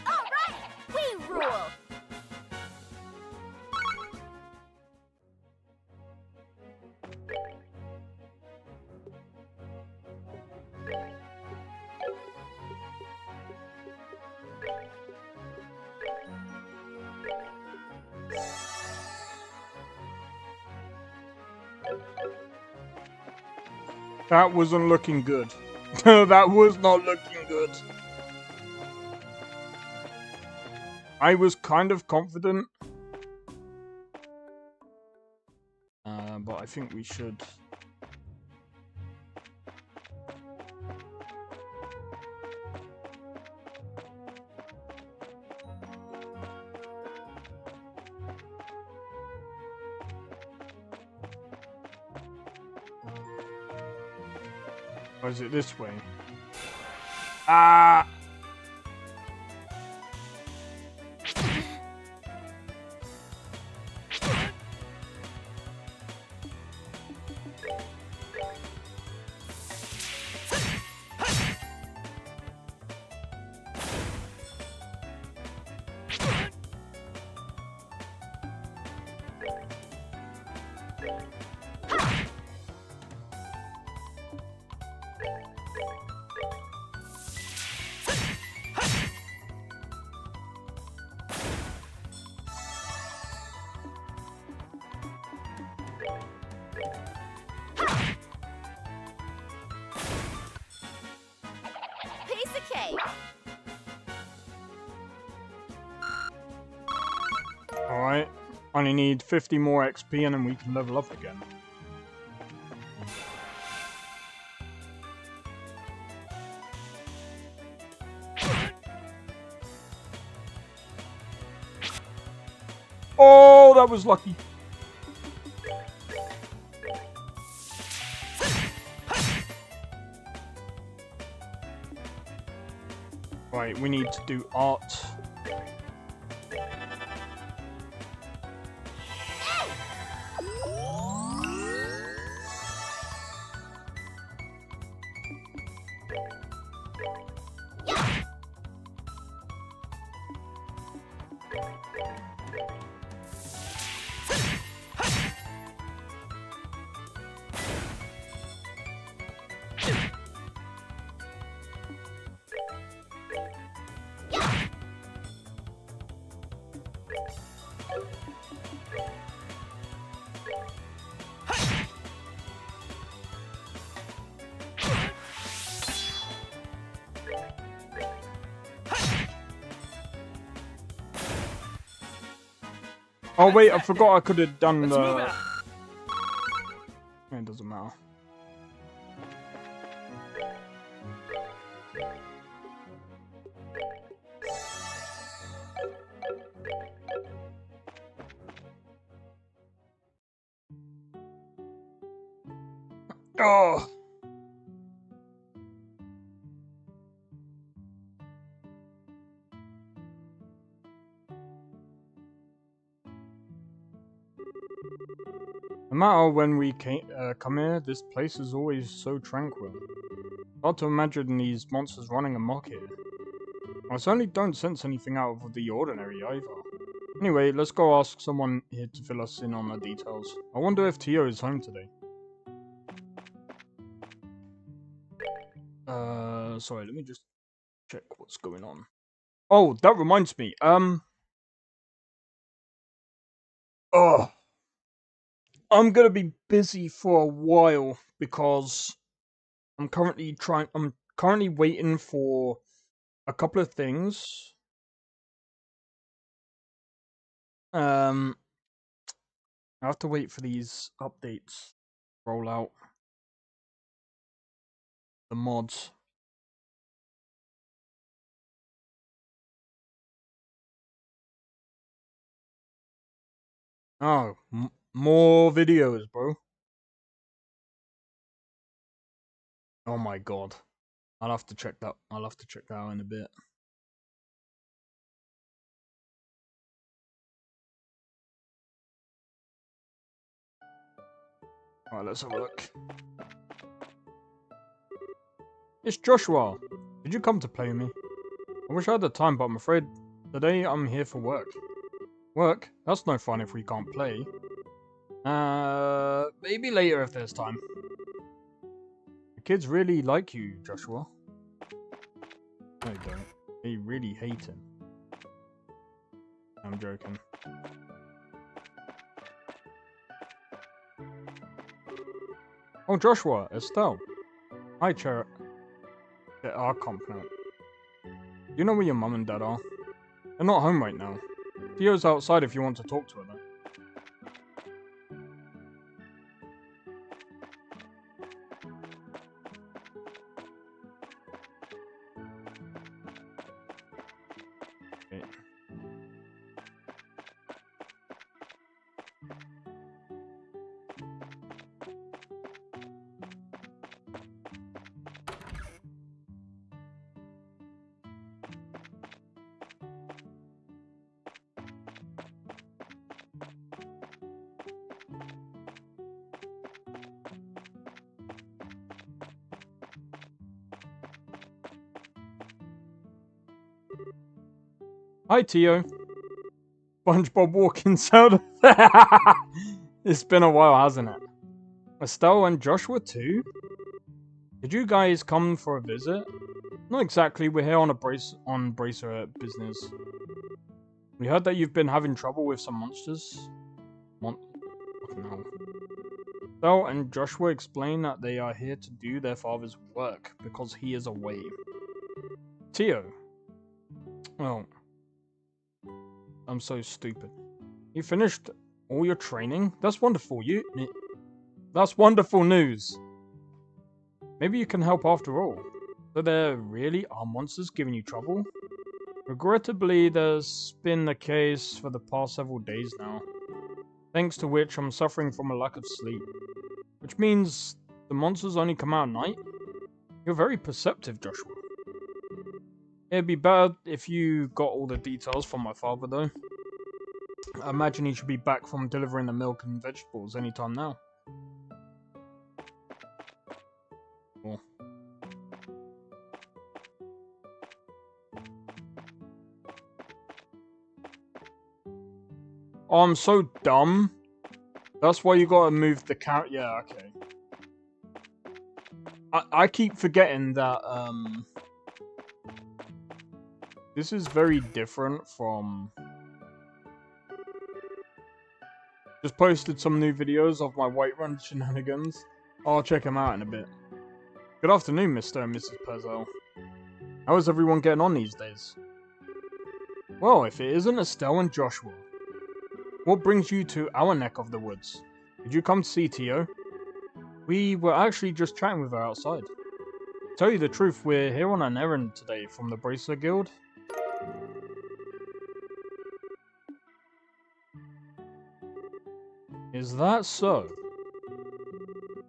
All right, we rule. That wasn't looking good. That was not looking good. I was kind of confident. But I think we should... Or is it this way? Ah! Piece of cake. Alright. Only need 50 more XP and then we can level up again. Oh, that was lucky. Right, we need to do art. Oh wait, I forgot I could have done Let's move the... out. It doesn't matter. Oh! No matter when we come here, this place is always so tranquil. Hard to imagine these monsters running amok here. I certainly don't sense anything out of the ordinary either. Anyway, let's go ask someone here to fill us in on the details. I wonder if Tio is home today. Sorry, let me just check what's going on. Oh, that reminds me, oh, I'm gonna be busy for a while because I'm currently waiting for a couple of things. I have to wait for these updates to roll out. The mods. Oh, more videos, bro. Oh my god. I'll have to check that. I'll have to check that out in a bit. Alright, let's have a look. It's Joshua. Did you come to play with me? I wish I had the time, but I'm afraid today I'm here for work. Work? That's no fun if we can't play. Maybe later if there's time. The kids really like you, Joshua. No, they don't. They really hate him. I'm joking. Oh, Joshua, Estelle. Hi, Cher. I can't pronounce. You know where your mum and dad are? They're not home right now. Theo's outside if you want to talk to her, though. Okay. Hi, Tio. SpongeBob walking sound. It's been a while, hasn't it? Estelle and Joshua too? Did you guys come for a visit? Not exactly. We're here on Bracer business. We heard that you've been having trouble with some monsters. Fucking hell. Estelle and Joshua explain that they are here to do their father's work because he is away. Tio. Well, I'm so stupid. You finished all your training? That's wonderful. That's wonderful news. Maybe you can help after all. So there really are monsters giving you trouble? Regrettably, that's been the case for the past several days now, thanks to which I'm suffering from a lack of sleep. Which means the monsters only come out at night? You're very perceptive, Joshua. It'd be better if you got all the details from my father, though. I imagine he should be back from delivering the milk and vegetables anytime now. Cool. Oh, I'm so dumb. That's why you gotta move the carrot. Yeah, okay. I keep forgetting that, this is very different from... Just posted some new videos of my Whiterun shenanigans. I'll check them out in a bit. Good afternoon, Mr. and Mrs. Purcell. How is everyone getting on these days? Well, if it isn't Estelle and Joshua. What brings you to our neck of the woods? Did you come to see Tio? We were actually just chatting with her outside. To tell you the truth, we're here on an errand today from the Bracer Guild. Is that so?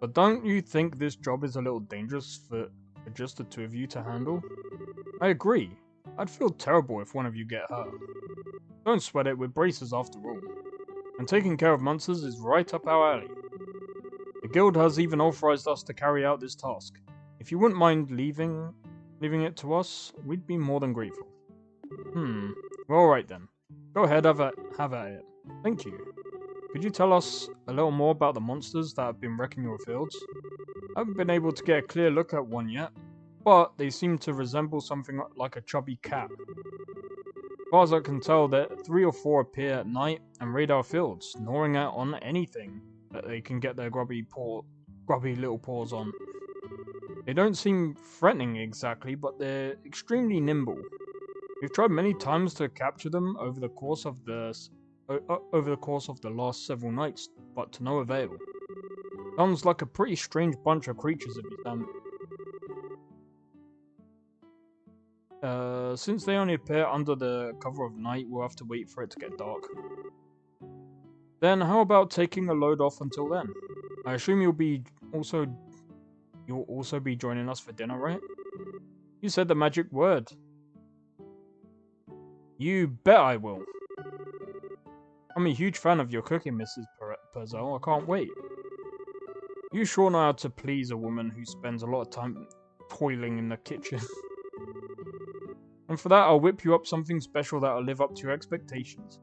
But don't you think this job is a little dangerous for just the two of you to handle? I agree. I'd feel terrible if one of you get hurt. Don't sweat it, we're bracers after all. And taking care of monsters is right up our alley. The guild has even authorized us to carry out this task. If you wouldn't mind leaving it to us, we'd be more than grateful. Well, alright then. Go ahead, have at it. Thank you. Could you tell us a little more about the monsters that have been wrecking your fields? I haven't been able to get a clear look at one yet, but they seem to resemble something like a chubby cat. As far as I can tell, 3 or 4 appear at night and raid our fields, gnawing out on anything that they can get their grubby little paws on. They don't seem threatening exactly, but they're extremely nimble. We've tried many times to capture them over the course of the last several nights, but to no avail. Sounds like a pretty strange bunch of creatures if you don't. Since they only appear under the cover of night, we'll have to wait for it to get dark. Then how about taking a load off until then? I assume you'll also be joining us for dinner, right? You said the magic word. You bet I will. I'm a huge fan of your cooking, Mrs. Purcell. I can't wait. You sure know how to please a woman who spends a lot of time toiling in the kitchen. And for that, I'll whip you up something special that'll live up to your expectations.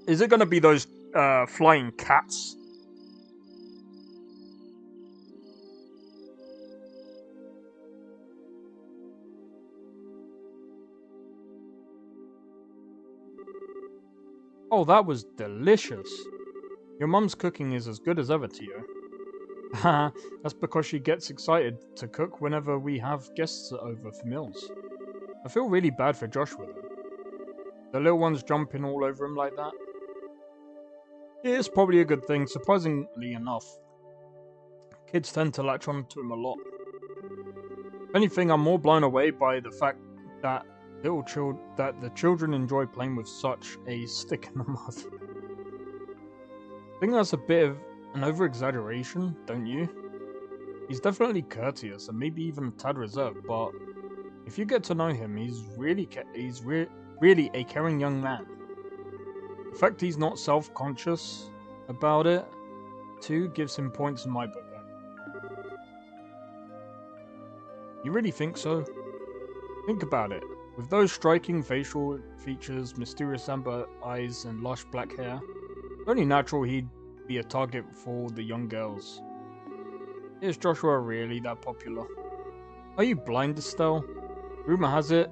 Is it going to be those flying cats? Oh, that was delicious. Your mum's cooking is as good as ever, Tio. Haha, that's because she gets excited to cook whenever we have guests over for meals. I feel really bad for Joshua though. The little one's jumping all over him like that. It's probably a good thing, surprisingly enough. Kids tend to latch on to him a lot. If anything, I'm more blown away by the fact that the children enjoy playing with such a stick in the mud. I think that's a bit of an over-exaggeration, don't you? He's definitely courteous and maybe even a tad reserved, but if you get to know him, he's really a caring young man. The fact he's not self-conscious about it, too, gives him points in my book. You really think so? Think about it. With those striking facial features, mysterious amber eyes, and lush black hair, it's only natural he'd be a target for the young girls. Is Joshua really that popular? Are you blind, Estelle? Rumor has it,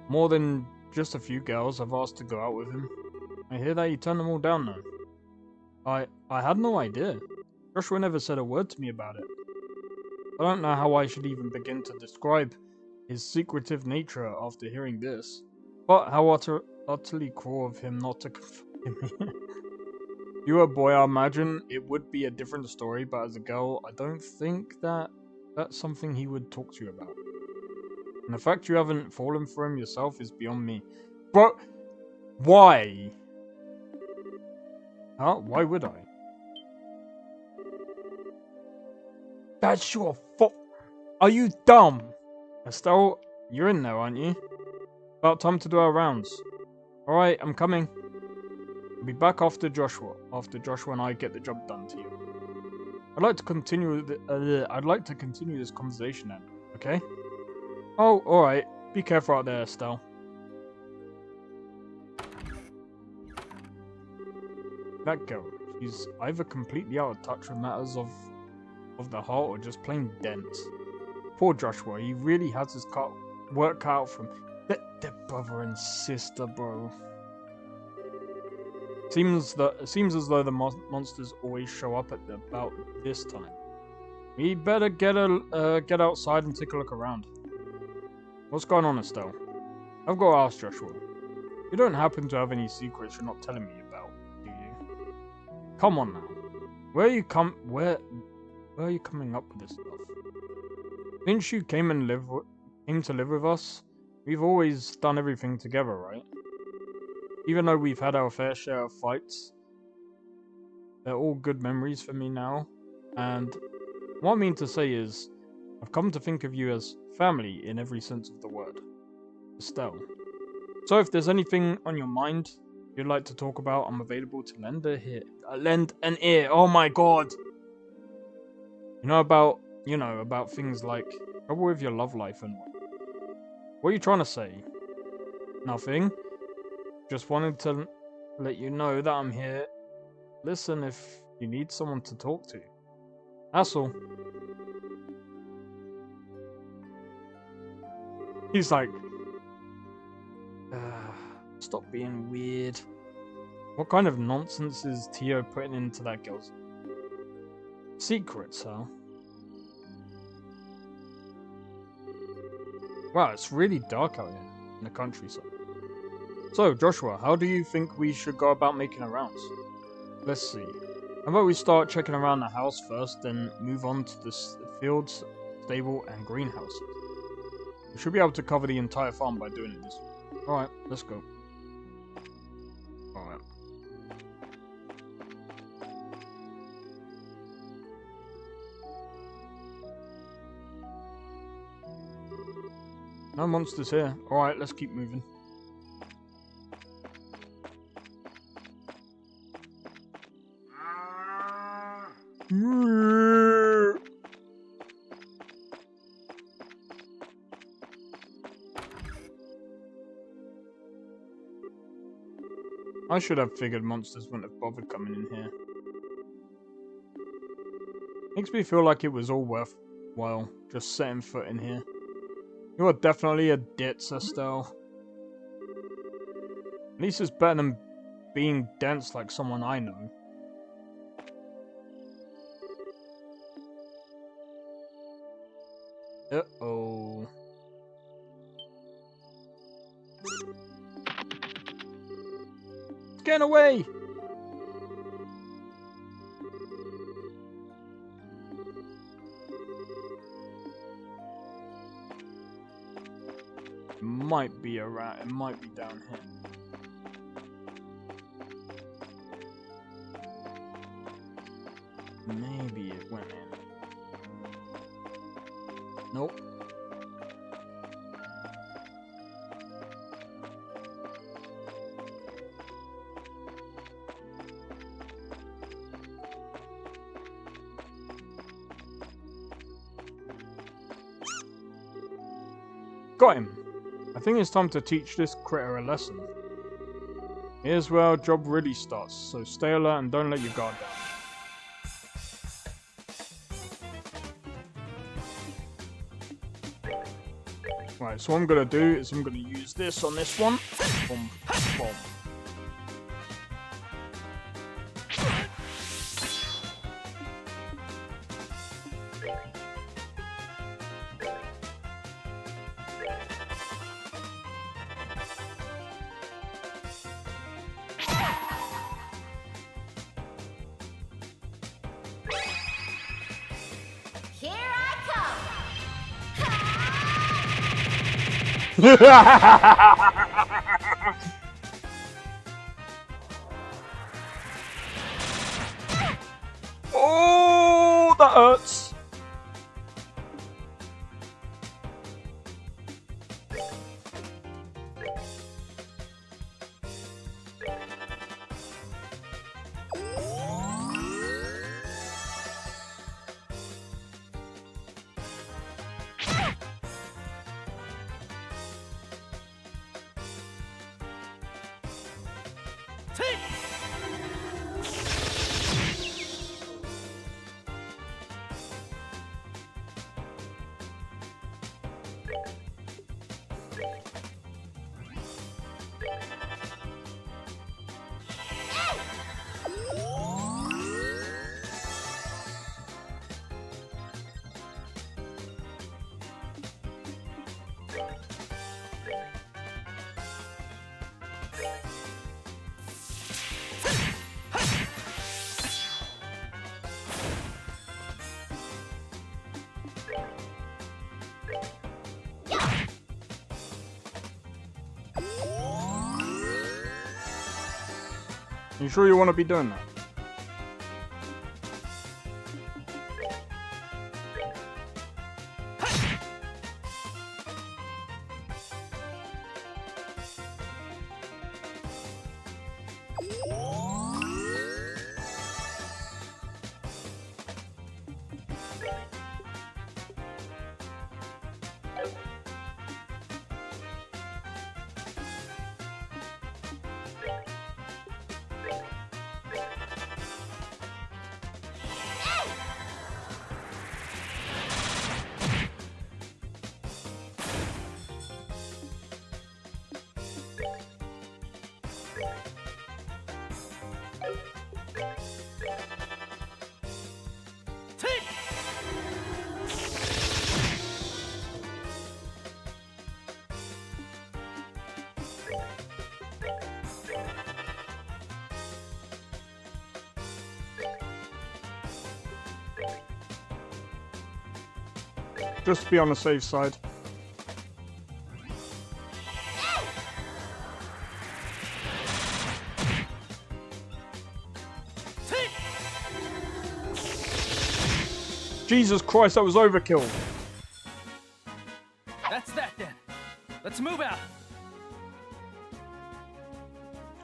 more than just a few girls have asked to go out with him. I hear that you turned them all down though. I had no idea. Joshua never said a word to me about it. I don't know how I should even begin to describe his secretive nature after hearing this, but how utterly cruel of him not to confide in me. You were a boy, I imagine it would be a different story, but as a girl, I don't think that That's something he would talk to you about. And the fact you haven't fallen for him yourself is beyond me. Bro, why? Huh? Why would I? That's your fault. Are you dumb? Estelle, you're in there, aren't you? About time to do our rounds. Alright, I'm coming. I'll be back after Joshua and I get the job done to you. I'd like to continue this conversation then, okay? Oh, alright. Be careful out there, Estelle. That girl, she's either completely out of touch with matters of the heart or just plain dense. Poor Joshua, he really has his work cut out from their brother and sister, bro. Seems as though the monsters always show up at about this time. We better get outside and take a look around. What's going on, Estelle? I've got to ask Joshua. You don't happen to have any secrets you're not telling me about, do you? Come on now. Where are you coming up with this stuff? Since you came to live with us, we've always done everything together, right? Even though we've had our fair share of fights, they're all good memories for me now. And what I mean to say is, I've come to think of you as family in every sense of the word. Estelle. So if there's anything on your mind you'd like to talk about, I'm available to lend an ear. Oh my god! About things like trouble with your love life and what are you trying to say? Nothing. Just wanted to let you know that I'm here. Listen if you need someone to talk to. That's all. He's like, stop being weird. What kind of nonsense is Tio putting into that girl's secrets, huh? Wow, it's really dark out here in the countryside. So, Joshua, how do you think we should go about making our rounds? Let's see. How about we start checking around the house first, then move on to the fields, stable, and greenhouses. We should be able to cover the entire farm by doing it this way. Alright, let's go. Alright. No monsters here. Alright, let's keep moving. I should have figured monsters wouldn't have bothered coming in here. Makes me feel like it was all worthwhile just setting foot in here. You are definitely a ditz, Estelle. At least it's better than being dense like someone I know. Uh-oh. It's getting away! It might be around, it might be down here. Maybe it went in. Nope. Got him. I think it's time to teach this critter a lesson. Here's where our job really starts, so stay alert and don't let your guard down. Right, so what I'm gonna do is I'm gonna use this on this one. Boom, boom. Here I come! Oh, that hurts. You sure you want to be doing that? Just to be on the safe side. Jesus Christ, that was overkill. That's that then. Let's move out.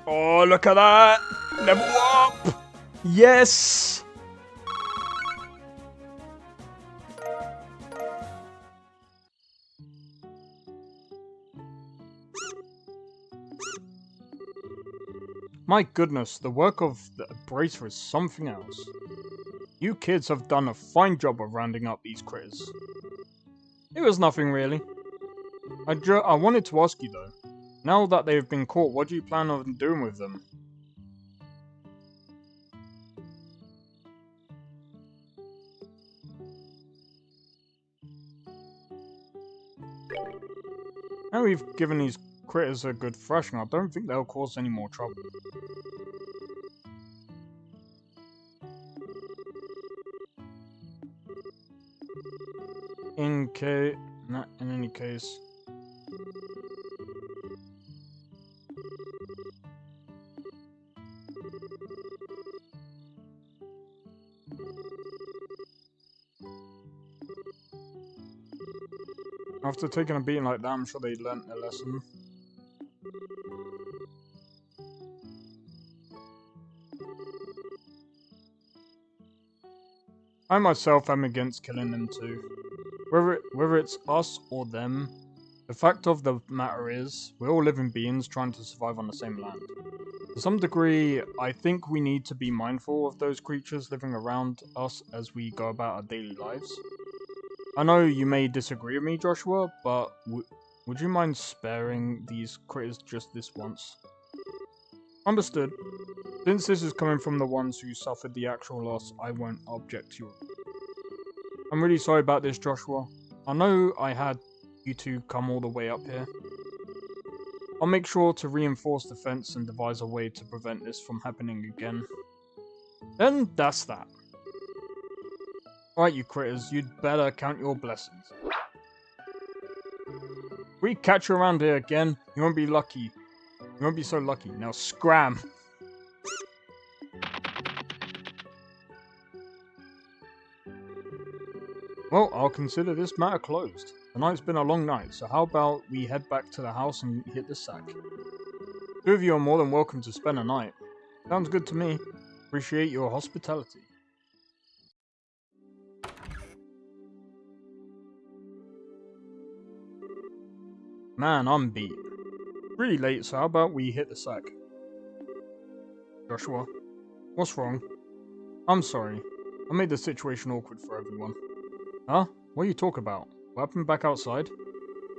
Oh, look at that. Level up. Yes. My goodness, the work of the Bracer is something else. You kids have done a fine job of rounding up these critters. It was nothing really. I wanted to ask you though, now that they've been caught, what do you plan on doing with them? Now we've given these critters a good thrashing, I don't think they'll cause any more trouble. In any case. After taking a beating like that, I'm sure they learnt their lesson. I myself am against killing them too. Whether it's us or them, the fact of the matter is, we're all living beings trying to survive on the same land. To some degree, I think we need to be mindful of those creatures living around us as we go about our daily lives. I know you may disagree with me, Joshua, but would you mind sparing these critters just this once? Understood. Since this is coming from the ones who suffered the actual loss, I won't object to you. I'm really sorry about this, Joshua. I know I had you two come all the way up here. I'll make sure to reinforce the fence and devise a way to prevent this from happening again. Then that's that. Right, you critters, you'd better count your blessings. we catch you around here again, you won't be lucky. You won't be so lucky. Now scram. Well, I'll consider this matter closed. The night's been a long night, so how about we head back to the house and hit the sack? Two of you are more than welcome to spend a night. Sounds good to me. Appreciate your hospitality. Man, I'm beat. Really late, so how about we hit the sack? Joshua, what's wrong? I'm sorry. I made the situation awkward for everyone. Huh? What are you talking about? What happened back outside?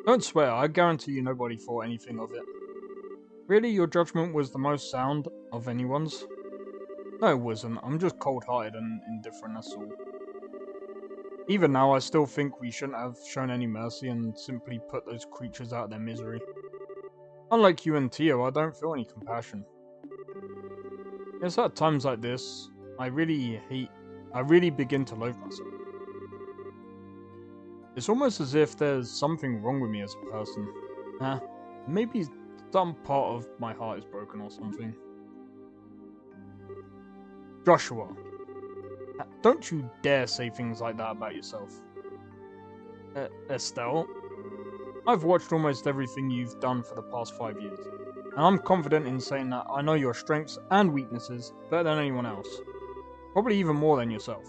Don't swear, I guarantee you nobody thought anything of it. Really, your judgment was the most sound of anyone's? No, it wasn't. I'm just cold-hearted and indifferent, that's all. Even now, I still think we shouldn't have shown any mercy and simply put those creatures out of their misery. Unlike you and Tio, I don't feel any compassion. It's at times like this, I really begin to loathe myself. It's almost as if there's something wrong with me as a person. Maybe some part of my heart is broken or something. Joshua, don't you dare say things like that about yourself. Estelle, I've watched almost everything you've done for the past 5 years, and I'm confident in saying that I know your strengths and weaknesses better than anyone else. Probably even more than yourself.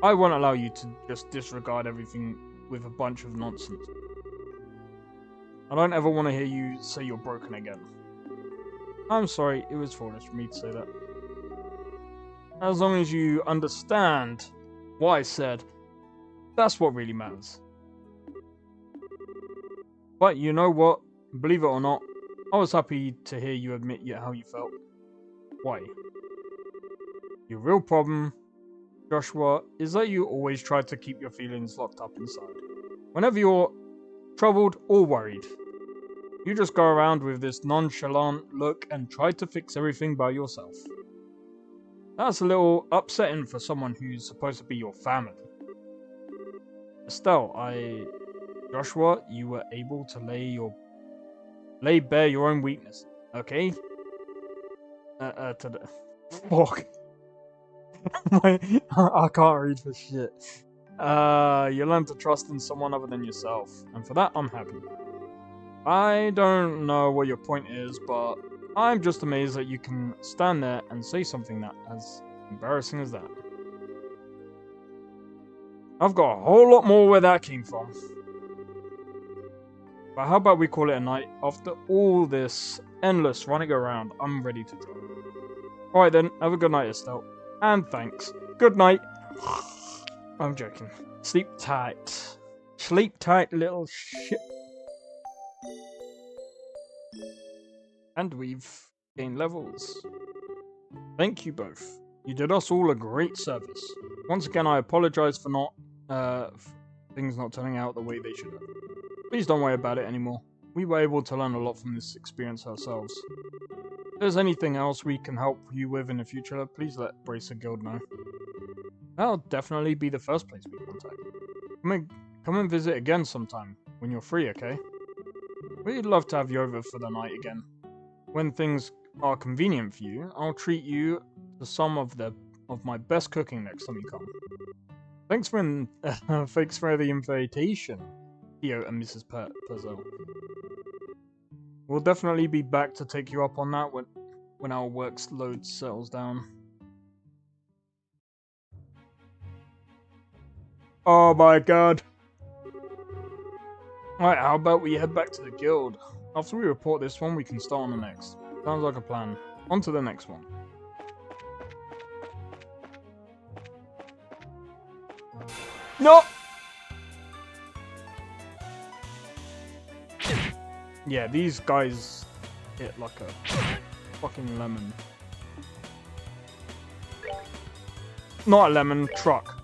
I won't allow you to just disregard everything with a bunch of nonsense. I don't ever want to hear you say you're broken again. I'm sorry, it was foolish for me to say that. As long as you understand what I said, that's what really matters. But you know what? Believe it or not, I was happy to hear you admit how you felt. Why? Your real problem, Joshua, is that you always try to keep your feelings locked up inside. Whenever you're troubled or worried, you just go around with this nonchalant look and try to fix everything by yourself. That's a little upsetting for someone who's supposed to be your family. Estelle, Joshua, you were able to lay bare your own weakness, okay? Fuck. I can't read for shit. You learn to trust in someone other than yourself, and for that, I'm happy. I don't know what your point is, but I'm just amazed that you can stand there and say something that as embarrassing as that. I've got a whole lot more where that came from. But how about we call it a night? After all this endless running around, I'm ready to drop. Alright then, have a good night, Estelle. And thanks. Good night. I'm joking. Sleep tight. Sleep tight, little shit. And we've gained levels. Thank you both. You did us all a great service. Once again, I apologize for things not turning out the way they should have. Please don't worry about it anymore. We were able to learn a lot from this experience ourselves. If there's anything else we can help you with in the future, please let Bracer Guild know. That'll definitely be the first place we contact. Come and visit again sometime, when you're free, okay? We'd love to have you over for the night again. When things are convenient for you, I'll treat you to some of my best cooking next time you come. Thanks for the invitation, Theo and Mrs. Purcell. We'll definitely be back to take you up on that when our workload settles down. Oh my god. Alright, how about we head back to the guild? After we report this one, we can start on the next. Sounds like a plan. On to the next one. No! Yeah, these guys hit like a fucking lemon. Not a lemon, truck.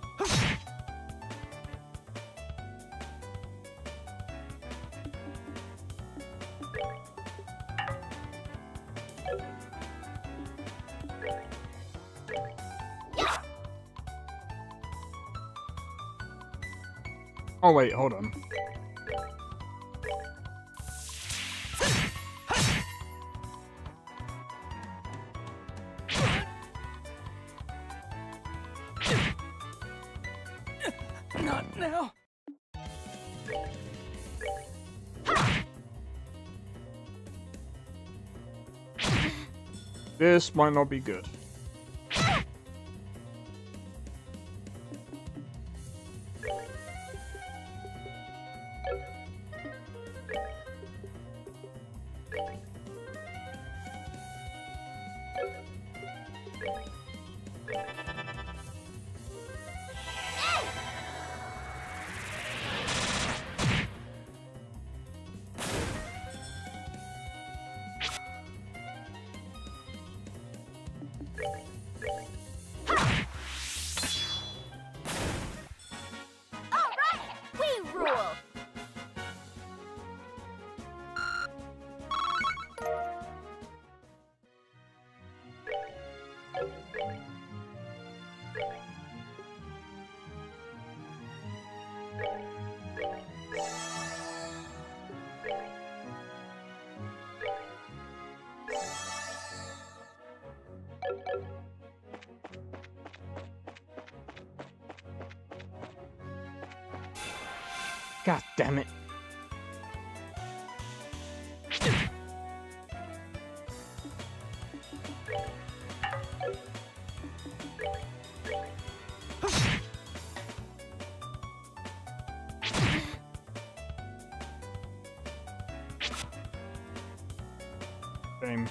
Oh wait, hold on. This might not be good. All right, we rule. God damn it. Shame.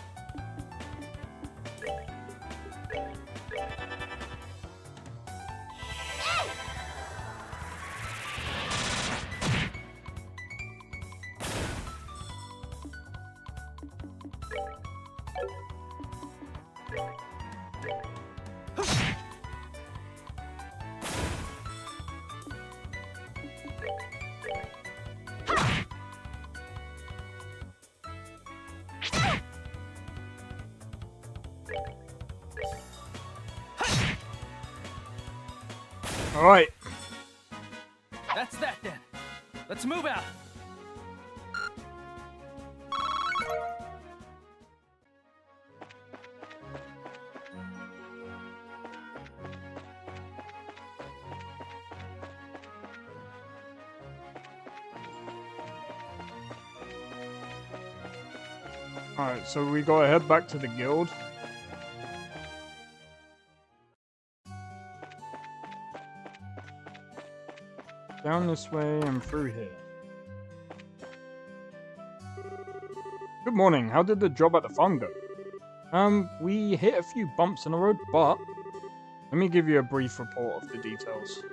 Alright. That's that then. Let's move out. Alright, so we gotta head back to the guild. Down this way and through here. Good morning, how did the job at the farm go? We hit a few bumps in the road, but let me give you a brief report of the details.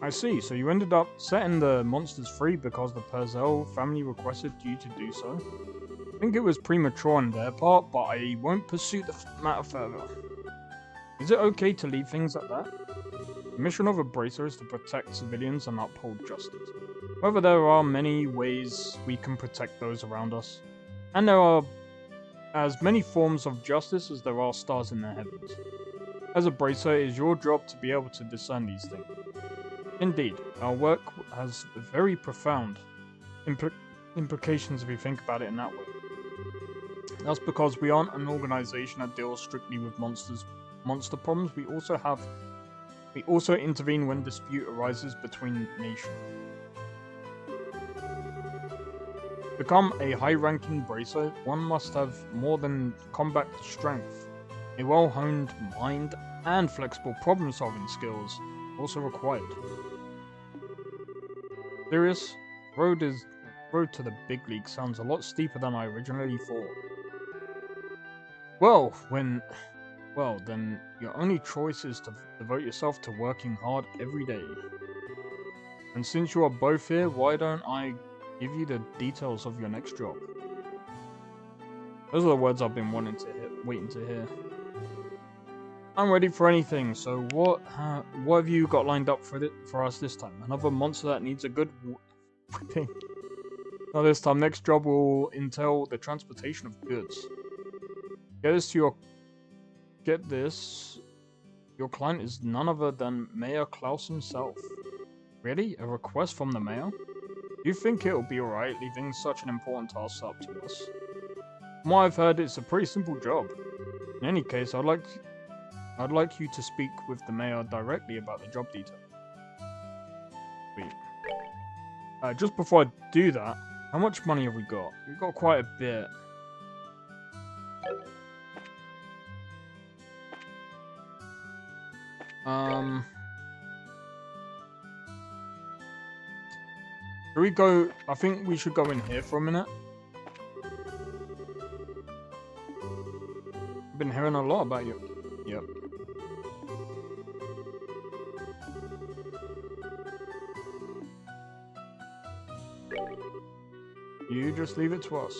I see, so you ended up setting the monsters free because the Purcell family requested you to do so? I think it was premature on their part, but I won't pursue the matter further. Is it okay to leave things at that? The mission of a bracer is to protect civilians and uphold justice. However, there are many ways we can protect those around us, and there are as many forms of justice as there are stars in the heavens. As a bracer, it is your job to be able to discern these things. Indeed, our work has very profound implications if you think about it in that way. That's because we aren't an organization that deals strictly with monster problems. We also intervene when dispute arises between nations. To become a high-ranking bracer, one must have more than combat strength. A well-honed mind and flexible problem-solving skills also required. Serious? Road to the big league sounds a lot steeper than I originally thought. Well, then your only choice is to devote yourself to working hard every day. And since you are both here, why don't I give you the details of your next job? Those are the words I've been waiting to hear. I'm ready for anything, so what have you got lined up for us this time? Another monster that needs a good whipping? Not this time. Next job will entail the transportation of goods. Get this. Your client is none other than Mayor Klaus himself. Really? A request from the mayor? Do you think it'll be alright leaving such an important task up to us? From what I've heard, it's a pretty simple job. In any case, I'd like I'd like you to speak with the mayor directly about the job detail. Sweet. Just before I do that, how much money have we got? We've got quite a bit. Should we go? I think we should go in here for a minute. I've been hearing a lot about you. Yep. You just leave it to us.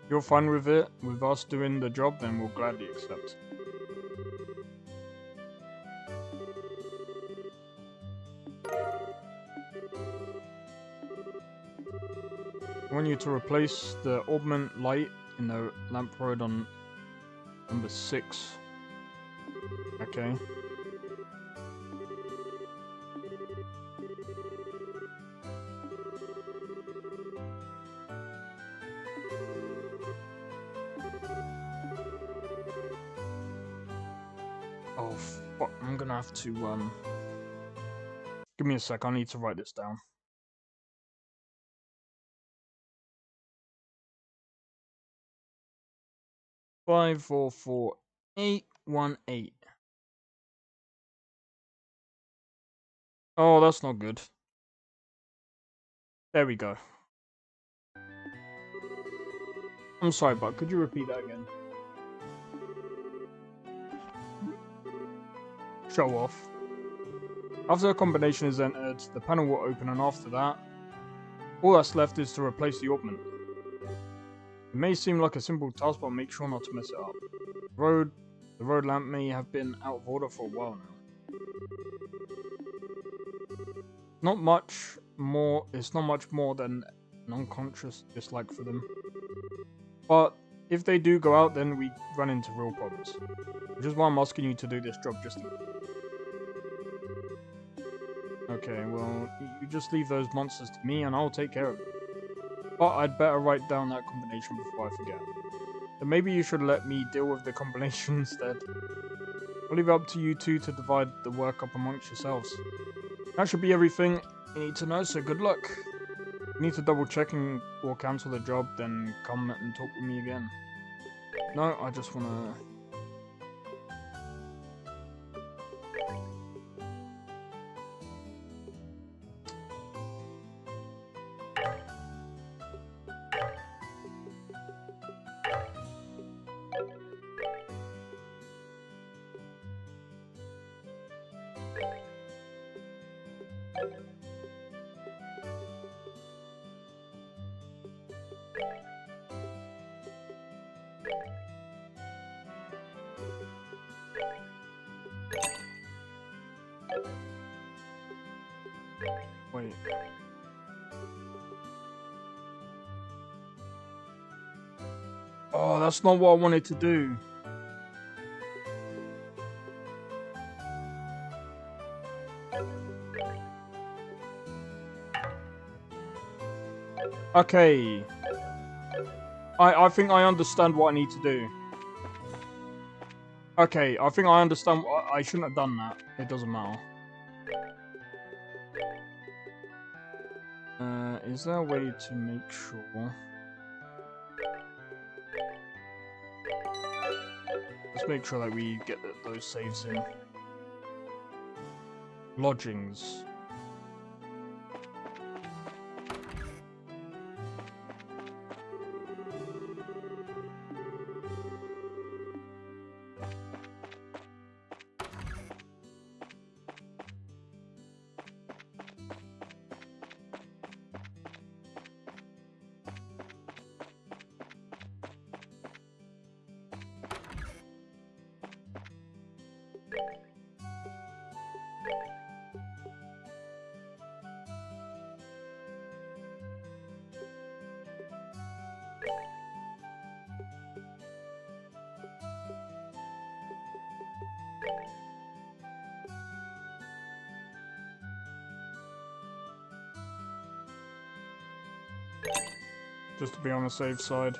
If you're fine with it, with us doing the job, then we'll gladly accept. I want you to replace the augment light in the lamp road on number 6. Okay. Oh, fuck. I'm gonna have to, give me a sec. I need to write this down. Five, 4, 4, 8, 1, 8. Oh, that's not good. There we go. I'm sorry, but could you repeat that again? Show off. After a combination is entered, the panel will open, and after that, all that's left is to replace the augment. It may seem like a simple task, but make sure not to mess it up. The road lamp may have been out of order for a while now. Not much more. It's not much more than an unconscious dislike for them. But if they do go out, then we run into real problems. Which is why I'm asking you to do this job just in case. Okay, well, you just leave those monsters to me and I'll take care of them. But I'd better write down that combination before I forget. Then maybe you should let me deal with the combination instead. I'll leave it up to you two to divide the work up amongst yourselves. That should be everything you need to know, so good luck. If you need to double check or cancel the job, then come and talk with me again. No, I just wanna... Wait. Oh, that's not what I wanted to do. Okay. I think I understand what I need to do. Okay, I think I understand. I shouldn't have done that. It doesn't matter. Is there a way to make sure? Let's make sure that we get those saves in. Lodgings. Just to be on the safe side.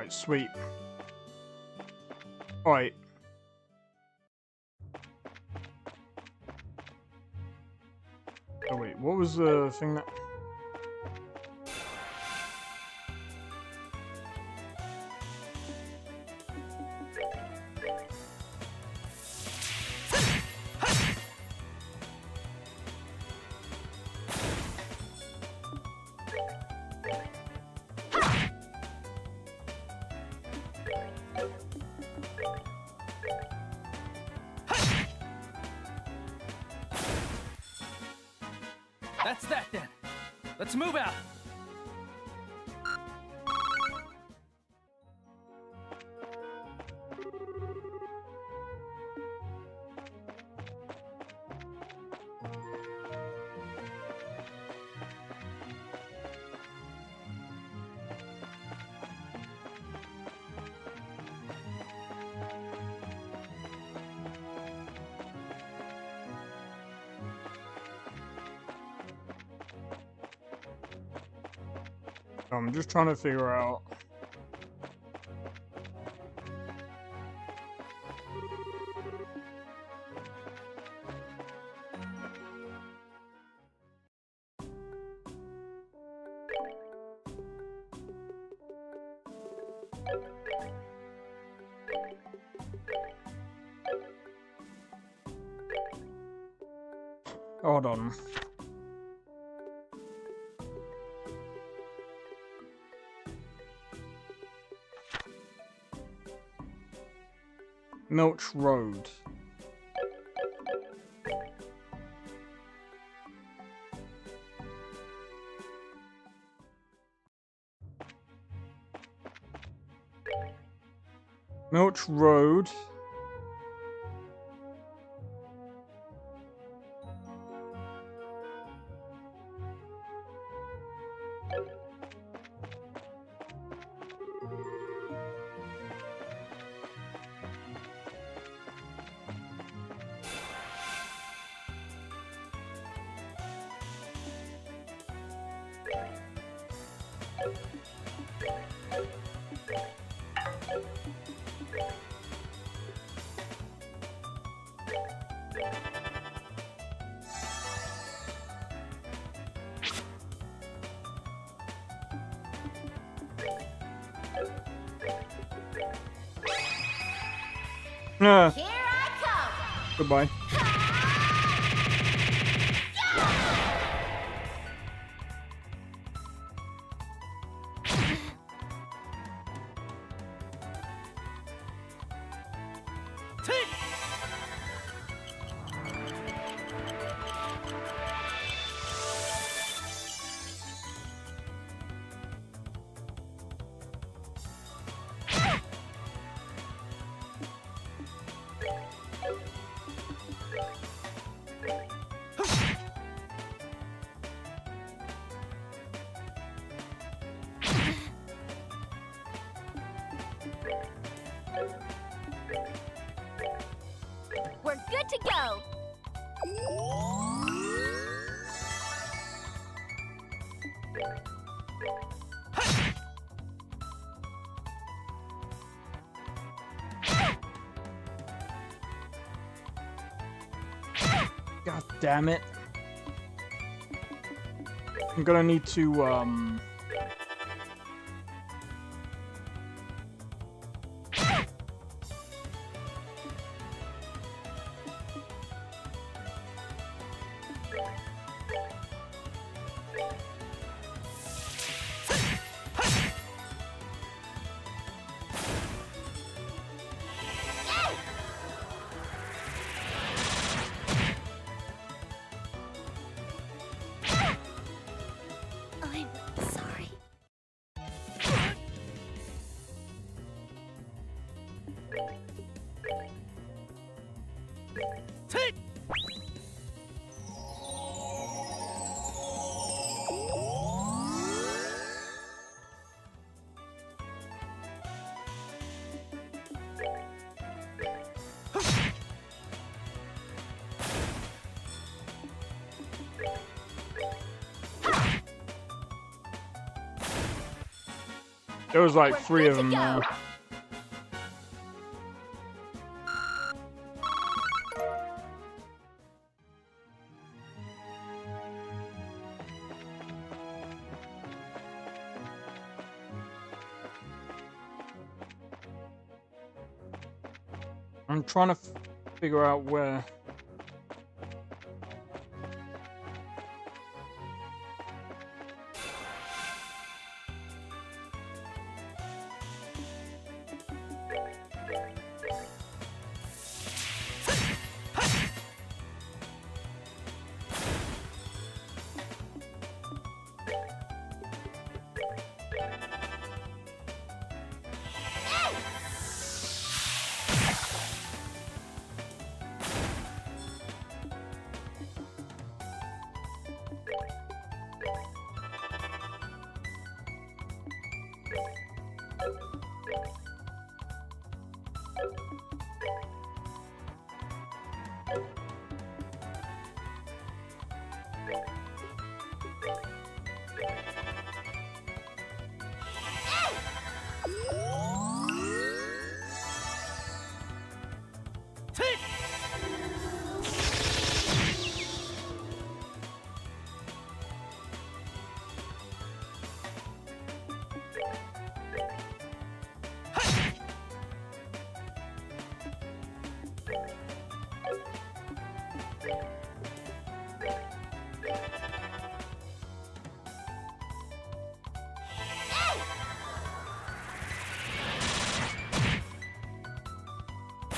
Alright, sweet. Alright. Oh wait, what was the thing that... That's that then. Let's move out. I'm just trying to figure out... Hold on. Milch Road. Milch Road. Here I come. Goodbye. We're good to go. God damn it. I'm gonna need to, I'm sorry. There was like We're 3 good of to them go. now. I'm trying to figure out where.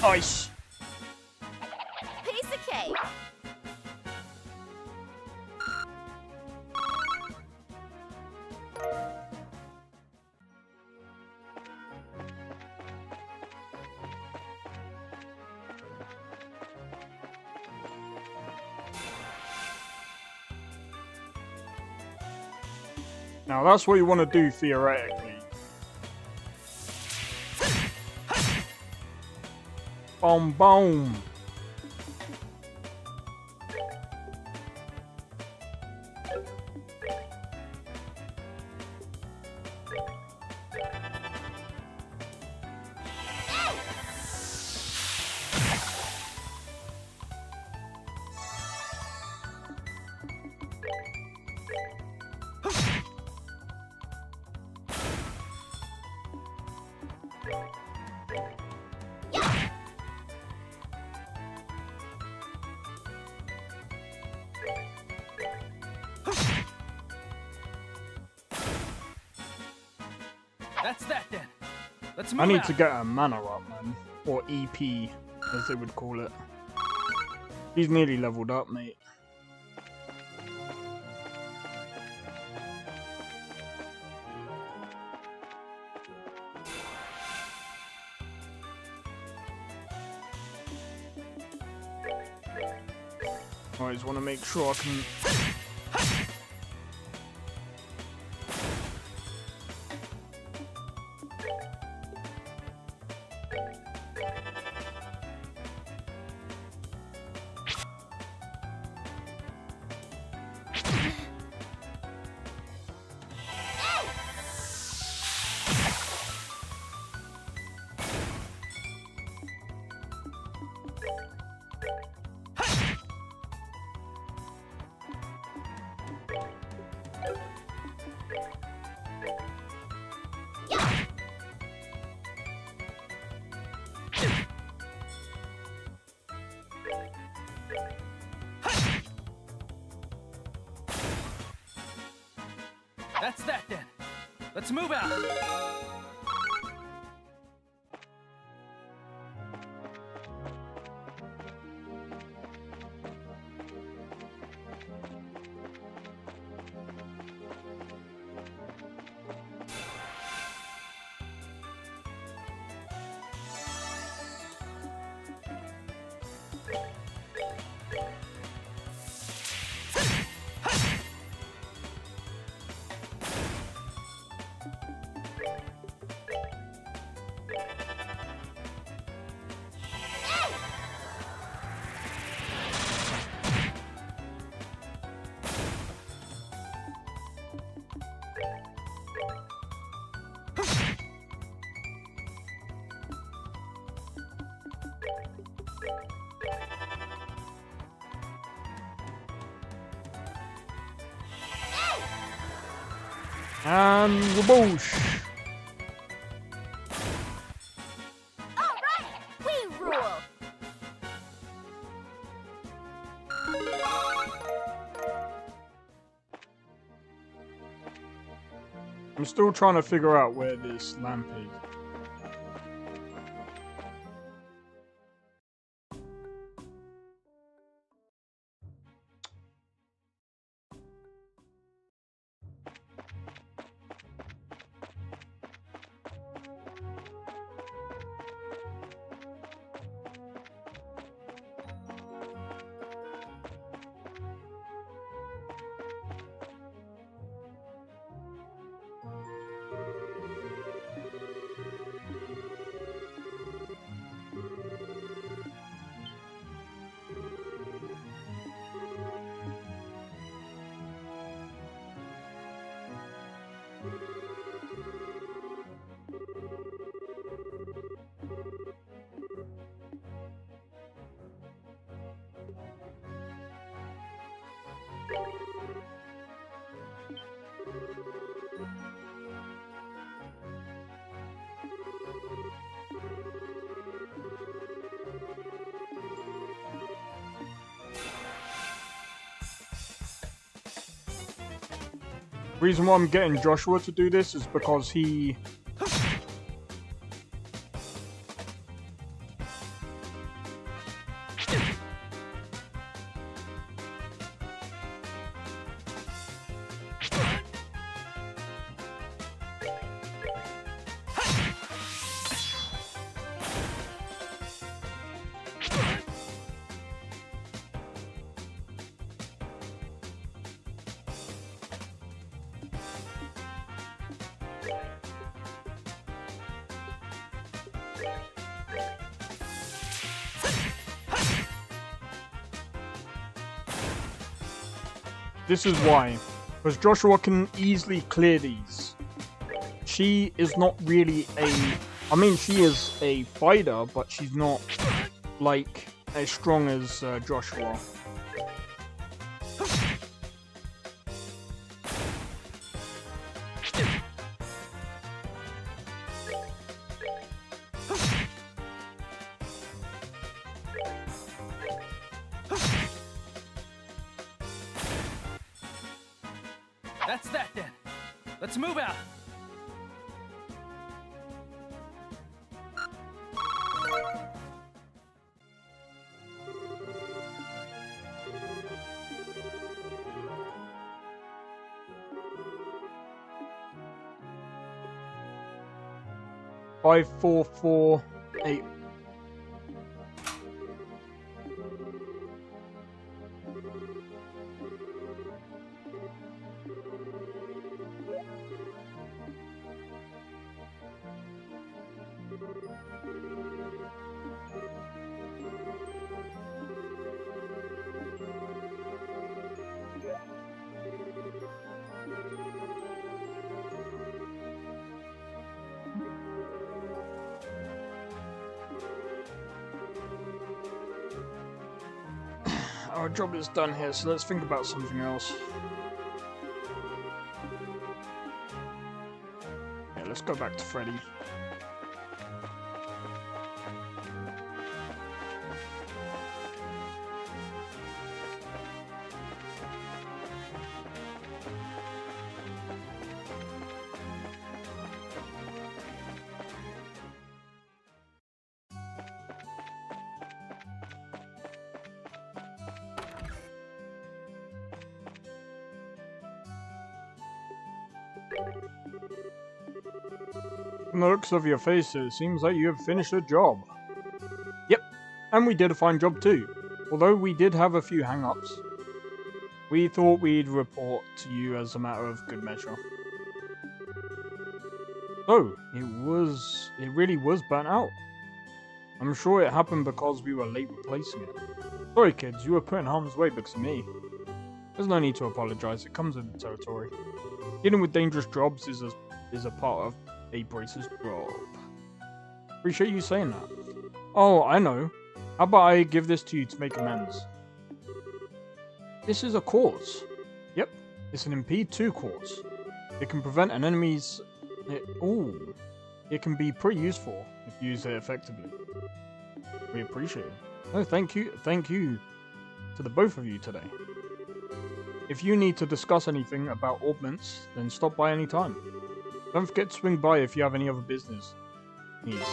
Nice. Piece of cake. Now that's what you want to do theoretically. Boom, boom. That's that then. Let's move I need out. to get a mana up, man. Or EP, as they would call it. He's nearly leveled up, mate. I just want to make sure I can... That's that then. Let's move out. And waboosh! All right, we rule. I'm still trying to figure out where this lamp is. Reason why I'm getting Joshua to do this is because he... This is why. Because Joshua can easily clear these. She is not really a... I mean, she is a fighter, but she's not, like, as strong as Joshua. That's that then. Let's move out. Five, 4, 4, 8. Our job is done here, so let's think about something else. Yeah, let's go back to Freddy. From the looks of your face, it seems like you have finished the job. Yep, and we did a fine job too. Although we did have a few hang-ups. We thought we'd report to you as a matter of good measure. So, it really was burnt out. I'm sure it happened because we were late replacing it. Sorry kids, you were put in harm's way because of me. There's no need to apologize, it comes with the territory. Dealing with dangerous jobs is a part of a bracer's job. Appreciate you saying that. Oh, I know. How about I give this to you to make amends? This is a quartz. Yep, it's an MP2 quartz. It can prevent an enemy's... Ooh. It can be pretty useful if you use it effectively. We appreciate it. Oh, thank you to the both of you today. If you need to discuss anything about augments, then stop by any time. Don't forget to swing by if you have any other business needs.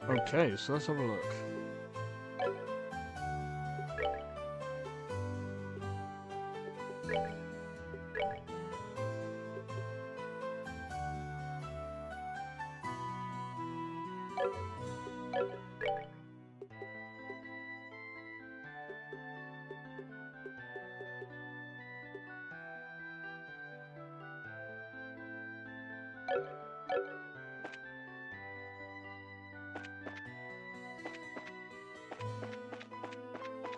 Okay, so let's have a look.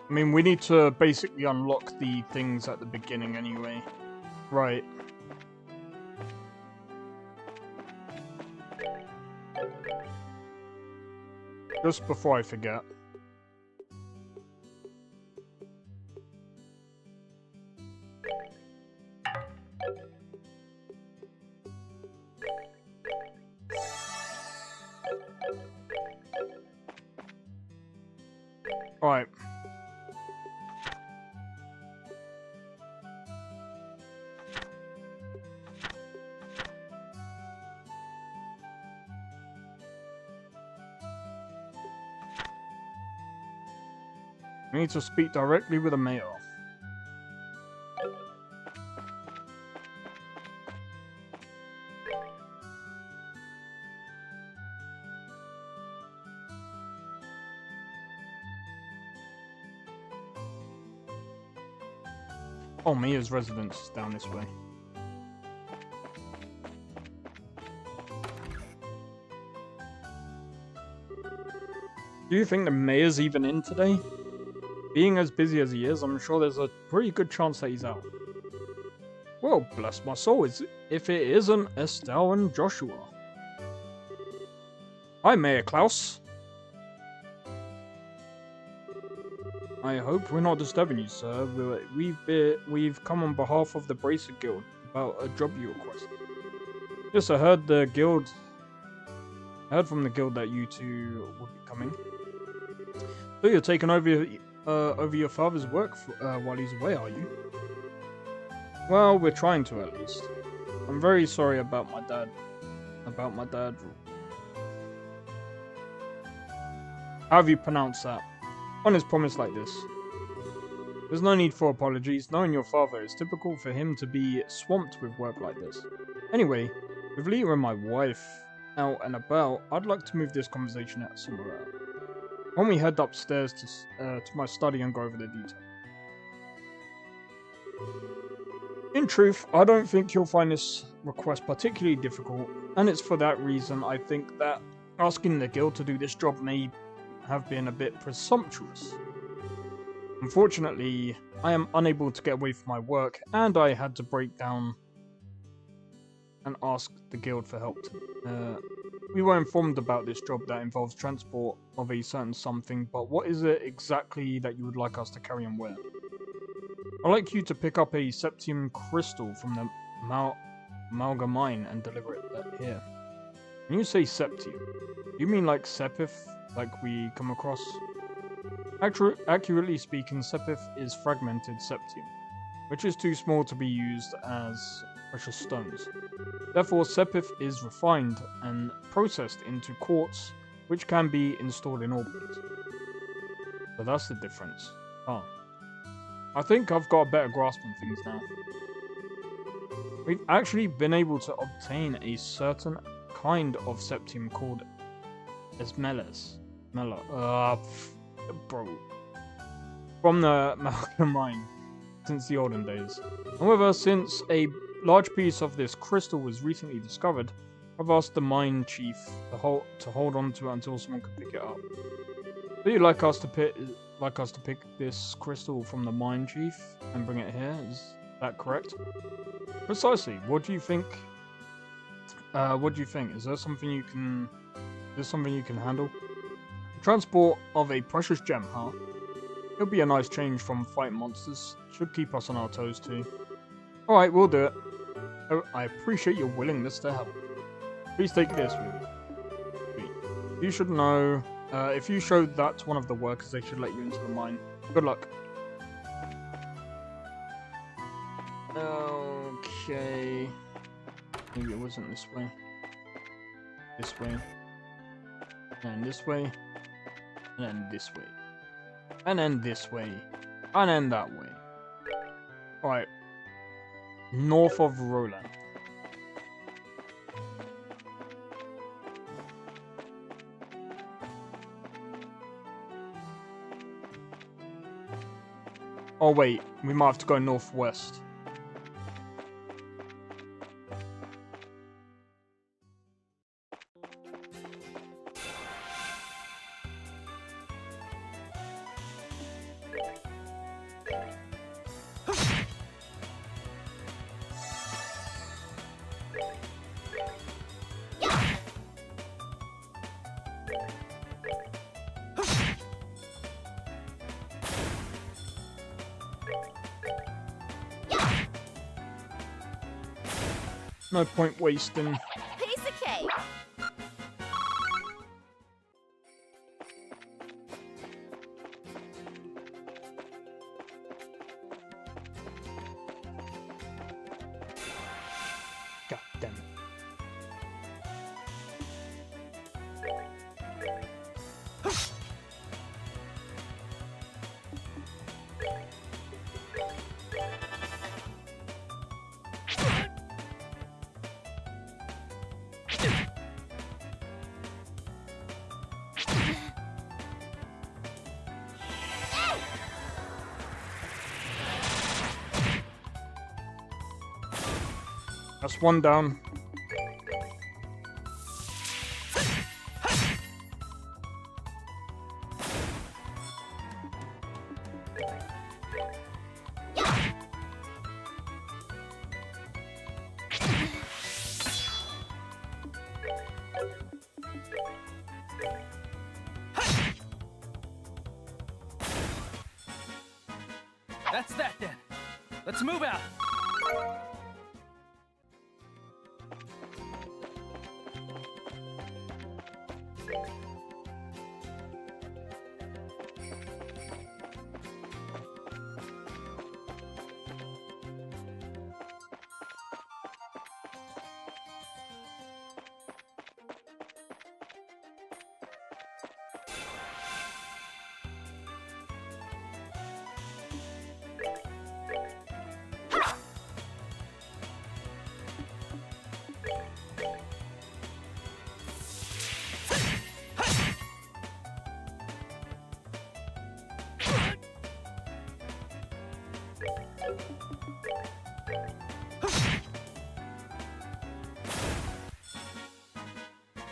I mean, we need to basically unlock the things at the beginning anyway. Right. Just before I forget. Alright. We need to speak directly with the mayor. Oh, Mayor's residence is down this way. Do you think the mayor's even in today? Being as busy as he is, I'm sure there's a pretty good chance that he's out. Well, bless my soul, if it isn't Estelle and Joshua. Hi, Mayor Klaus. I hope we're not disturbing you, sir. We've come on behalf of the Bracer Guild about a job you requested. Yes, I heard from the guild that you two would be coming. So you're taking over your father's work while he's away, are you? Well, we're trying to at least. I'm very sorry about my dad. How have you pronounced that? On his promise like this. There's no need for apologies. Knowing your father, it's typical for him to be swamped with work like this. Anyway, with Leah and my wife out and about, I'd like to move this conversation out somewhere else. Why don't we head upstairs to my study and go over the details? In truth, I don't think you'll find this request particularly difficult, and it's for that reason I think that asking the guild to do this job may have been a bit presumptuous. Unfortunately, I am unable to get away from my work, and I had to break down and ask the guild for help. We were informed about this job that involves transport of a certain something, but what is it exactly that you would like us to carry and where? I'd like you to pick up a septium crystal from the Malga mine and deliver it here. When you say septium, do you mean like sepith, like we come across? Accurately speaking, sepith is fragmented septium, which is too small to be used as precious stones. Therefore, sepith is refined and processed into quartz, which can be installed in orbit. So that's the difference. Oh. I think I've got a better grasp on things now. We've actually been able to obtain a certain kind of septium called Esmeles. Bro. From the Malga mine since the olden days. However, since a large piece of this crystal was recently discovered, I've asked the mine chief to hold on to it until someone can pick it up. Do you like us to pick this crystal from the mine chief and bring it here? Is that correct? Precisely. What do you think? Is there something you can handle? The transport of a precious gem, huh? It'll be a nice change from fighting monsters. Should keep us on our toes too. Alright, we'll do it. Oh, I appreciate your willingness to help. Please take this with you. You should know. If you show that to one of the workers, they should let you into the mine. Good luck. Okay. Maybe it wasn't this way. This way. And this way. And then this way. And then this way. And then that way. Alright. North of Roland. Oh wait, we might have to go northwest. No point wasting. Piece of cake. God damn it. That's one down. That's that then. Let's move out.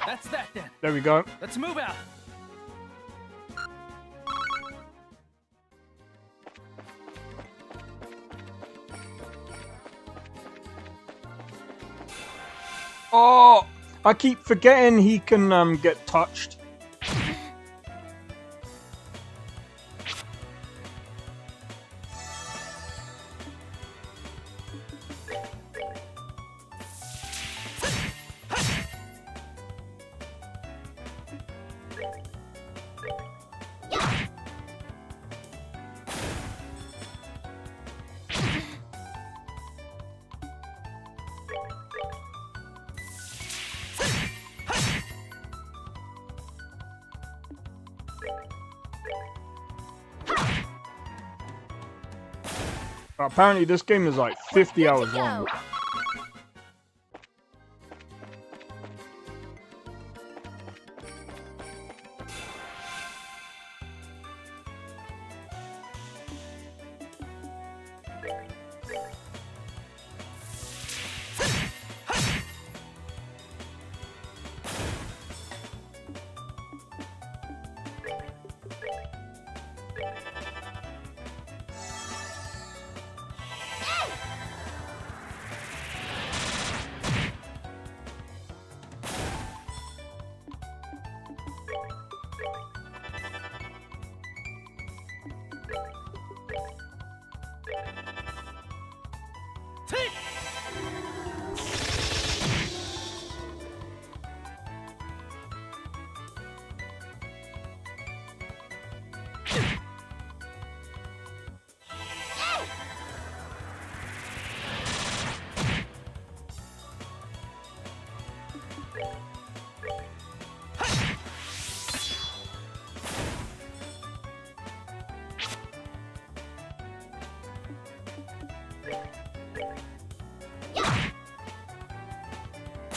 That's that then. There we go. Let's move out. Oh, I keep forgetting he can get touched. Apparently this game is like 50 hours long.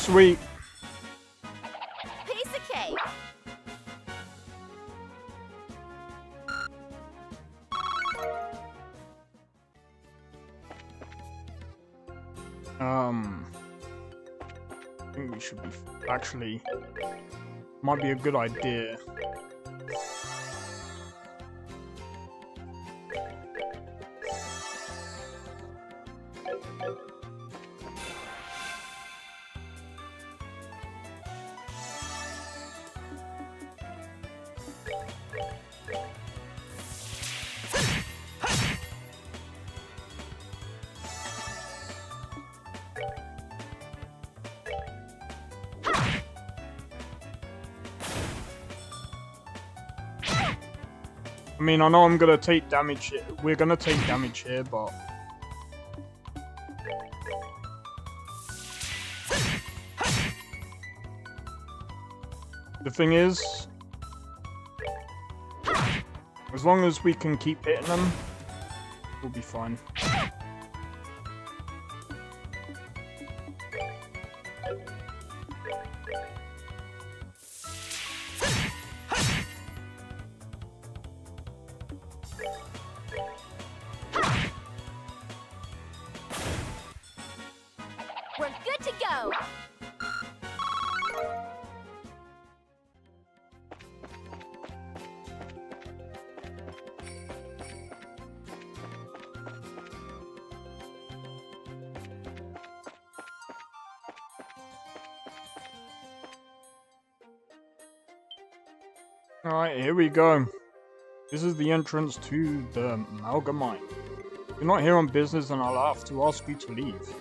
Sweet. Piece of cake. I think we should be actually might be a good idea. I mean, I know I'm gonna take damage here. We're gonna take damage here, but the thing is, as long as we can keep hitting them, we'll be fine. We're good to go. Alright, here we go. This is the entrance to the Malga Mine. If you're not here on business, then I'll have to ask you to leave.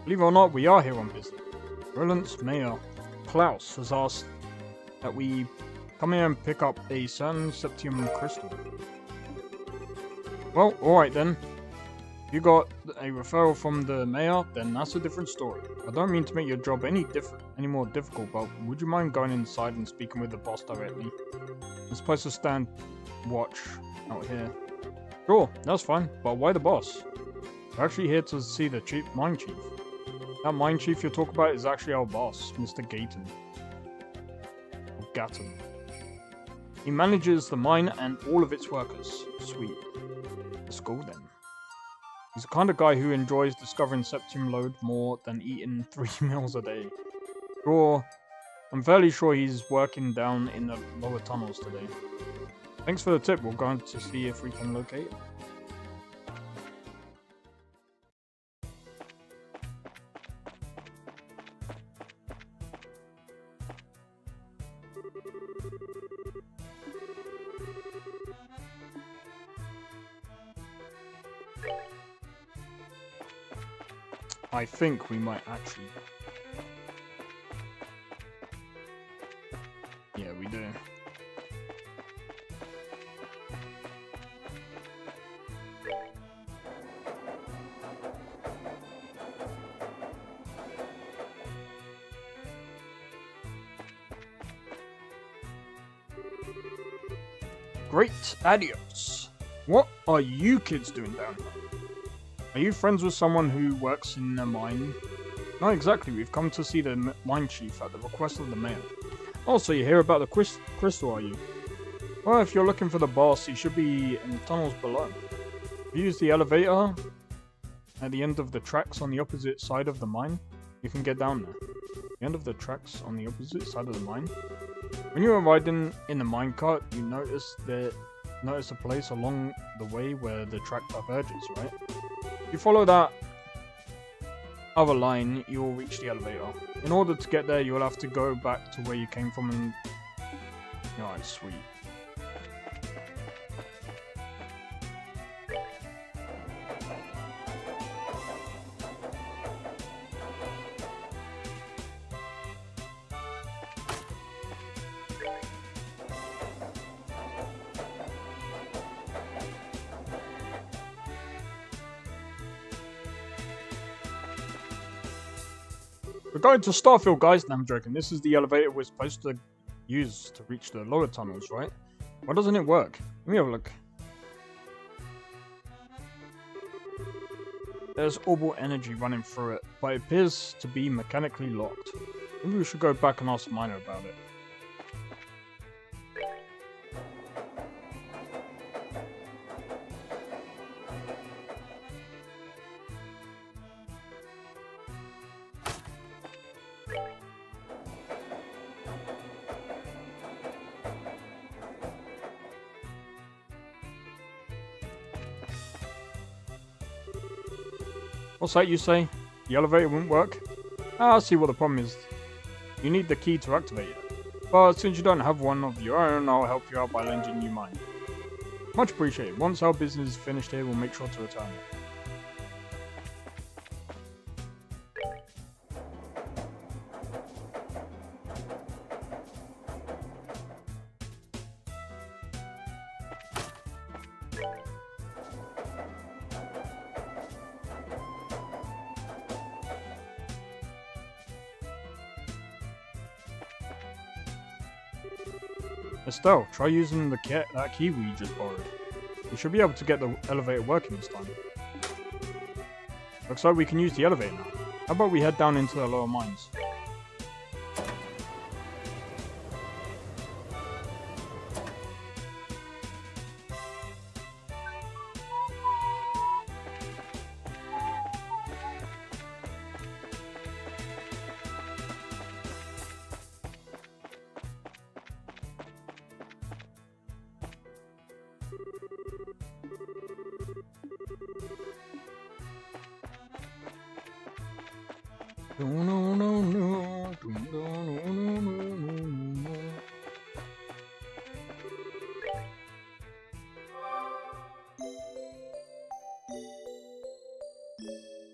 Believe it or not, we are here on business. Roland's mayor, Klaus, has asked that we come here and pick up a certain septium crystal. Well, alright then. If you got a referral from the mayor, then that's a different story. I don't mean to make your job any more difficult, but would you mind going inside and speaking with the boss directly? I'm supposed to stand watch out here. Sure, that's fine, but why the boss? We're actually here to see the mine chief. That mine chief you're talking about is actually our boss, Mr. Gayton. Or Gatton. He manages the mine and all of its workers. Sweet. Let's go then. He's the kind of guy who enjoys discovering septium load more than eating 3 meals a day. Sure, I'm fairly sure he's working down in the lower tunnels today. Thanks for the tip, we're going to see if we can locate it. I think we might actually... Yeah, we do. Great, adios. What are you kids doing down here? Are you friends with someone who works in the mine? Not exactly, we've come to see the mine chief at the request of the mayor. Oh, so you hear about the crystal, are you? Well, if you're looking for the boss, he should be in the tunnels below. If you use the elevator at the end of the tracks on the opposite side of the mine, you can get down there. The end of the tracks on the opposite side of the mine. When you are riding in the minecart, you notice a place along the way where the track diverges, right? If you follow that other line, you will reach the elevator. In order to get there, you will have to go back to where you came from and... Alright, sweet. We're going to Starfield, guys. No, I'm joking. This is the elevator we're supposed to use to reach the lower tunnels, right? Why doesn't it work? Let me have a look. There's orbital energy running through it, but it appears to be mechanically locked. Maybe we should go back and ask Miner about it. What's that you say? The elevator won't work? I'll see what the problem is. You need the key to activate it. But since you don't have one of your own, I'll help you out by lending you mine. Much appreciated. Once our business is finished here, we'll make sure to return it. Estelle, try using that key we just borrowed. We should be able to get the elevator working this time. Looks like we can use the elevator now. How about we head down into the lower mines?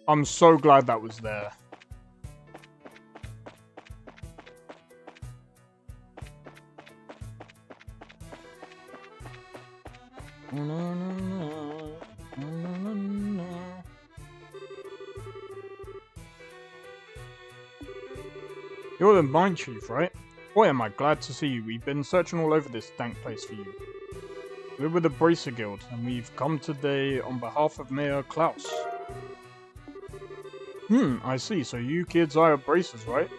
I'm so glad that was there. You're the mine chief, right? Boy, am I glad to see you. We've been searching all over this dank place for you. We're with the Bracer Guild, and we've come today on behalf of Mayor Klaus. I see. So you kids are bracers, right?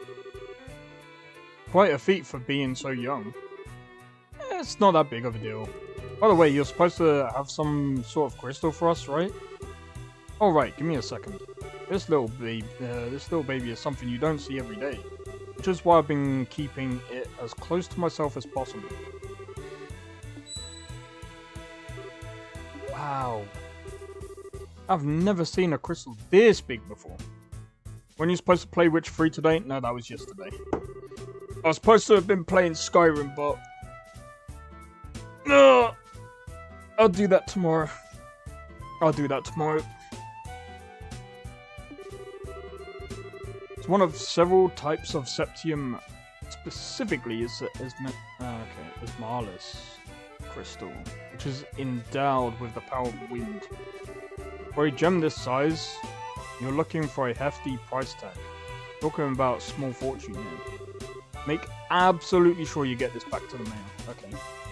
Quite a feat for being so young. It's not that big of a deal. By the way, you're supposed to have some sort of crystal for us, right? Alright, give me a second. This little baby is something you don't see every day. Which is why I've been keeping it as close to myself as possible. Wow. I've never seen a crystal this big before. When you're supposed to play Witcher 3 today? No, that was yesterday. I was supposed to have been playing Skyrim, but... I'll do that tomorrow. It's one of several types of septium. Specifically, is Marlis crystal, which is endowed with the power of wind. For a gem this size, you're looking for a hefty price tag. Talking about small fortune here. Make absolutely sure you get this back to the mail. Okay,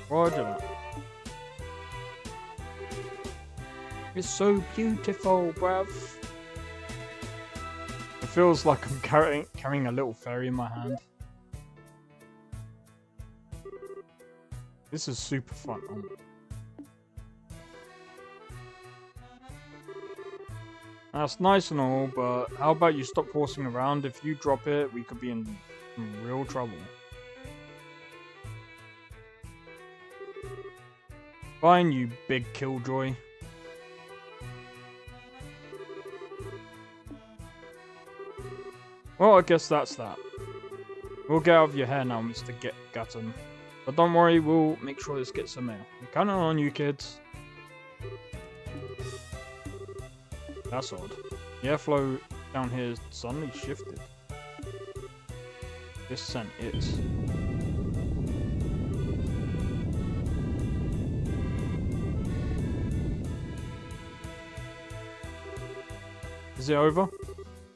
roger that. It's so beautiful, bruv. It feels like I'm carrying a little fairy in my hand. This is super fun. That's nice and all, but how about you stop horsing around? If you drop it, we could be in real trouble. Fine, you big killjoy. Well, I guess that's that. We'll get out of your hair now, Mr. Gatton. But don't worry, we'll make sure this gets some mail. I'm counting on you, kids. That's odd. The airflow down here suddenly shifted. This sent it. Is it over?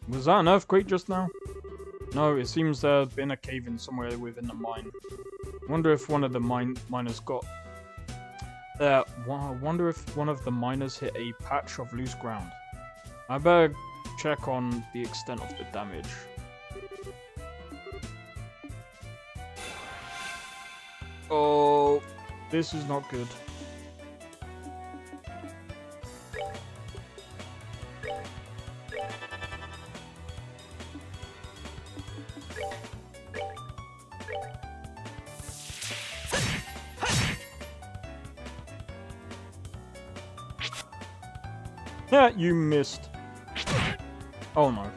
Was that an earthquake just now? No, it seems there had been a cave-in somewhere within the mine. Wonder if one of the miners got... wonder if one of the miners hit a patch of loose ground. I better check on the extent of the damage. Oh, this is not good. Yeah, you missed. Oh no.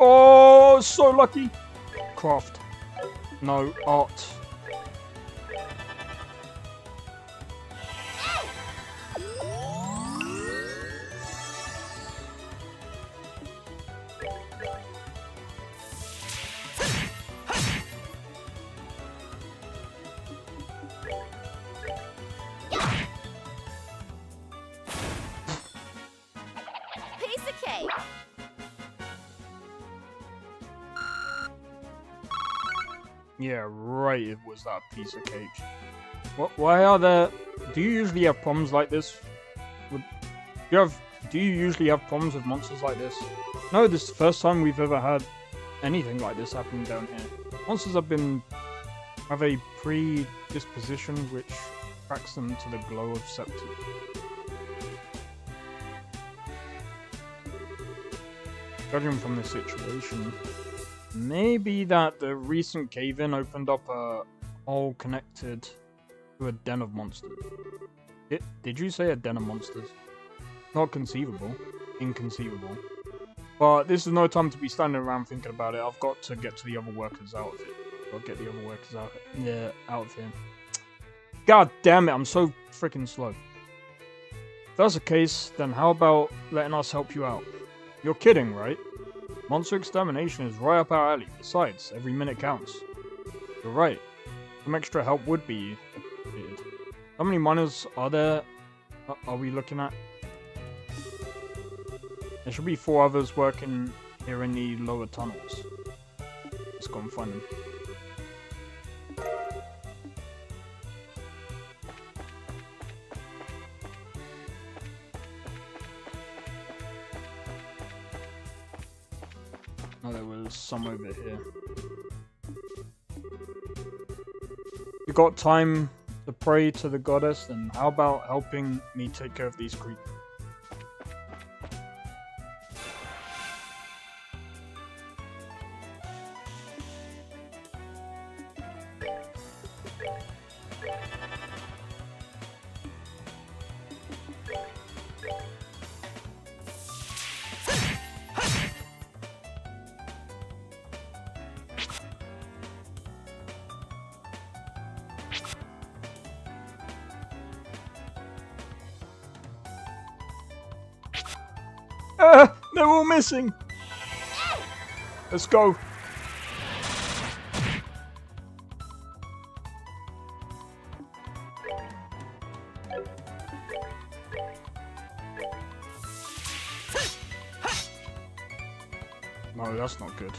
Oh, so lucky. Craft. No, art. Piece of cake. Yeah, right, it was that piece of cake. Why are there... Do you usually have problems like this? Do you usually have problems with monsters like this? No, this is the first time we've ever had anything like this happening down here. Monsters have a predisposition which attracts them to the glow of Septu. Judging from this situation, maybe that the recent cave-in opened up a hole connected to a den of monsters. Did you say a den of monsters? Not conceivable. Inconceivable. But this is no time to be standing around thinking about it. I've got to get to the other workers out of it. I'll get the other workers out of here. God damn it, I'm so freaking slow. If that's the case, then how about letting us help you out? You're kidding, right? Monster extermination is right up our alley. Besides, every minute counts. You're right. Some extra help would be needed. How many miners are there? Are we looking at? There should be 4 others working here in the lower tunnels. Let's go and find them. Oh, there was some over here. You got time to pray to the goddess, then how about helping me take care of these creatures? They're all missing! Let's go! No, that's not good.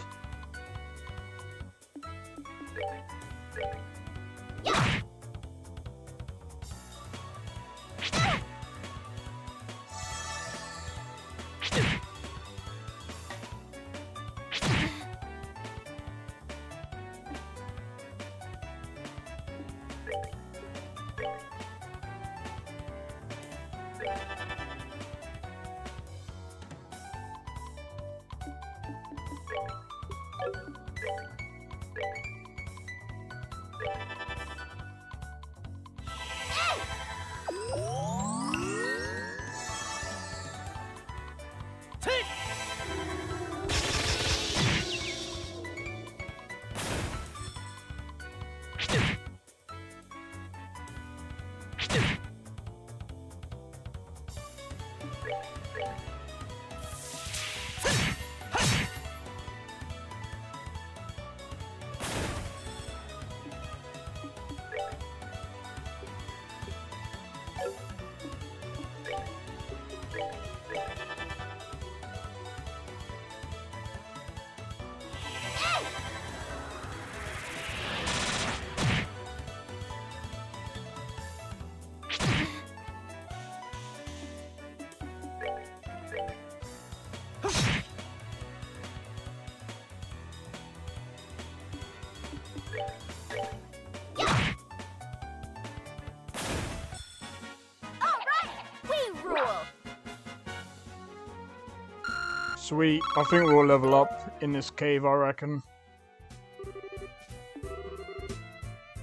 Sweet. I think we'll level up in this cave, I reckon.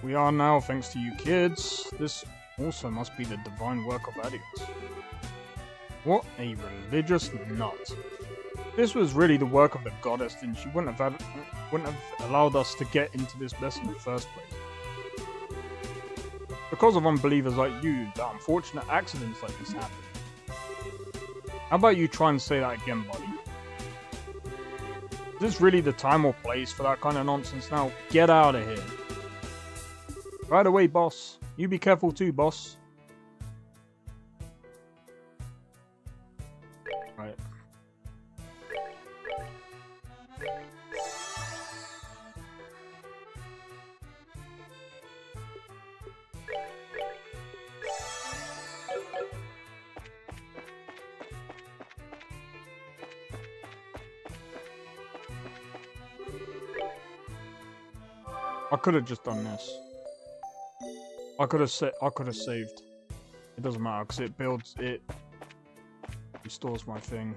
We are now, thanks to you kids. This also must be the divine work of Adios. What a religious nut. This was really the work of the goddess, then she wouldn't have allowed us to get into this mess in the first place. Because of unbelievers like you, that unfortunate accidents like this happen. How about you try and say that again, buddy? Is this really the time or place for that kind of nonsense now? Get out of here. Right away, boss. You be careful too, boss. Right. I could have just done this. I could have saved. It doesn't matter because it restores my thing.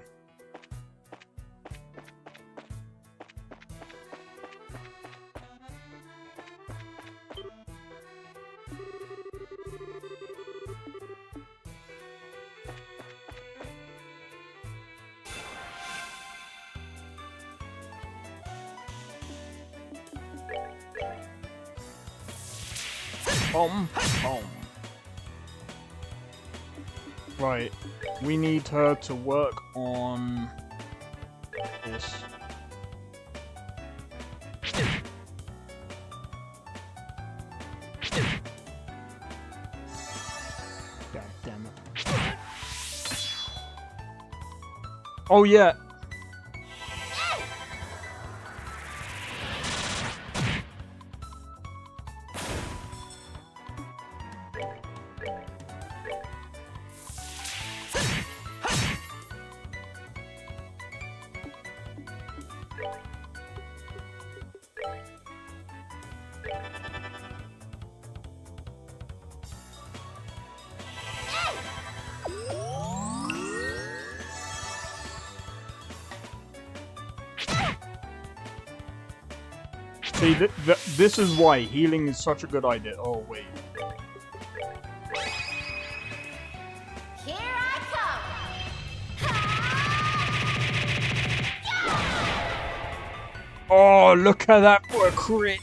Boom. Right, we need her to work on this. God damn it. Oh yeah. See, this is why healing is such a good idea. Oh, wait. Here I come! Oh, look at that for a crit!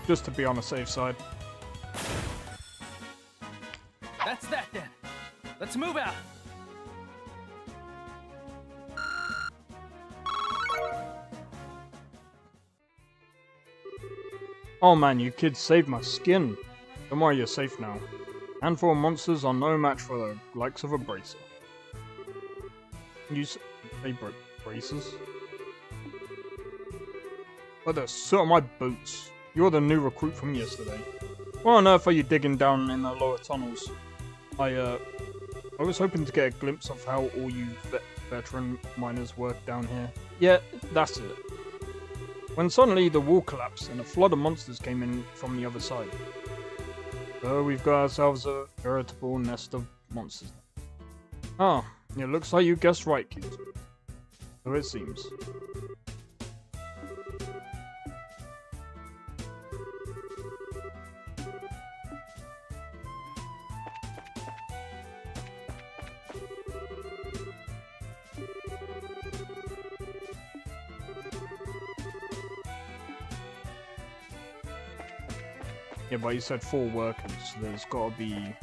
Just to be on the safe side. That's that then. Let's move out. Oh man, you kids saved my skin. Don't worry, you're safe now. Handful of monsters are no match for the likes of a bracer. You say braces? But they're so on my boots. You're the new recruit from yesterday. What on earth are you digging down in the lower tunnels? I was hoping to get a glimpse of how all you veteran miners work down here. Yeah, that's it. When suddenly the wall collapsed and a flood of monsters came in from the other side. So we've got ourselves a veritable nest of monsters. Ah, it looks like you guessed right, kid. So it seems. Yeah, but you said 4 workers, so there's gotta be...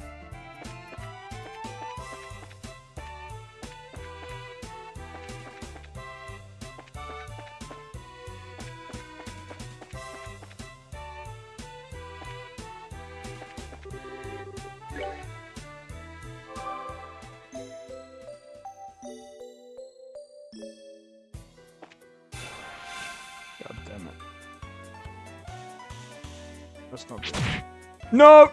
God damn it. That's not good. No!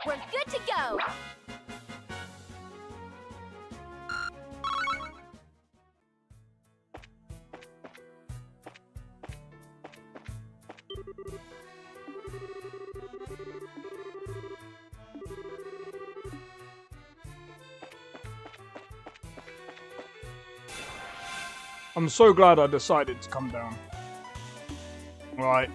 We're good to go. I'm so glad I decided to come down. Right.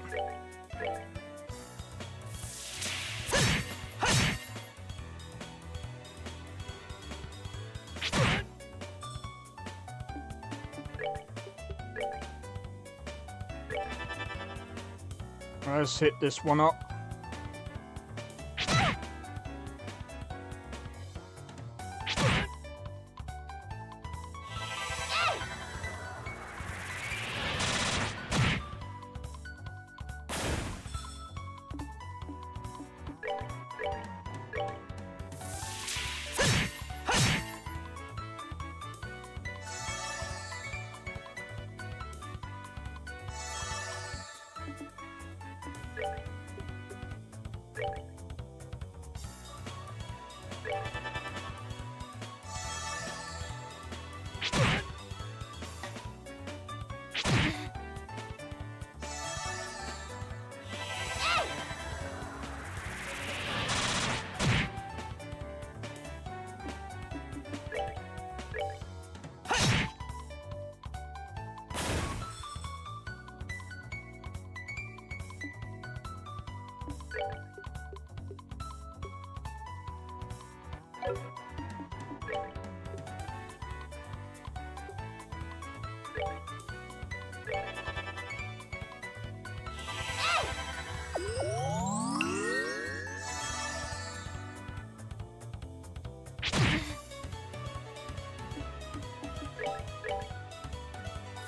Let's hit this one up.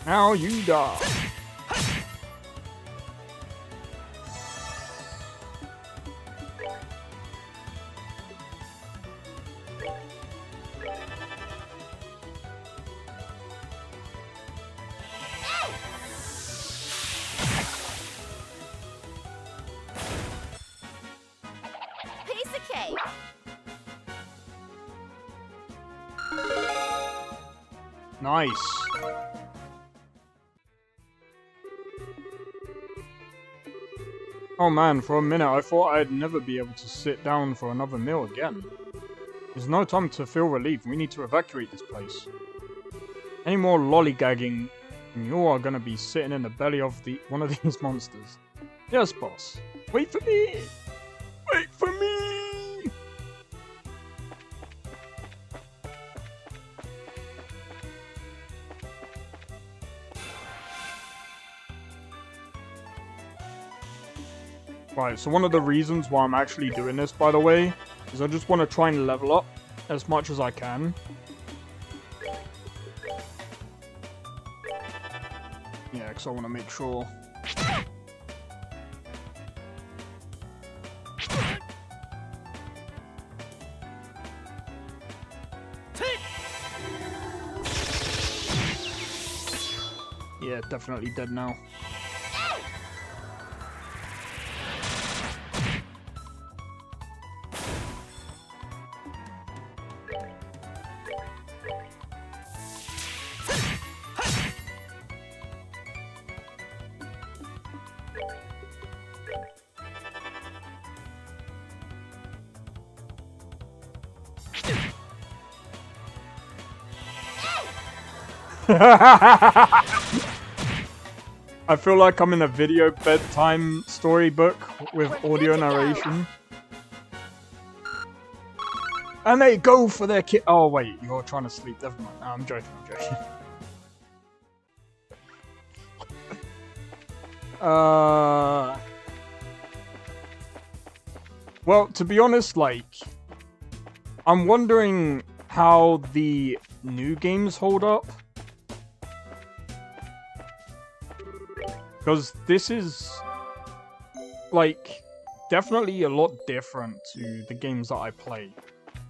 Now you die. Piece of cake. Nice. Oh man, for a minute I thought I'd never be able to sit down for another meal again. There's no time to feel relief, we need to evacuate this place. Any more lollygagging and you are gonna be sitting in the belly of one of these monsters. Yes, boss. Wait for me! Wait for me! Right, so one of the reasons why I'm actually doing this, by the way, is I just want to try and level up as much as I can. Yeah, back, so I want to make sure. Yeah, definitely dead now. I feel like I'm in a video bedtime storybook with audio narration. And they go for their kid. Oh wait, you're trying to sleep. Never mind. No, I'm joking. I'm joking. Well, to be honest, like, I'm wondering how the new games hold up. Because this is, like, definitely a lot different to the games that I play.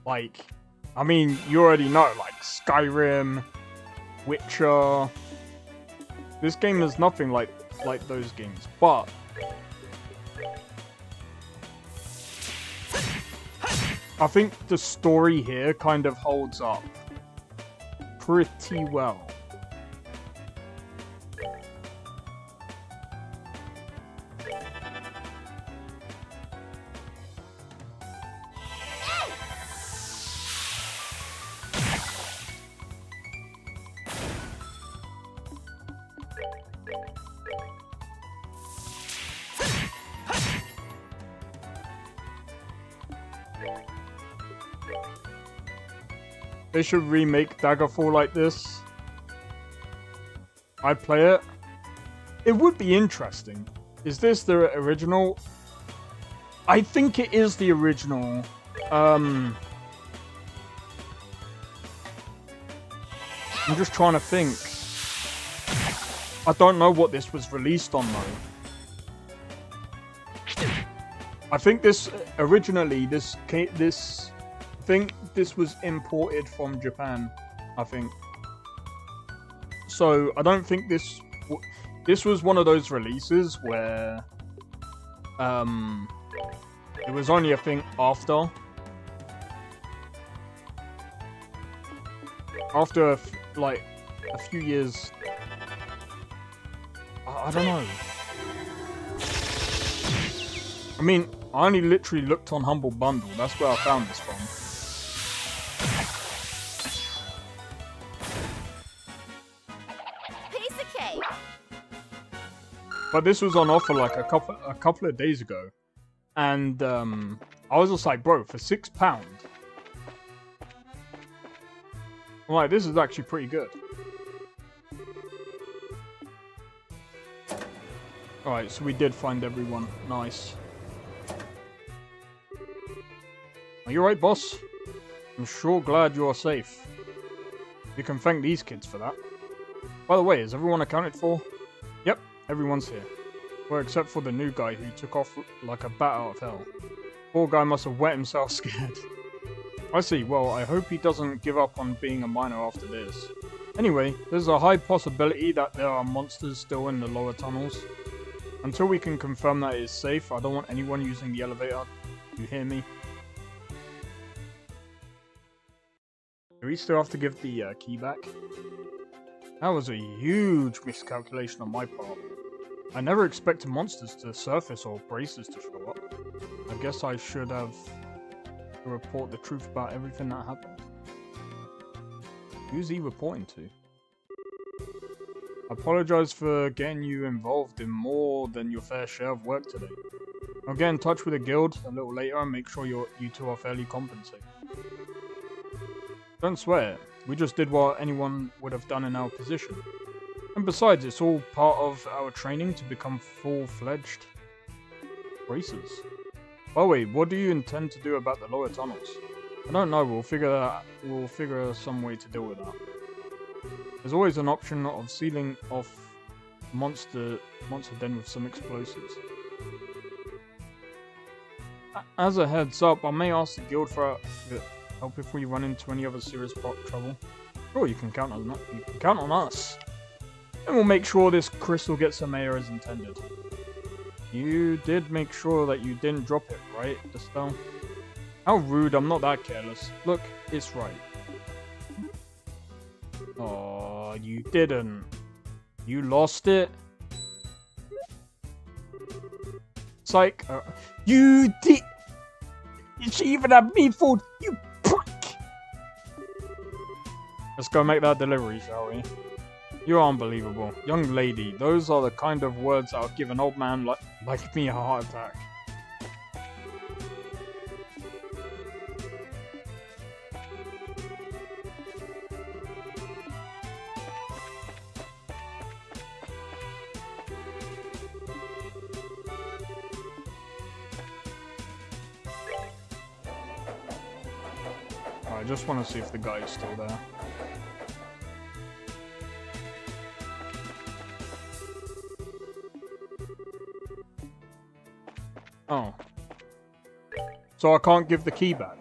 Like, I mean, you already know, like, Skyrim, Witcher. This game is nothing like those games, but I think the story here kind of holds up pretty well. They should remake Daggerfall like this. I'd play it. It would be interesting. Is this the original? I think it is the original. I'm just trying to think. I don't know what this was released on though. I think this originally this was imported from Japan, I think. So I don't think this was one of those releases where it was only a thing after like a few years. I don't know. I mean, I only literally looked on Humble Bundle. That's where I found this from. But this was on offer like a couple of days ago, and I was just like, bro, for £6, I'm like, this is actually pretty good. All right, so we did find everyone. Nice. Are you alright, boss? I'm sure glad you are safe. You can thank these kids for that. By the way, is everyone accounted for? Yep. Everyone's here. Well, except for the new guy who took off like a bat out of hell. Poor guy must have wet himself scared. I see. Well, I hope he doesn't give up on being a miner after this. Anyway, there's a high possibility that there are monsters still in the lower tunnels. Until we can confirm that it is safe, I don't want anyone using the elevator. You hear me? Do we still have to give the key back? That was a huge miscalculation on my part. I never expected monsters to surface or braces to show up. I guess I should have to report the truth about everything that happened. Who's he reporting to? I apologize for getting you involved in more than your fair share of work today. I'll get in touch with the guild a little later and make sure you two are fairly compensated. Don't swear. We just did what anyone would have done in our position. And besides, it's all part of our training to become full-fledged racers. By the way, what do you intend to do about the lower tunnels? I don't know, we'll figure some way to deal with that. There's always an option of sealing off monster den with some explosives. As a heads up, I may ask the guild for help if we run into any other serious trouble. Sure, you can count on that. You can count on us. And we'll make sure this crystal gets to Maya as intended. You did make sure that you didn't drop it, right, Estelle? How rude, I'm not that careless. Look, it's right. Oh, you didn't. You lost it? Psych. You did. She even had me fooled. You prick. Let's go make that delivery, shall we? You're unbelievable. Young lady, those are the kind of words that would give an old man like me a heart attack. I just want to see if the guy is still there. Oh. So I can't give the key back?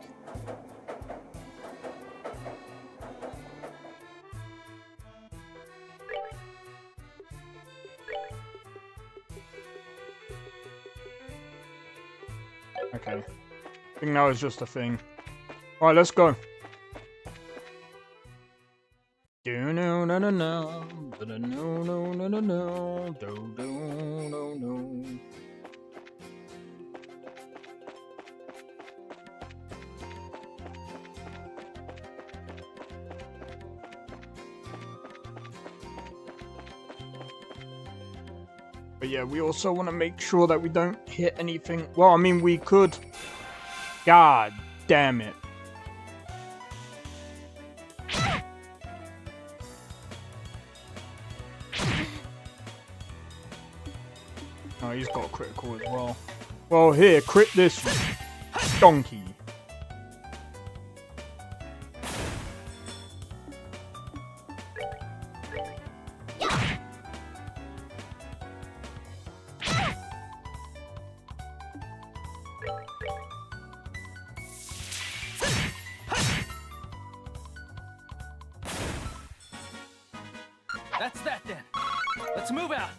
Okay. I think that was just a thing. Alright, let's go. Do no no no no do no no no no no do do no no. But yeah, we also want to make sure that we don't hit anything. Well, I mean, we could. God damn it. Oh, he's got a critical as well. Well, here, crit this donkey. That's that then. Let's move out.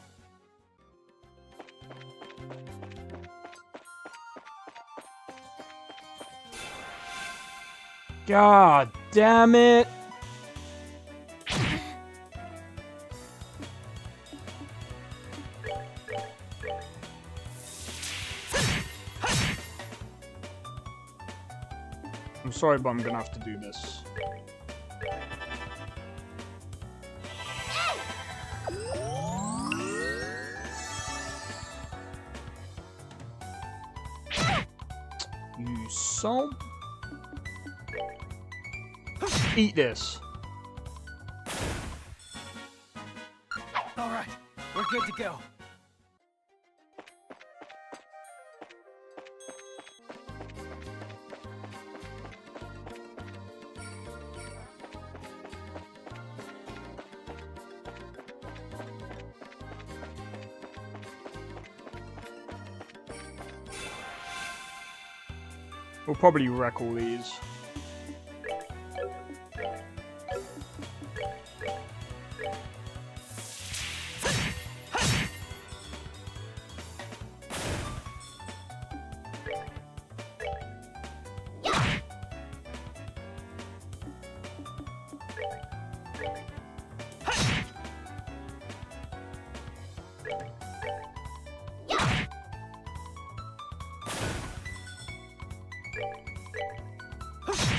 God damn it. I'm sorry, but I'm gonna have to do this. You so... Eat this. All right, we're good to go. We'll probably wreck all these.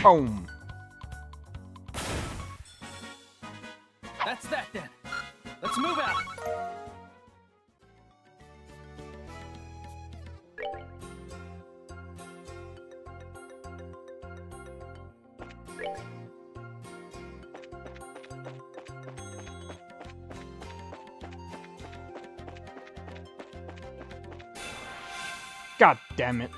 Boom. That's that then. Let's move out. God damn it.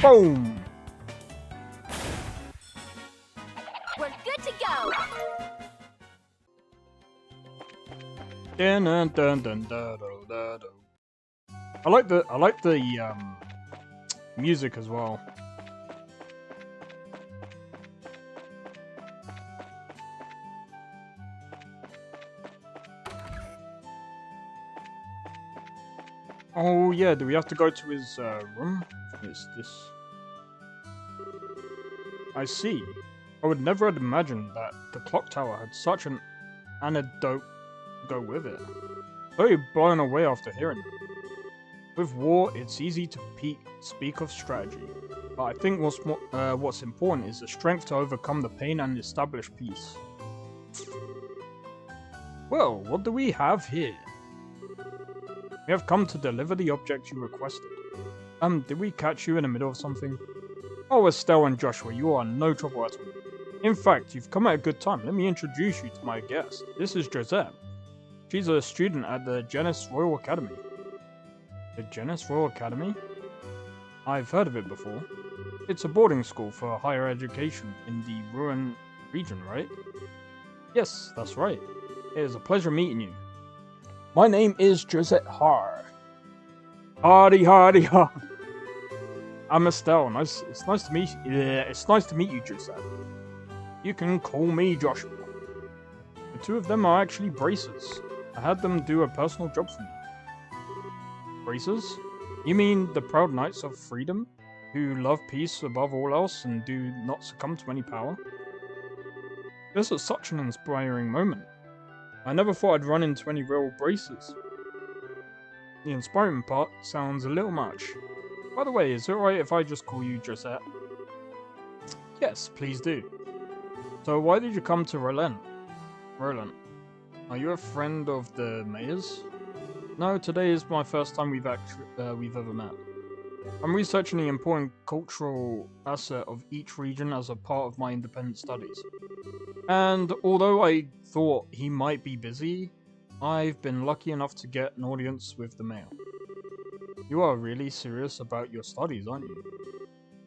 Boom! We're good to go. Dun, dun, dun, dun, dun, dun, dun. I like the music as well. Oh yeah, do we have to go to his room? It's this. I see. I would never have imagined that the clock tower had such an anecdote to go with it. Very blown away after hearing it. With war, it's easy to speak of strategy, but I think what's important is the strength to overcome the pain and establish peace. Well, what do we have here? We have come to deliver the object you requested. Did we catch you in the middle of something? Oh, Estelle and Joshua, you are no trouble at all. In fact, you've come at a good time. Let me introduce you to my guest. This is Josette. She's a student at the Genis Royal Academy. The Genis Royal Academy? I've heard of it before. It's a boarding school for higher education in the Rouen region, right? Yes, that's right. It is a pleasure meeting you. My name is Josette Har. Hardy, hardy, har. I'm Estelle. It's nice to meet you. Yeah, it's nice to meet you, Josette. You can call me Joshua. The two of them are actually bracers. I had them do a personal job for me. Bracers? You mean the proud knights of freedom, who love peace above all else and do not succumb to any power? This was such an inspiring moment. I never thought I'd run into any real bracers. The inspiring part sounds a little much. By the way, is it alright if I just call you Josette? Yes, please do. So why did you come to Roland? Are you a friend of the mayor's? No, today is my first time we've ever met. I'm researching the important cultural asset of each region as a part of my independent studies. And although I thought he might be busy, I've been lucky enough to get an audience with the mayor. You are really serious about your studies, aren't you?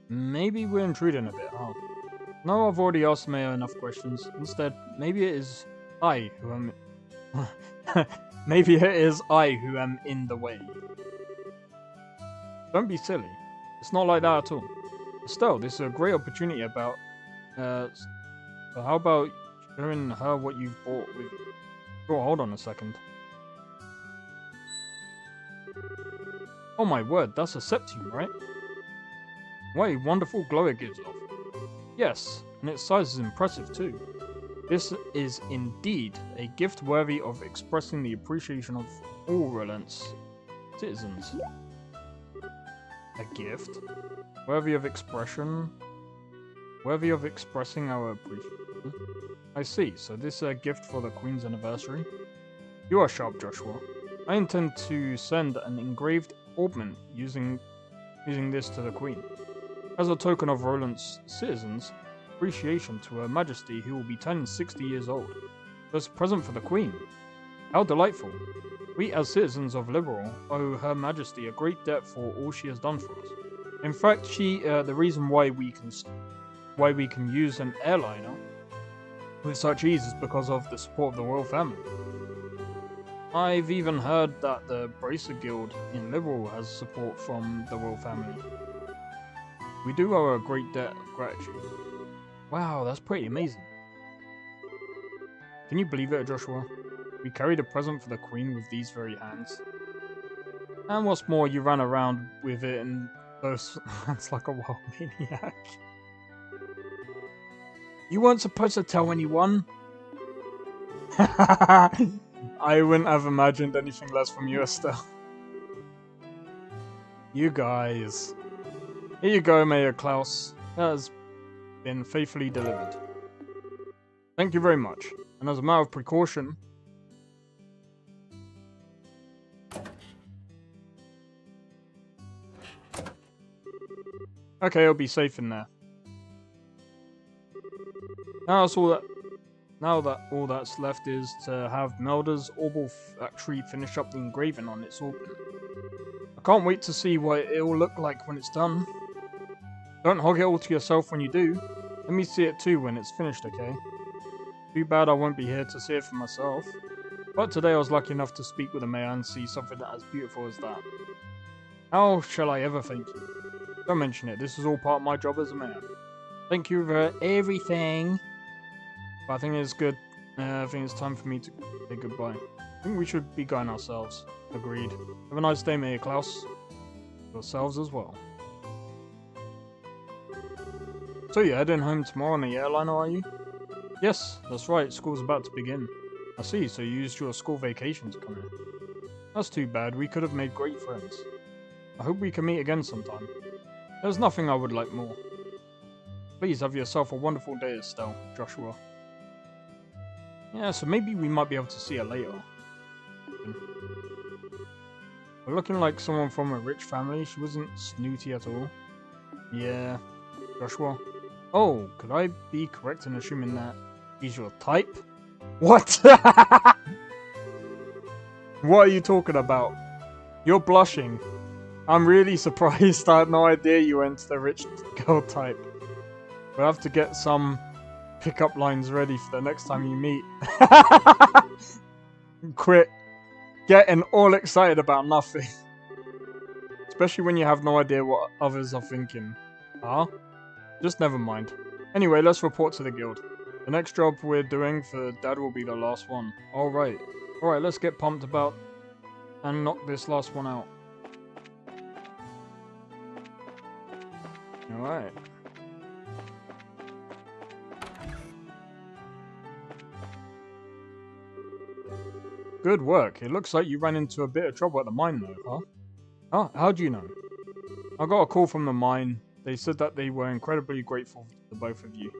Maybe we're intruding a bit, huh? No, I've already asked the mayor enough questions. Instead, maybe it is I who am... maybe it is I who am in the way. Don't be silly. It's not like that at all. Estelle, this is a great opportunity about... so how about showing her what you've bought with... Oh, hold on a second. Oh my word, that's a septune, right? What a wonderful glow it gives off. Yes, and its size is impressive too. This is indeed a gift worthy of expressing the appreciation of all Roland's citizens. A gift? Worthy of expression? Worthy of expressing our appreciation? I see, so this is a gift for the Queen's anniversary? You are sharp, Joshua. I intend to send an engraved ornament using this to the Queen. As a token of Roland's citizens' appreciation to Her Majesty, who will be turning 60 years old. As a present for the Queen. How delightful. We as citizens of Liberal owe Her Majesty a great debt for all she has done for us. In fact, the reason why we can use an airliner with such ease is because of the support of the royal family. I've even heard that the Bracer Guild in Liberal has support from the royal family. We do owe a great debt of gratitude. Wow, that's pretty amazing. Can you believe it, Joshua? We carried a present for the Queen with these very hands. And what's more, you ran around with it in those hands like a wild maniac. You weren't supposed to tell anyone. I wouldn't have imagined anything less from you, Estelle. You guys. Here you go, Mayor Klaus. That has been faithfully delivered. Thank you very much. And as a matter of precaution... Okay, it'll be safe in there. Now all that's left is to have Melda's Orbital Factory finish up the engraving on its orbit. I can't wait to see what it'll look like when it's done. Don't hog it all to yourself when you do. Let me see it too when it's finished, okay? Too bad I won't be here to see it for myself. But today I was lucky enough to speak with the mayor and see something as beautiful as that. How shall I ever thank you? Don't mention it, this is all part of my job as a mayor. Thank you for everything. But I think it's good. I think it's time for me to say goodbye. I think we should be going ourselves. Agreed. Have a nice day, Mayor Klaus. Yourselves as well. So you're heading home tomorrow on the airliner, are you? Yes, that's right. School's about to begin. I see, so you used your school vacation to come here. That's too bad. We could have made great friends. I hope we can meet again sometime. There's nothing I would like more. Please have yourself a wonderful day, Estelle, Joshua. Yeah, so maybe we might be able to see her later. We're looking like someone from a rich family. She wasn't snooty at all. Yeah, Joshua. Oh, could I be correct in assuming that he's your type? What? What are you talking about? You're blushing. I'm really surprised. I had no idea you went to the rich girl type. We'll have to get some pickup lines ready for the next time you meet. Quit getting all excited about nothing. Especially when you have no idea what others are thinking. Huh? Just never mind. Anyway, let's report to the guild. The next job we're doing for Dad will be the last one. Alright. Alright, let's get pumped about and knock this last one out. Alright. Good work. It looks like you ran into a bit of trouble at the mine though, huh? Huh? How do you know? I got a call from the mine. They said that they were incredibly grateful to both of you.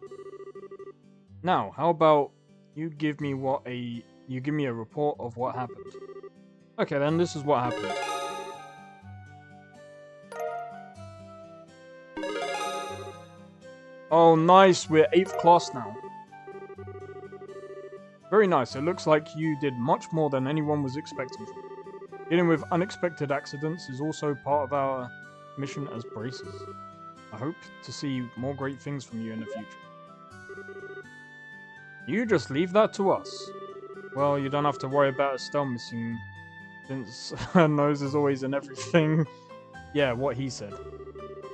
Now, how about you give me a report of what happened. Okay then, this is what happened. Oh nice, we're 8th class now. Very nice, it looks like you did much more than anyone was expecting from you. Dealing with unexpected accidents is also part of our mission as braces. I hope to see more great things from you in the future. You just leave that to us. Well, you don't have to worry about Estelle missing, since her nose is always in everything. Yeah, what he said.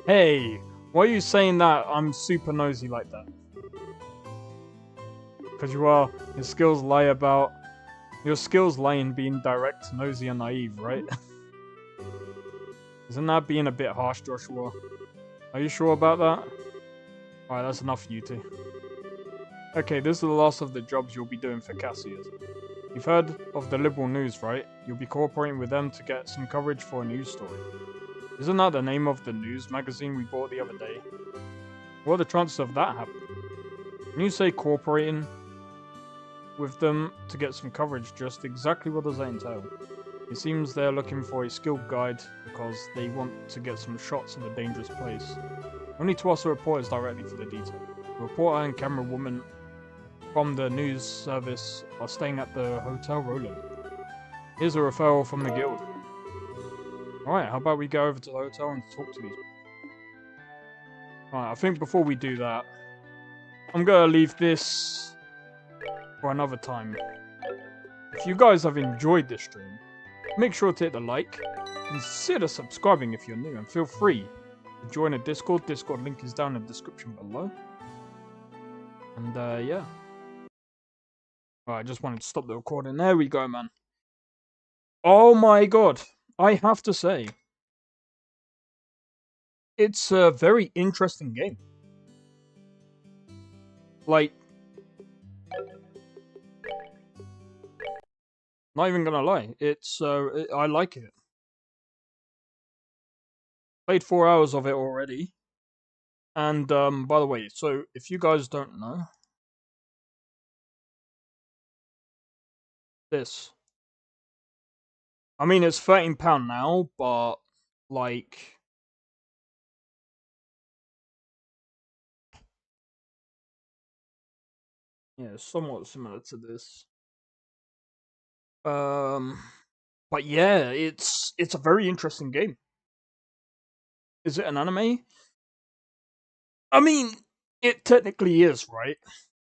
Hey, why are you saying that I'm super nosy like that? Because you are. Your skills lie in being direct, nosy, and naive, right? Isn't that being a bit harsh, Joshua? Are you sure about that? Alright, that's enough for you two. Okay, this is the last of the jobs you'll be doing for Cassius. You've heard of the Liberal News, right? You'll be cooperating with them to get some coverage for a news story. Isn't that the name of the news magazine we bought the other day? What are the chances of that happening? When you say cooperating with them to get some coverage, just exactly what does that entail? It seems they're looking for a skilled guide because they want to get some shots of a dangerous place. Only to us reporters directly for the detail. The reporter and camera woman from the news service are staying at the Hotel Roland. Here's a referral from the guild. Alright, how about we go over to the hotel and talk to these people? Alright, I think before we do that, I'm gonna leave this for another time. If you guys have enjoyed this stream, make sure to hit the like, consider subscribing if you're new, and feel free to join a Discord. Discord link is down in the description below. And yeah. Alright, I just wanted to stop the recording. There we go, man. Oh my god. I have to say, it's a very interesting game. Like, not even gonna lie, it's I like it. Played 4 hours of it already. And by the way, so if you guys don't know, this. I mean, it's £13 now, but like, yeah, somewhat similar to this. But yeah, it's a very interesting game. Is it an anime? I mean, it technically is, right?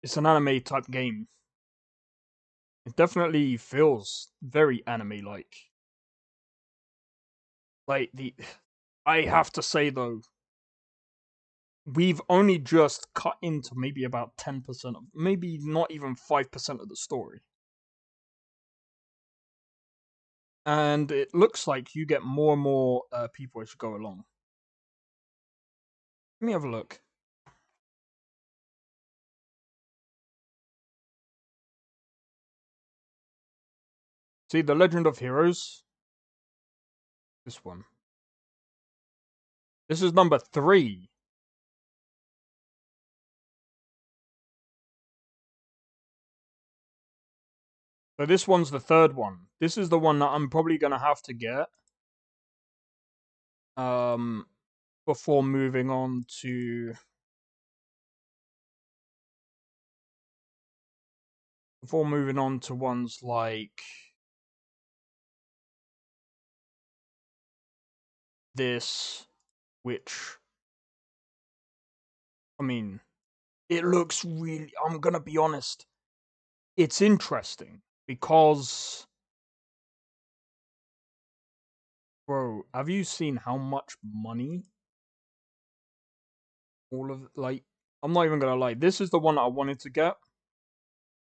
It's an anime type game. It definitely feels very anime like. I have to say though, we've only just cut into maybe about 10% of, maybe not even 5% of the story. And it looks like you get more and more people as you go along. Let me have a look. See, The Legend of Heroes. This one. This is number 3. So this one's the 3rd one. This is the one that I'm probably gonna have to get. Before moving on to ones like this, which, I mean, it looks really, I'm gonna be honest, it's interesting because, bro, have you seen how much money all of, like, I'm not even gonna lie, this is the one that I wanted to get,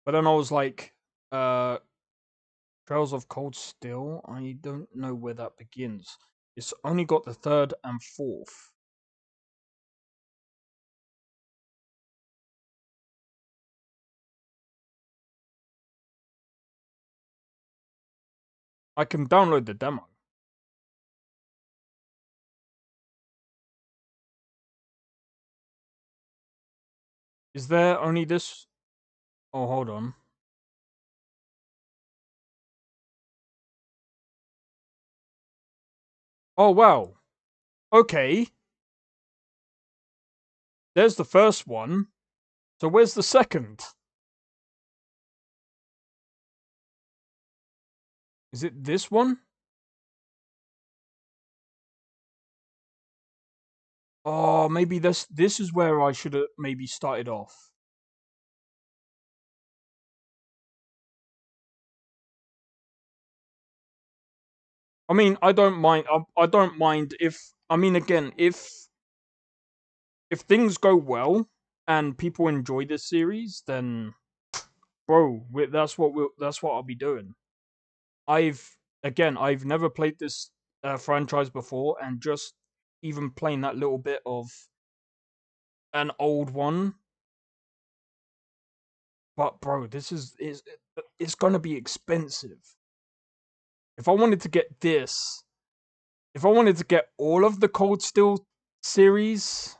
but then I was like, Trails of Cold Steel, I don't know where that begins. It's only got the 3rd and 4th. I can download the demo. Is there only this? Oh, hold on. Oh, wow. Okay. There's the first one. So where's the second? Is it this one? Oh, maybe this is where I should have maybe started off. I mean, I don't mind. I don't mind if, I mean, again, if things go well and people enjoy this series, then, bro, that's what I'll be doing. I've never played this franchise before, and just even playing that little bit of an old one. But bro, this is it's gonna be expensive. If I wanted to get this, if I wanted to get all of the Cold Steel series,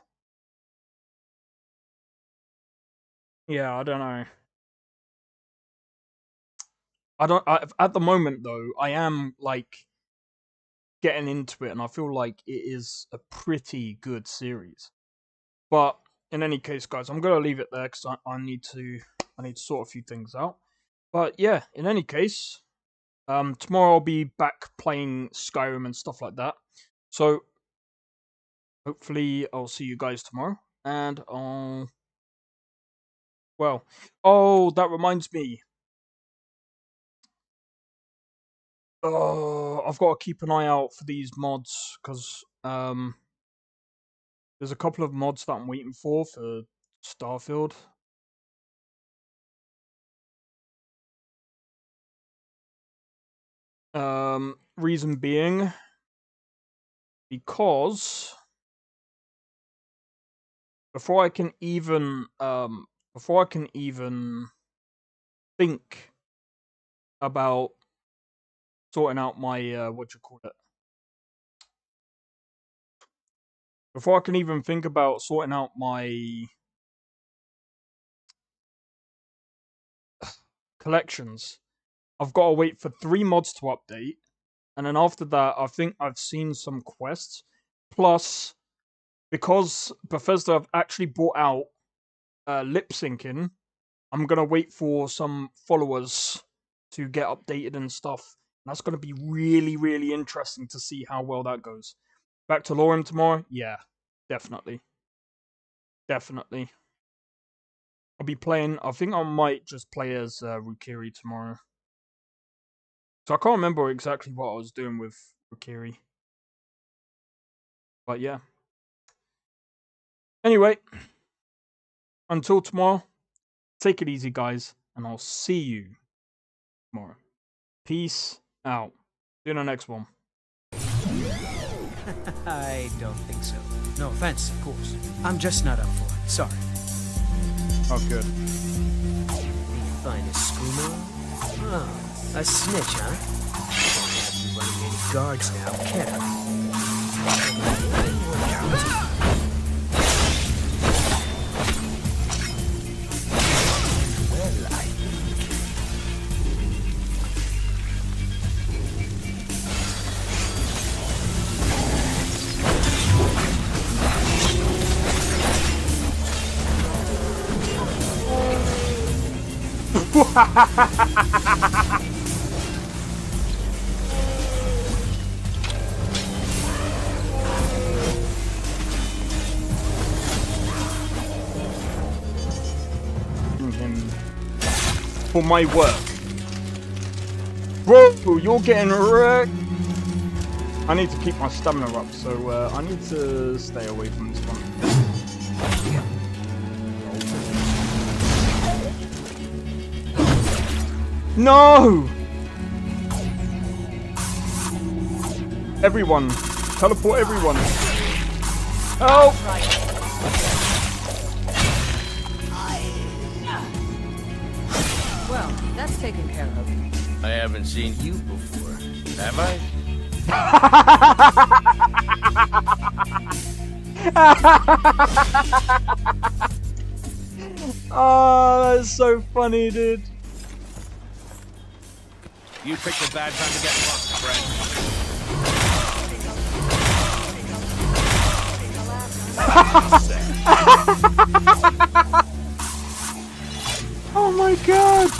yeah, I don't know. At the moment though, I am like getting into it, and I feel like it is a pretty good series. But in any case, guys, I'm gonna leave it there because I need to sort a few things out. But yeah, in any case, tomorrow I'll be back playing Skyrim and stuff like that. So hopefully I'll see you guys tomorrow. And well, oh, that reminds me. Oh, I've got to keep an eye out for these mods because there's a couple of mods that I'm waiting for Starfield. Reason being because before I can even think about sorting out my what you call it. Before I can even think about sorting out my collections, I've got to wait for 3 mods to update, and then after that, I think I've seen some quests. Plus, because Bethesda have actually brought out lip syncing, I'm gonna wait for some followers to get updated and stuff. And that's gonna be really, really interesting to see how well that goes. Back to Lorem tomorrow? Yeah, definitely. Definitely. I'll be playing. I think I might just play as Rukiri tomorrow. So I can't remember exactly what I was doing with Rukiri. But yeah. Anyway, until tomorrow, take it easy, guys, and I'll see you tomorrow. Peace out. See you in the next one. I don't think so. No offense, of course. I'm just not up for it. Sorry. Oh, good. The finest screamer? Oh, a snitch, huh? Can't have you running any guards now, can I? Well, I him for my work. Bro, you're getting wrecked. I need to keep my stamina up, so I need to stay away from this one. No! Everyone, teleport everyone. Help! Well, that's taken care of. I haven't seen you before, have I? Oh, that's so funny, dude. You picked a bad time to get lost, friend. Oh my god!